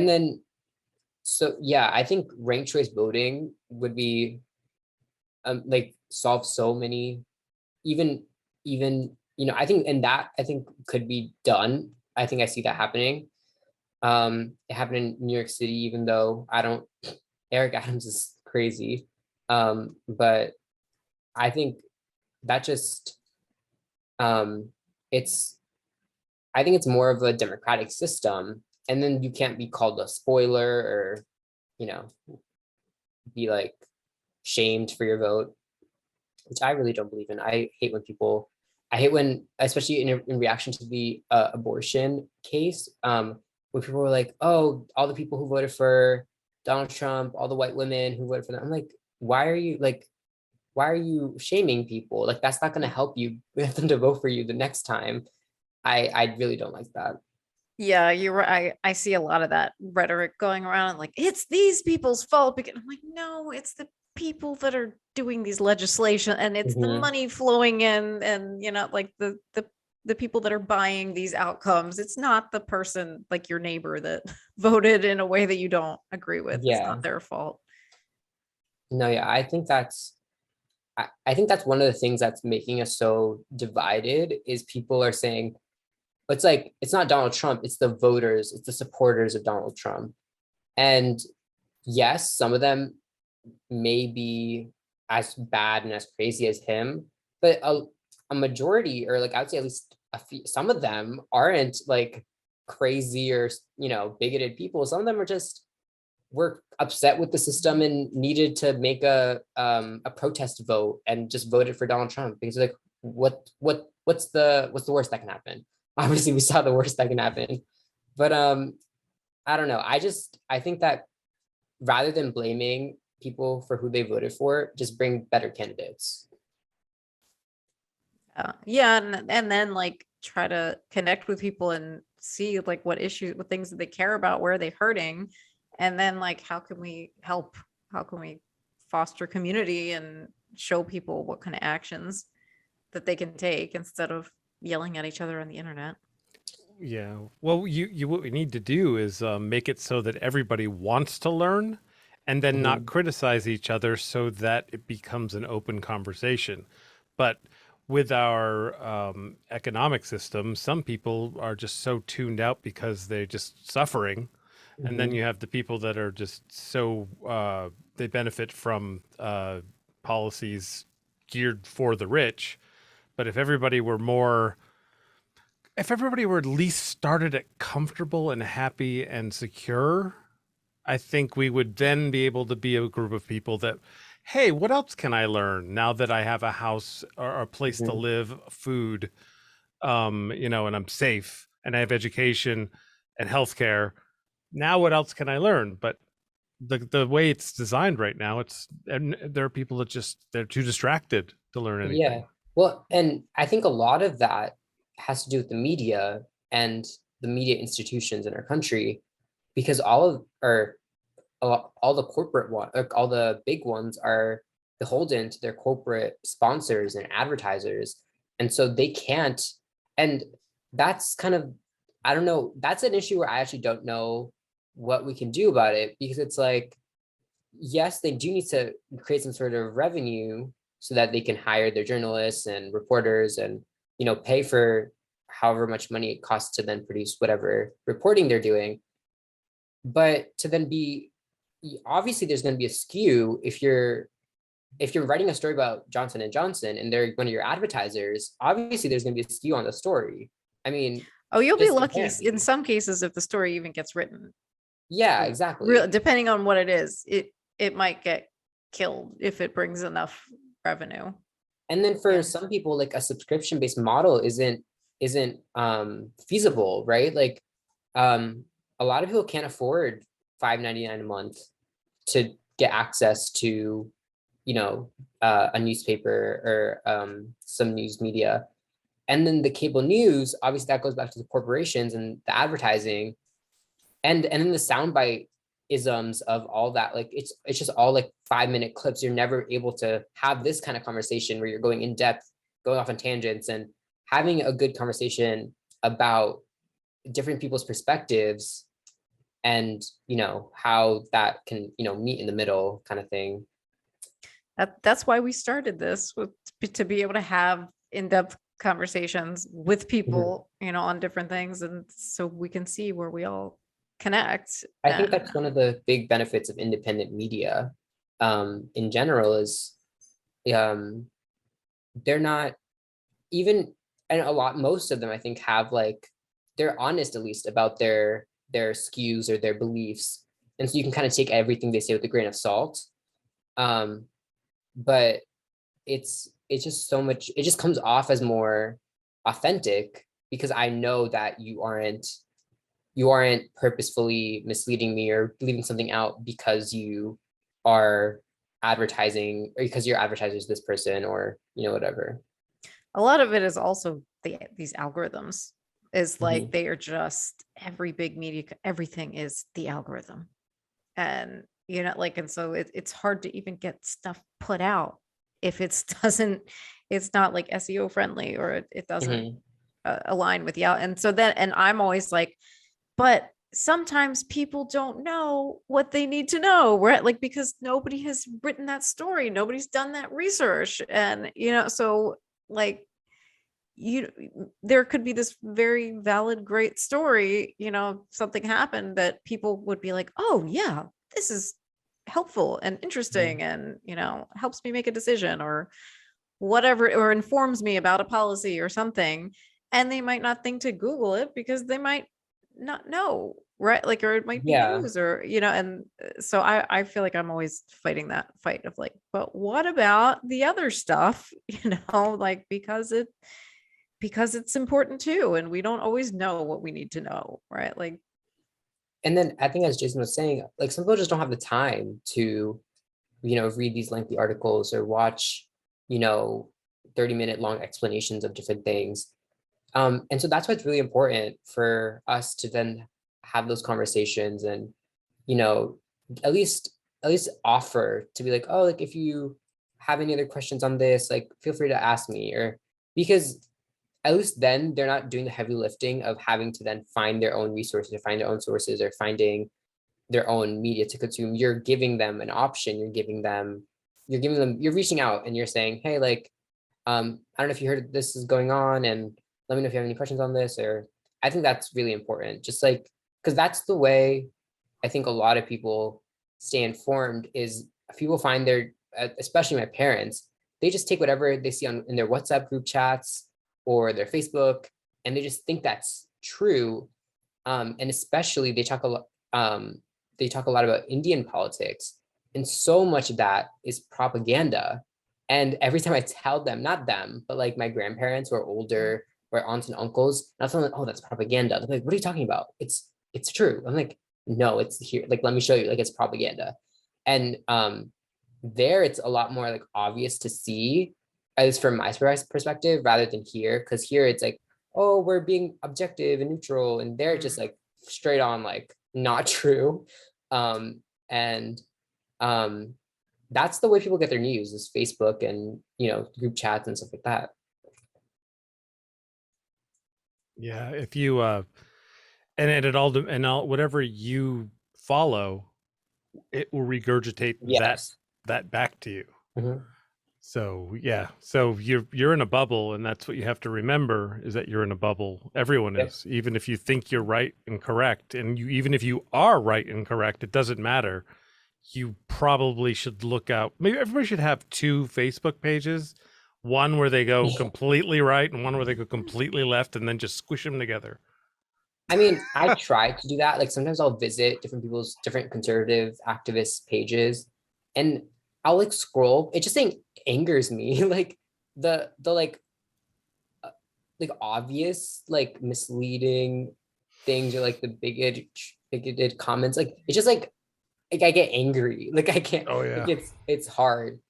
then, so yeah, I think ranked choice voting would be like solve so many, even I think, and that I think could be done. I think I see that happening. It happened in New York City, even though Eric Adams is crazy. But I think that just I think it's more of a democratic system, and then you can't be called a spoiler or be like shamed for your vote, which I really don't believe in. I hate when, especially in reaction to the abortion case, when people were like, oh, all the people who voted for Donald Trump, all the white women who voted for them. I'm like, why are you shaming people? Like, that's not going to help you get them to vote for you the next time. I really don't like that. Yeah, you're right. I see a lot of that rhetoric going around, like, it's these people's fault. Because I'm like, no, it's the people that are doing these legislation, and it's the money flowing in, and like the people that are buying these outcomes. It's not the person, like your neighbor, that voted in a way that you don't agree with. Yeah. It's not their fault. No, yeah, I think that's one of the things that's making us so divided, is people are saying, it's like, it's not Donald Trump, it's the voters, it's the supporters of Donald Trump. And yes, some of them may be as bad and as crazy as him, but a majority, or like I would say at least some of them aren't like crazy or bigoted people. Some of them are just were upset with the system and needed to make a protest vote and just voted for Donald Trump because like what's the worst that can happen? Obviously, we saw the worst that can happen, but I don't know. I think that rather than blaming people for who they voted for, just bring better candidates. Yeah, and then like try to connect with people and see like what issues, what things that they care about, where are they hurting, and then like how can we help? How can we foster community and show people what kind of actions that they can take instead of yelling at each other on the internet? Yeah. Well, you what we need to do is make it so that everybody wants to learn, and then not criticize each other, so that it becomes an open conversation. But with our economic system, some people are just so tuned out because they're just suffering, and then you have the people that are just so they benefit from policies geared for the rich. But if everybody were at least started at comfortable and happy and secure, I think we would then be able to be a group of people that, hey, what else can I learn now that I have a house or a place to live, food, and I'm safe and I have education and healthcare. Now, what else can I learn? But the way it's designed right now, and there are people that they're too distracted to learn anything. Yeah. Well, and I think a lot of that has to do with the media and the media institutions in our country, because all the corporate one, all the big ones are beholden to their corporate sponsors and advertisers, and so they can't. And that's kind of, I don't know, that's an issue where I actually don't know what we can do about it, because it's like, yes, they do need to create some sort of revenue so that they can hire their journalists and reporters and pay for however much money it costs to then produce whatever reporting they're doing. But to then obviously there's going to be a skew if you're writing a story about Johnson and Johnson and they're one of your advertisers. Obviously there's going to be a skew on the story. I mean, you'll be lucky in some cases if the story even gets written. Yeah, exactly. Depending on what it is, it might get killed if it brings enough revenue. And then for some people, like a subscription-based model isn't feasible, right? Like a lot of people can't afford $5.99 a month to get access to a newspaper or some news media. And then the cable news, obviously that goes back to the corporations and the advertising, and then the soundbite isms of all that. Like it's just all like 5-minute clips. You're never able to have this kind of conversation where you're going in depth, going off on tangents, and having a good conversation about different people's perspectives and how that can meet in the middle, kind of thing. That's why we started this, to be able to have in-depth conversations with people on different things, and so we can see where we all connect. I think that's one of the big benefits of independent media in general is they're not even, and most of them I think have like, they're honest at least about their skews or their beliefs, and so you can kind of take everything they say with a grain of salt. But it's just so much, it just comes off as more authentic because I know that you aren't purposefully misleading me or leaving something out because you are advertising or because your advertiser is this person or whatever. A lot of it is also these algorithms is like they are just, every big media, everything is the algorithm, and and so it's hard to even get stuff put out if it's not like SEO friendly, or it doesn't align with and so then, and I'm always like, but sometimes people don't know what they need to know, right? Like, because nobody has written that story, nobody's done that research, and so like there could be this very valid, great story, something happened that people would be like, oh yeah, this is helpful and interesting, and helps me make a decision or whatever, or informs me about a policy or something, and they might not think to Google it because they might not know, right? Like, or it might be Yeah. news, or and so I feel like I'm always fighting that fight of like, but what about the other stuff? Like, because it's important too, and we don't always know what we need to know, right? Like, And then I think as Jason was saying, like some people just don't have the time to, read these lengthy articles or watch, you know, 30-minute long explanations of different things. And so that's why it's really important for us to then have those conversations and, you know, at least offer to be like, oh, like if you have any other questions on this, like feel free to ask me, or because at least then they're not doing the heavy lifting of having to then find their own resources or find their own sources or finding their own media to consume. You're giving them an option. You're reaching out and you're saying, hey, like, I don't know if you heard this is going on, and let me know if you have any questions on this. Or I think that's really important. Just like, because that's the way I think a lot of people stay informed is people find their, especially my parents, they just take whatever they see in their WhatsApp group chats or their Facebook, and they just think that's true. And especially they talk a lot about Indian politics, and so much of that is propaganda. And every time I tell them, not them, but like my grandparents who are older, or aunts and uncles, and I tell them, oh, that's propaganda. They're like, what are you talking about? It's true. I'm like, no, it's here. Like, let me show you. Like, it's propaganda. And there, it's a lot more like obvious to see, at least from my perspective, rather than here, because here it's like, oh, we're being objective and neutral, and they're just like straight on like not true. And that's the way people get their news, is Facebook and group chats and stuff like that. Yeah, if you and it all and all whatever you follow, it will regurgitate Yes. that back to you. Mhm. So yeah, so you're in a bubble, and that's what you have to remember, is that you're in a bubble. Everyone Yep. is, even if you think you're right and correct, and even if you are right and correct, it doesn't matter. You probably should look out. Maybe everybody should have two Facebook pages, one where they go Yeah. completely right and one where they go completely left, and then just squish them together. I mean, I try to do that. Like sometimes I'll visit different conservative activist pages, and I'll like scroll. It just angers me. Like the like obvious like misleading things, or like the bigoted comments. Like it's just like I get angry. Like I can't. Oh Like yeah. it's hard.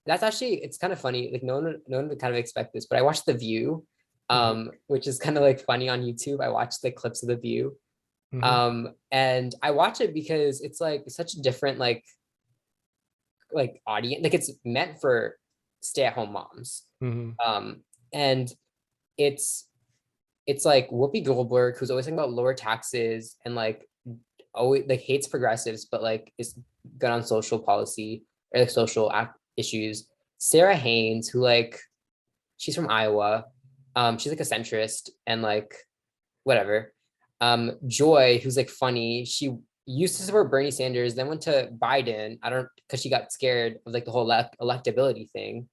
That's actually, it's kind of funny. Like no one would kind of expect this, but I watched The View, which is kind of like funny on YouTube. I watched the clips of The View, and I watch it because it's like such a different like audience. Like it's meant for stay-at-home moms, and it's like Whoopi Goldberg, who's always talking about lower taxes and like always like hates progressives, but like is good on social policy or like social issues. Sarah Haynes, who like she's from Iowa, she's like a centrist and like whatever. Joy, who's like funny, she used to support Bernie Sanders, then went to Biden. I don't, because she got scared of like the whole electability thing.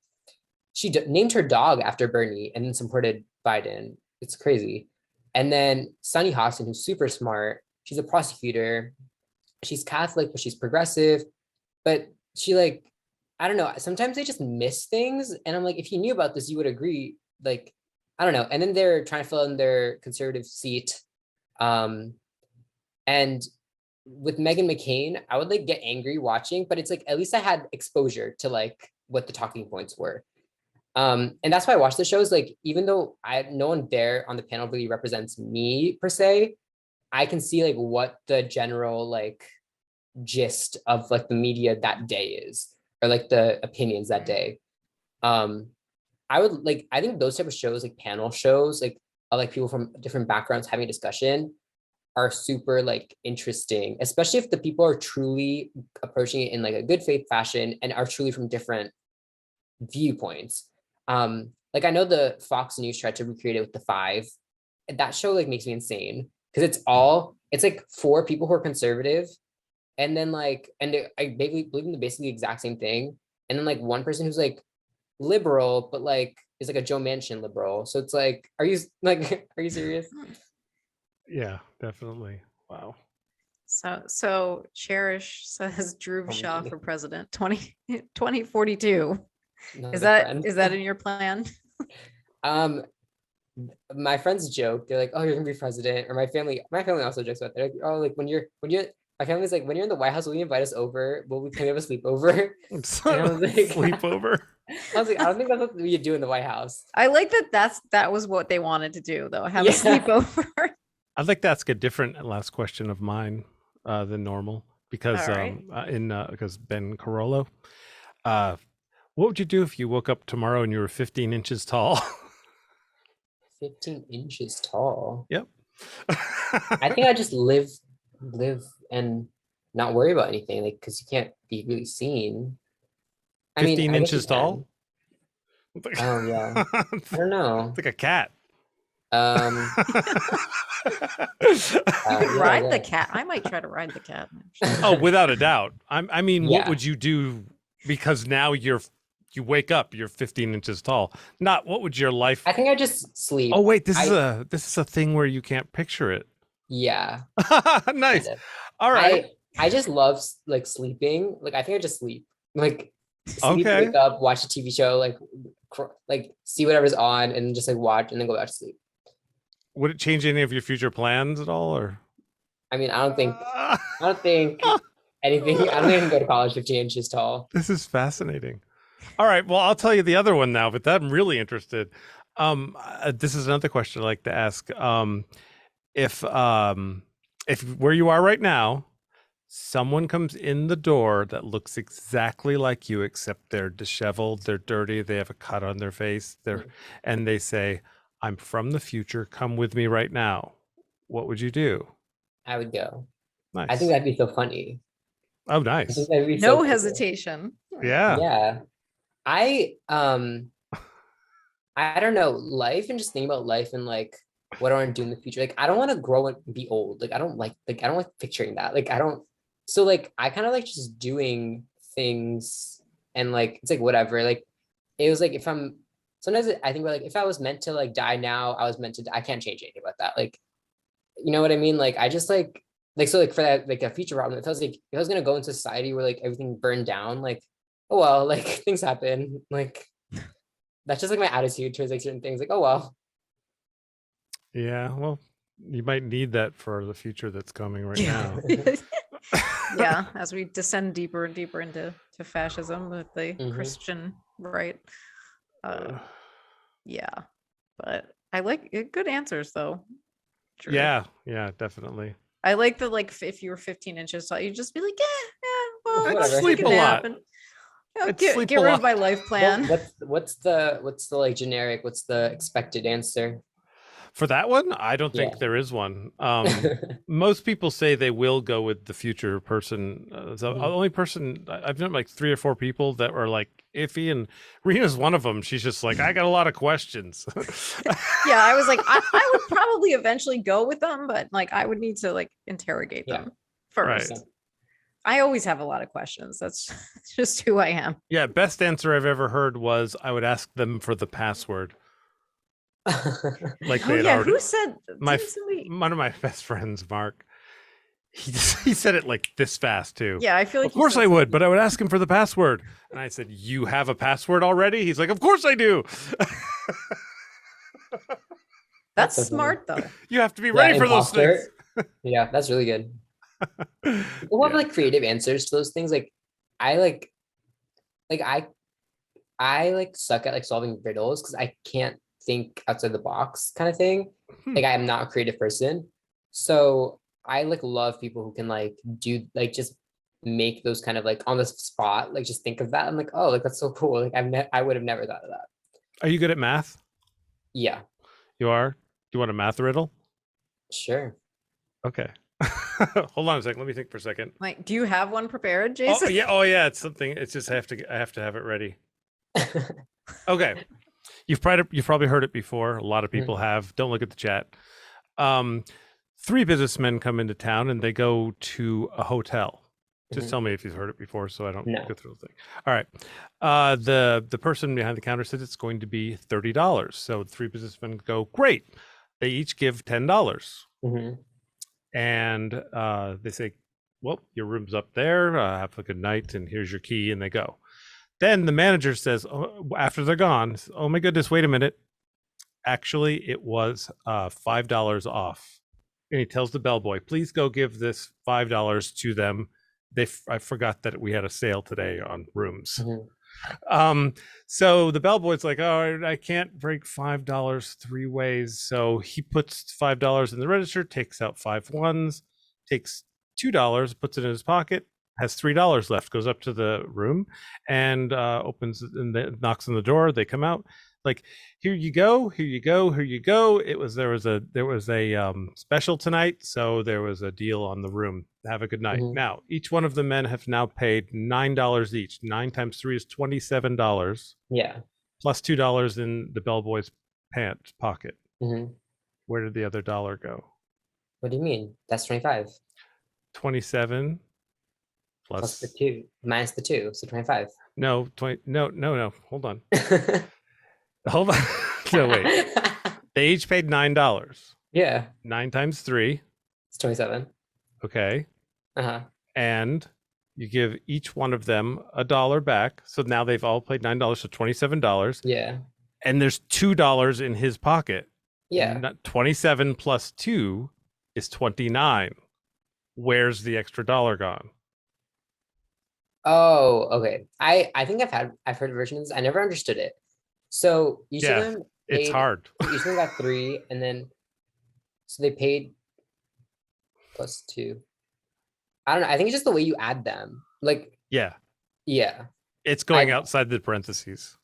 She named her dog after Bernie and then supported Biden. It's crazy. And then Sunny Hostin, who's super smart. She's a prosecutor. She's Catholic, but she's progressive. But she like, I don't know. Sometimes they just miss things. And I'm like, if you knew about this, you would agree. Like, I don't know. And then they're trying to fill in their conservative seat. And with Meghan McCain, I would like get angry watching, but it's like, at least I had exposure to like what the talking points were. And that's why I watch the shows. Like, even though no one there on the panel really represents me per se, I can see like what the general like gist of like the media that day is, or like the opinions that day. I think those type of shows, like panel shows, like of like people from different backgrounds having a discussion, are super like interesting, especially if the people are truly approaching it in like a good faith fashion and are truly from different viewpoints. Like I know the Fox News tried to recreate it with The Five, and that show like makes me insane, because it's like four people who are conservative, and then like, and I believe in basically the exact same thing, and then like one person who's like liberal, but like is like a Joe Manchin liberal. So it's like, are you serious? Yeah, definitely. Wow. So Cherish says Dhruv Oh, Shah gee. for president 2042. Another friend. Is that in your plan? Um, my friends joke, they're like, "Oh, you're gonna be president," or my family also jokes about that. Like, "Oh, like when you're," my family's like, "When you're in the White House, will you invite us over? Can we have a sleepover?" And I was like, Sleepover. I was like, I don't think that's what you do in the White House. I like that was what they wanted to do though. Have a Yeah. sleepover. I'd like to ask a different last question of mine than normal because All right. because Ben Carollo, what would you do if you woke up tomorrow and you were 15 inches tall? 15 inches tall. Yep. I think I just live and not worry about anything, like because you can't be really seen. I mean, 15 I guess you inches tall? can. Oh yeah. I don't know. It's like a cat. Um, You yeah, could I ride the guess. cat. I might try to ride the cat. Oh, without a doubt. I mean, what Yeah. would you do? Because now you wake up, you're 15 inches tall. Not what would your life? I think I just sleep. Oh wait, this is a thing where you can't picture it. Yeah. Nice. kind of. All right. I just love like sleeping. Like I think I just sleep. Like sleep, Okay. wake up, watch a TV show, like see whatever's on, and just like watch, and then go back to sleep. Would it change any of your future plans at all, or? I mean, I don't think anything. I don't even go to college 15 inches tall. This is fascinating. All right. Well, I'll tell you the other one now, but I'm really interested. This is another question I'd like to ask. If where you are right now, someone comes in the door that looks exactly like you, except they're disheveled, they're dirty, they have a cut on their face, and they say, "I'm from the future. Come with me right now." What would you do? I would go. Nice. I think that'd be so funny. Oh, I nice. think that'd be so No cool. hesitation. Yeah. Yeah. I don't know, life and just thinking about life and like what I want to do in the future. Like I don't want to grow and be old. Like I don't like I don't like picturing that. Like I don't so like I kind of like just doing things and like it's like whatever. Like it was like if I'm sometimes I think about like if I was meant to like die now, I was meant to I can't change anything about that. Like you know what I mean? Like I just like so like for that like a future problem, if I was gonna go into society where like everything burned down, like oh well, like things happen. Like that's just like my attitude towards like certain things. Like oh well. Yeah. Well, you might need that for the future that's coming right now. Yeah, as we descend deeper and deeper into fascism with the Mhm. Christian right. Yeah, but I like good answers though. True. Yeah. Yeah. Definitely. I like that. Like if you were 15 inches tall, you'd just be like, well, I'd let's sleep take a nap lot. and I'd get sleep rid a of lot. my life plan. Well, what's the like generic? What's the expected answer? For that one, I don't think Yeah. there is one. Most people say they will go with the future person. The only person I've known like 3 or 4 people that were like iffy, and Rena's one of them. She's just like, I got a lot of questions. Yeah, I was like, I would probably eventually go with them, but like I would need to like interrogate Yeah. them first. Right. I always have a lot of questions. That's just who I am. Yeah, best answer I've ever heard was I would ask them for the password. Like Oh they had yeah, already. who said My didn't somebody- one of my best friends, Mark. He said it like this fast too. Yeah, I feel like Of course I would, but I would ask him for the password. And I said, "You have a password already?" He's like, "Of course I do." That's so funny. You smart though. have to be ready for those things. imposter. Yeah, that's really good. People have Yeah. like creative answers to those things. Like I like I like suck at like solving riddles because I can't think outside the box kind of thing. Like I am not a creative person. So I like love people who can like do like just make those kind of like on the spot, like just think of that. I'm like, oh, like that's so cool. Like I would have never thought of that. Are you good at math? Yeah, You are? Do you want a math riddle? sure. Okay. Hold on a second. Let me think for a second. Like, do you have one prepared, Jason? Oh yeah, it's something. It's just I have to have it ready. Okay. You've probably heard it before. A lot of people have. Don't look at the chat. 3 businessmen come into town and they go to a hotel. Just tell me if you've heard it before, so I don't No. go through the thing. All right. The person behind the counter said it's going to be $30. So 3 businessmen go, great. They each give $10. Mhm. And they say, well, your room's up there. Have a good night, and here's your key, and they go. Then the manager says, oh, after they're gone, oh my goodness, wait a minute. Actually, it was $5 off. And he tells the bellboy, please go give this $5 to them. I forgot that we had a sale today on rooms. So the bellboy's like, oh, I can't break $5 three ways. So he puts $5 in the register, takes out 5 ones, takes $2, puts it in his pocket, has $3 left, goes up to the room and opens and knocks on the door. They come out like, here you go, here you go, here you go. There was a special tonight, so there was a deal on the room. Have a good night. Now, each one of the men have now paid $9 each. 9 times 3 is $27. Yeah. Plus $2 in the bellboy's pant pocket. Where did the other dollar go? What do you mean? That's 25. 27 plus the 2 minus the 2, so 25. No, 20. No. Hold on. Hold on. No, wait. They each paid $9. Yeah. 9 times 3. It's 27. Okay. Uh-huh. And you give each one of them $1 back. So now they've all paid $9, so $27. Yeah. And there's $2 in his pocket. Yeah. 27 plus 2 is 29. Where's the extra dollar gone? Oh, okay. I think I've heard versions. I never understood it. So each of them paid, it's hard. Each of them got 3, and then so they paid plus 2. I don't know. I think it's just the way you add them. Like, yeah. It's going outside the parentheses.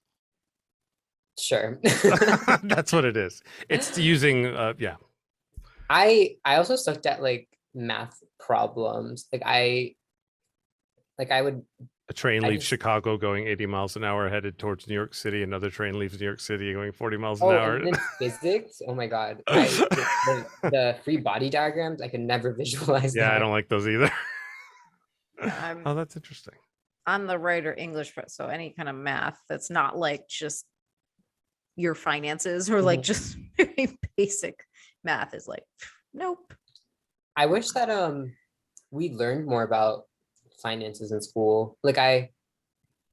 Sure. That's what it is. It's using yeah. I also sucked at like math problems. I would. A train leaves Chicago going 80 miles an hour headed towards New York City. Another train leaves New York City going 40 miles an hour. And then physics. Oh my God. The free body diagrams, I could never visualize. Yeah, that. I don't like those either. Oh, that's interesting. I'm the writer English, so any kind of math that's not like just your finances or like just very basic math is like, nope. I wish that we learned more about finances in school. Like I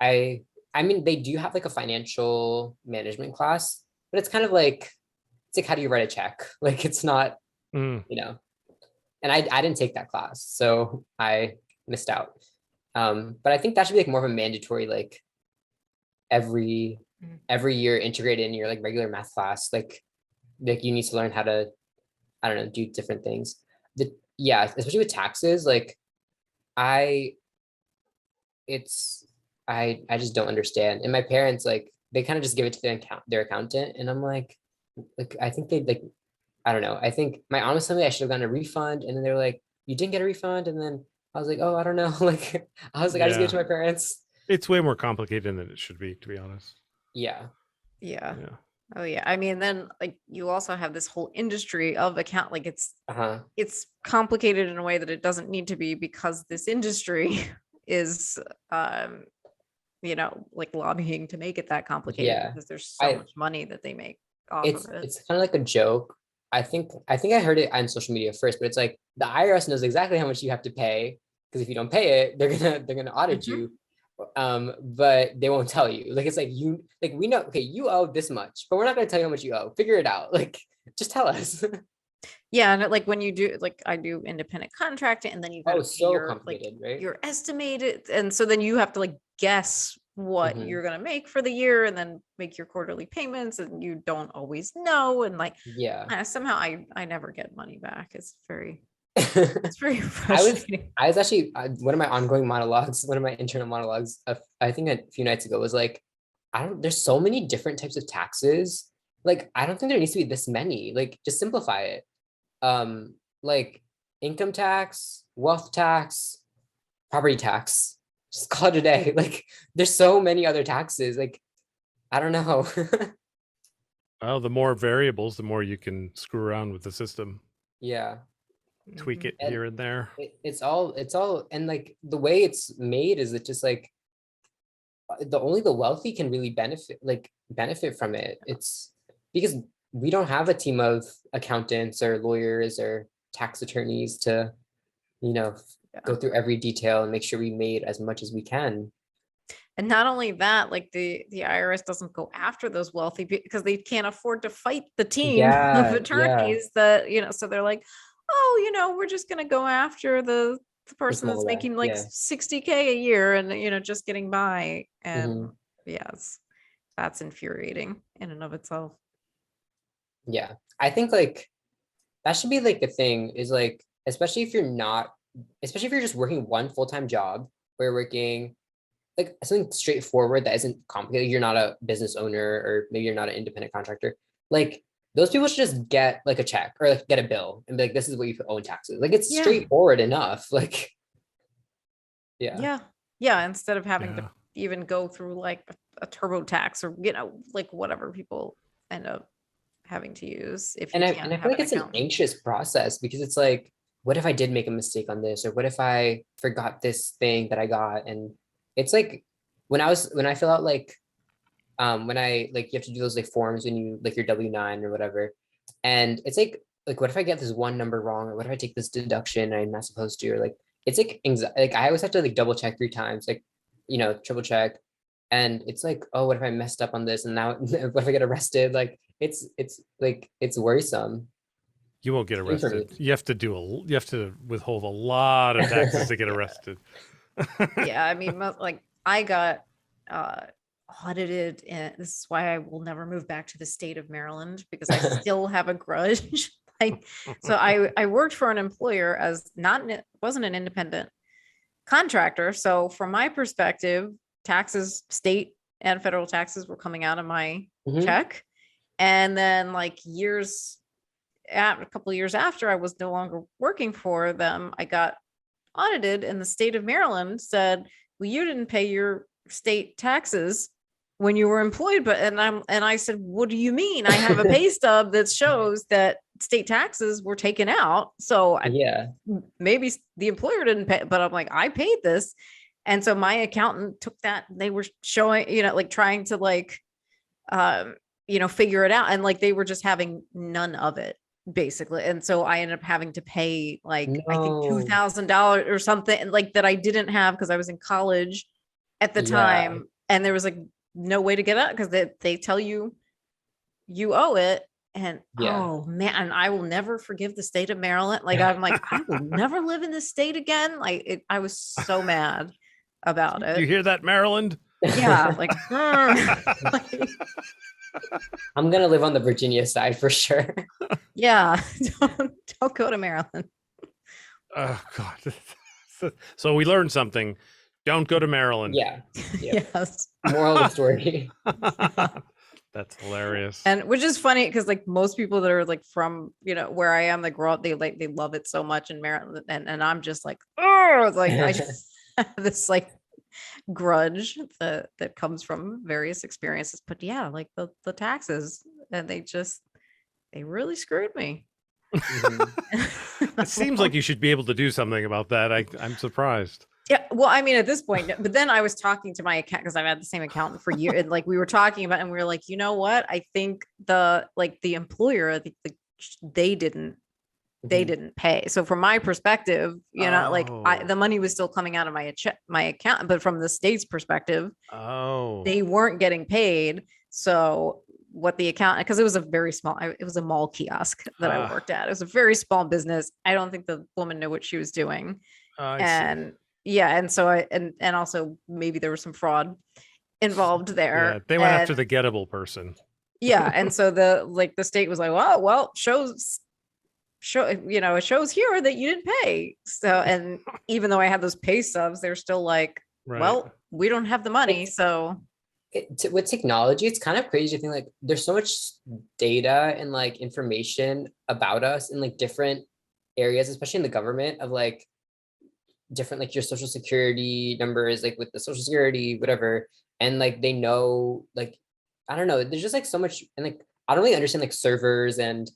mean, they do have like a financial management class, but it's kind of like, it's like, how do you write a check? Like, it's not, you know, and I didn't take that class, so I missed out. But I think that should be like more of a mandatory, like every year integrated in your like regular math class. Like you need to learn how to, I don't know, do different things. Yeah, especially with taxes, like I just don't understand. And my parents, like, they kind of just give it to their accountant, and I'm like I think they like, I don't know. I think my aunt was telling me I should have gotten a refund, and then they were like, you didn't get a refund, and then I was like, oh, I don't know. Like, I was like, I just give it to my parents. It's way more complicated than it should be, to be honest. Yeah. Oh yeah. I mean, then like you also have this whole industry of account, like it's complicated in a way that it doesn't need to be, because this industry is you know, like lobbying to make it that complicated, because there's so much money that they make off of it. It's kind of like a joke. I think I heard it on social media first, but it's like the IRS knows exactly how much you have to pay, because if you don't pay it, they're gonna audit you. But they won't tell you. Like, it's like, we know, okay, you owe this much, but we're not gonna tell you how much you owe. Figure it out. Like, just tell us. Yeah, and like when you do, like I do independent contracting, and then you got so complicated, right? You're estimated, and so then you have to like guess what you're gonna make for the year, and then make your quarterly payments, and you don't always know, and like somehow I never get money back. It's very frustrating. I was actually one of my ongoing monologues, one of my internal monologues, I think a few nights ago, was like, there's so many different types of taxes. Like, I don't think there needs to be this many. Like, just simplify it. Like income tax, wealth tax, property tax, just call it a day. Like, there's so many other taxes. Like, I don't know. Well, the more variables, the more you can screw around with the system. Yeah. Tweak it here and there. It's all, and like the way it's made is it just like only the wealthy can really benefit from it. It's because we don't have a team of accountants or lawyers or tax attorneys to, you know, go through every detail and make sure we made as much as we can. And not only that, like the IRS doesn't go after those wealthy because they can't afford to fight the team of Yeah, attorneys that, you know, so they're like, oh, you know, we're just going to go after the person that's small guy, making like yeah. 60K a year and, you know, just getting by. And Mhm. yes, that's infuriating in and of itself. Yeah, I think like that should be like the thing is like, especially if you're not, especially if you're just working one full-time job where you're working like something straightforward that isn't complicated. You're not a business owner, or maybe you're not an independent contractor. Like those people should just get like a check or like get a bill and be like, this is what you owe in taxes. Like it's Yeah. straightforward enough. Like, yeah. Yeah. Instead of having Yeah. to even go through like a TurboTax or, you know, like whatever people end up having to use if you And can't I have feel like an it's an accountant. anxious process because it's like, what if I did make a mistake on this? Or what if I forgot this thing that I got? And it's like when I fill out like when I like you have to do those like forms when you like your W-9 or whatever. And it's like what if I get this one number wrong? Or what if I take this deduction and I'm not supposed to? Or like it's like anxiety. Like I always have to like double check 3 times, like triple check. And it's like, oh, what if I messed up on this? And now what if I get arrested? Like it's like it's worrisome. You won't get For me. arrested. You have to withhold a lot of taxes to get arrested. Yeah, I mean, like I got audited, and this is why I will never move back to the state of Maryland because I still have a grudge. Like, so I worked for an employer as wasn't an independent contractor. So from my perspective, taxes, state and federal taxes were coming out of my Mhm. check. And then like a couple of years after I was no longer working for them, I got audited, and the state of Maryland said, well, you didn't pay your state taxes when you were employed. And I said, what do you mean? I have a pay stub that shows that state taxes were taken out. So Yeah. maybe the employer didn't pay, but I'm like, I paid this. And so my accountant took that, they were showing, like trying to like, figure it out. And like, they were just having none of it basically. And so I ended up having to pay like, I think No. $2,000 or something like that I didn't have because I was in college at the Yeah. time. And there was like no way to get out because they tell you owe it. And Yeah. oh man, I will never forgive the state of Maryland. Like I'm like, I will never live in this state again. Like I was so mad about it. You hear that, Maryland? Yeah, like, I'm gonna live on the Virginia side for sure. yeah, don't go to Maryland. Oh God. So we learned something. Don't go to Maryland. Yeah. Yes. Moral of the story. That's hilarious. And which is funny because like most people that are like from where I am, they grow up, they love it so much in Maryland, and I'm just like, oh, like I just have this like grudge that comes from various experiences. But yeah, like the taxes, and they really screwed me. It seems like you should be able to do something about that. I'm surprised. Yeah, well, I mean, at this point, but then I was talking to my account because I've had the same accountant for years, and like we were talking about, and we were like, you know what? I think the employer, I think they didn't pay. So from my perspective, like the money was still coming out of my account, but from the state's perspective, they weren't getting paid. So what the account, because it was it was a mall kiosk that I worked at. It was a very small business. I don't think the woman knew what she was doing. And yeah. And so and also maybe there was some fraud involved there. Yeah, they went after the gettable person. Yeah. And so the state was like, well, it shows here that you didn't pay. So, and even though I had those pay stubs, they're still like, right. Well, we don't have the money. So with technology, it's kind of crazy to think like there's so much data and like information about us in like different areas, especially in the government, of like different like your social security numbers, like with the social security, whatever. And like they know, like, I don't know, there's just like so much, and like I don't really understand like servers and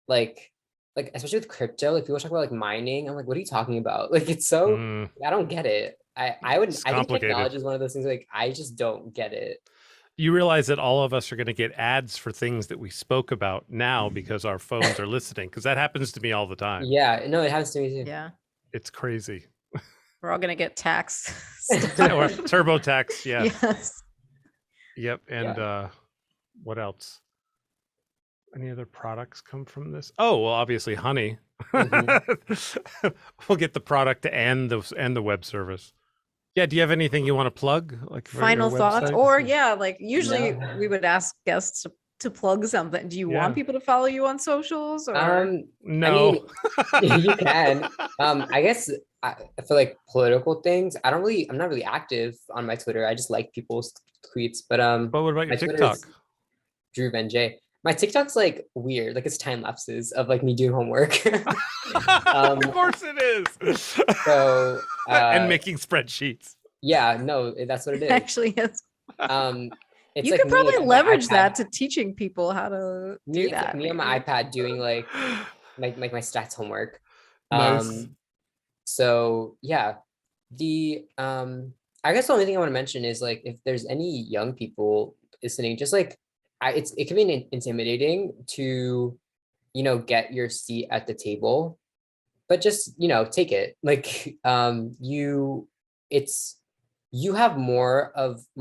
like especially with crypto, like people talk about like mining. I'm like, what are you talking about? Like it's so I don't get it. I think technology is one of those things like I just don't get it. You realize that all of us are going to get ads for things that we spoke about now because our phones are listening, because that happens to me all the time. Yeah, no, it happens to me too. Yeah. It's crazy. We're all going to get tax. Or TurboTax, yes. Yes. Yep. And Yeah. what else? Any other products come from this? Oh, well, obviously honey. We'll get the product and the web service. Yeah, do you have anything you want to plug? Like for your Final thoughts, website? or yeah, like usually No. we would ask guests to plug something. Do you Yeah. want people to follow you on socials, or No. I mean, you can. I guess for like political things, I'm not really active on my Twitter. I just like people's tweets. But But what about my your Twitter TikTok? is Dhruv NJ. My TikTok's like weird, like it's time lapses of like me doing homework. Of course it is. So And making spreadsheets. yeah, no, that's what it is. actually is? It's You like could me probably on my leverage that iPad. to teaching people how to do It's like that. me on my maybe. iPad doing like my stats homework. Nice. So yeah, the I guess the only thing I want to mention is like if there's any young people listening, just like it can be intimidating to, you know, get your seat at the table, but just, you know, take it. Like you have more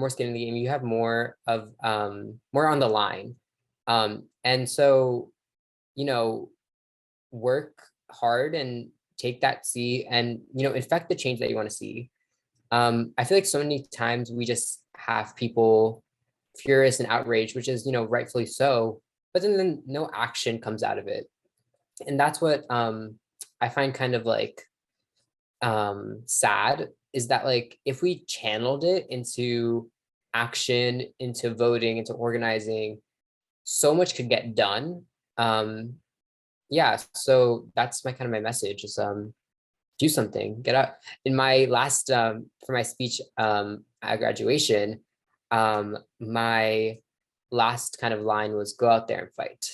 skin in the game. You have more on the line. And so, you know, work hard and take that seat and, you know, affect the change that you want to see. I feel like so many times we just have people furious and outraged, which is, you know, rightfully so, but then no action comes out of it. And that's what I find kind of like sad, is that like if we channeled it into action, into voting, into organizing, so much could get done. Yeah, so that's my message is do something, get out. In my last for my speech at graduation, my last kind of line was go out there and fight.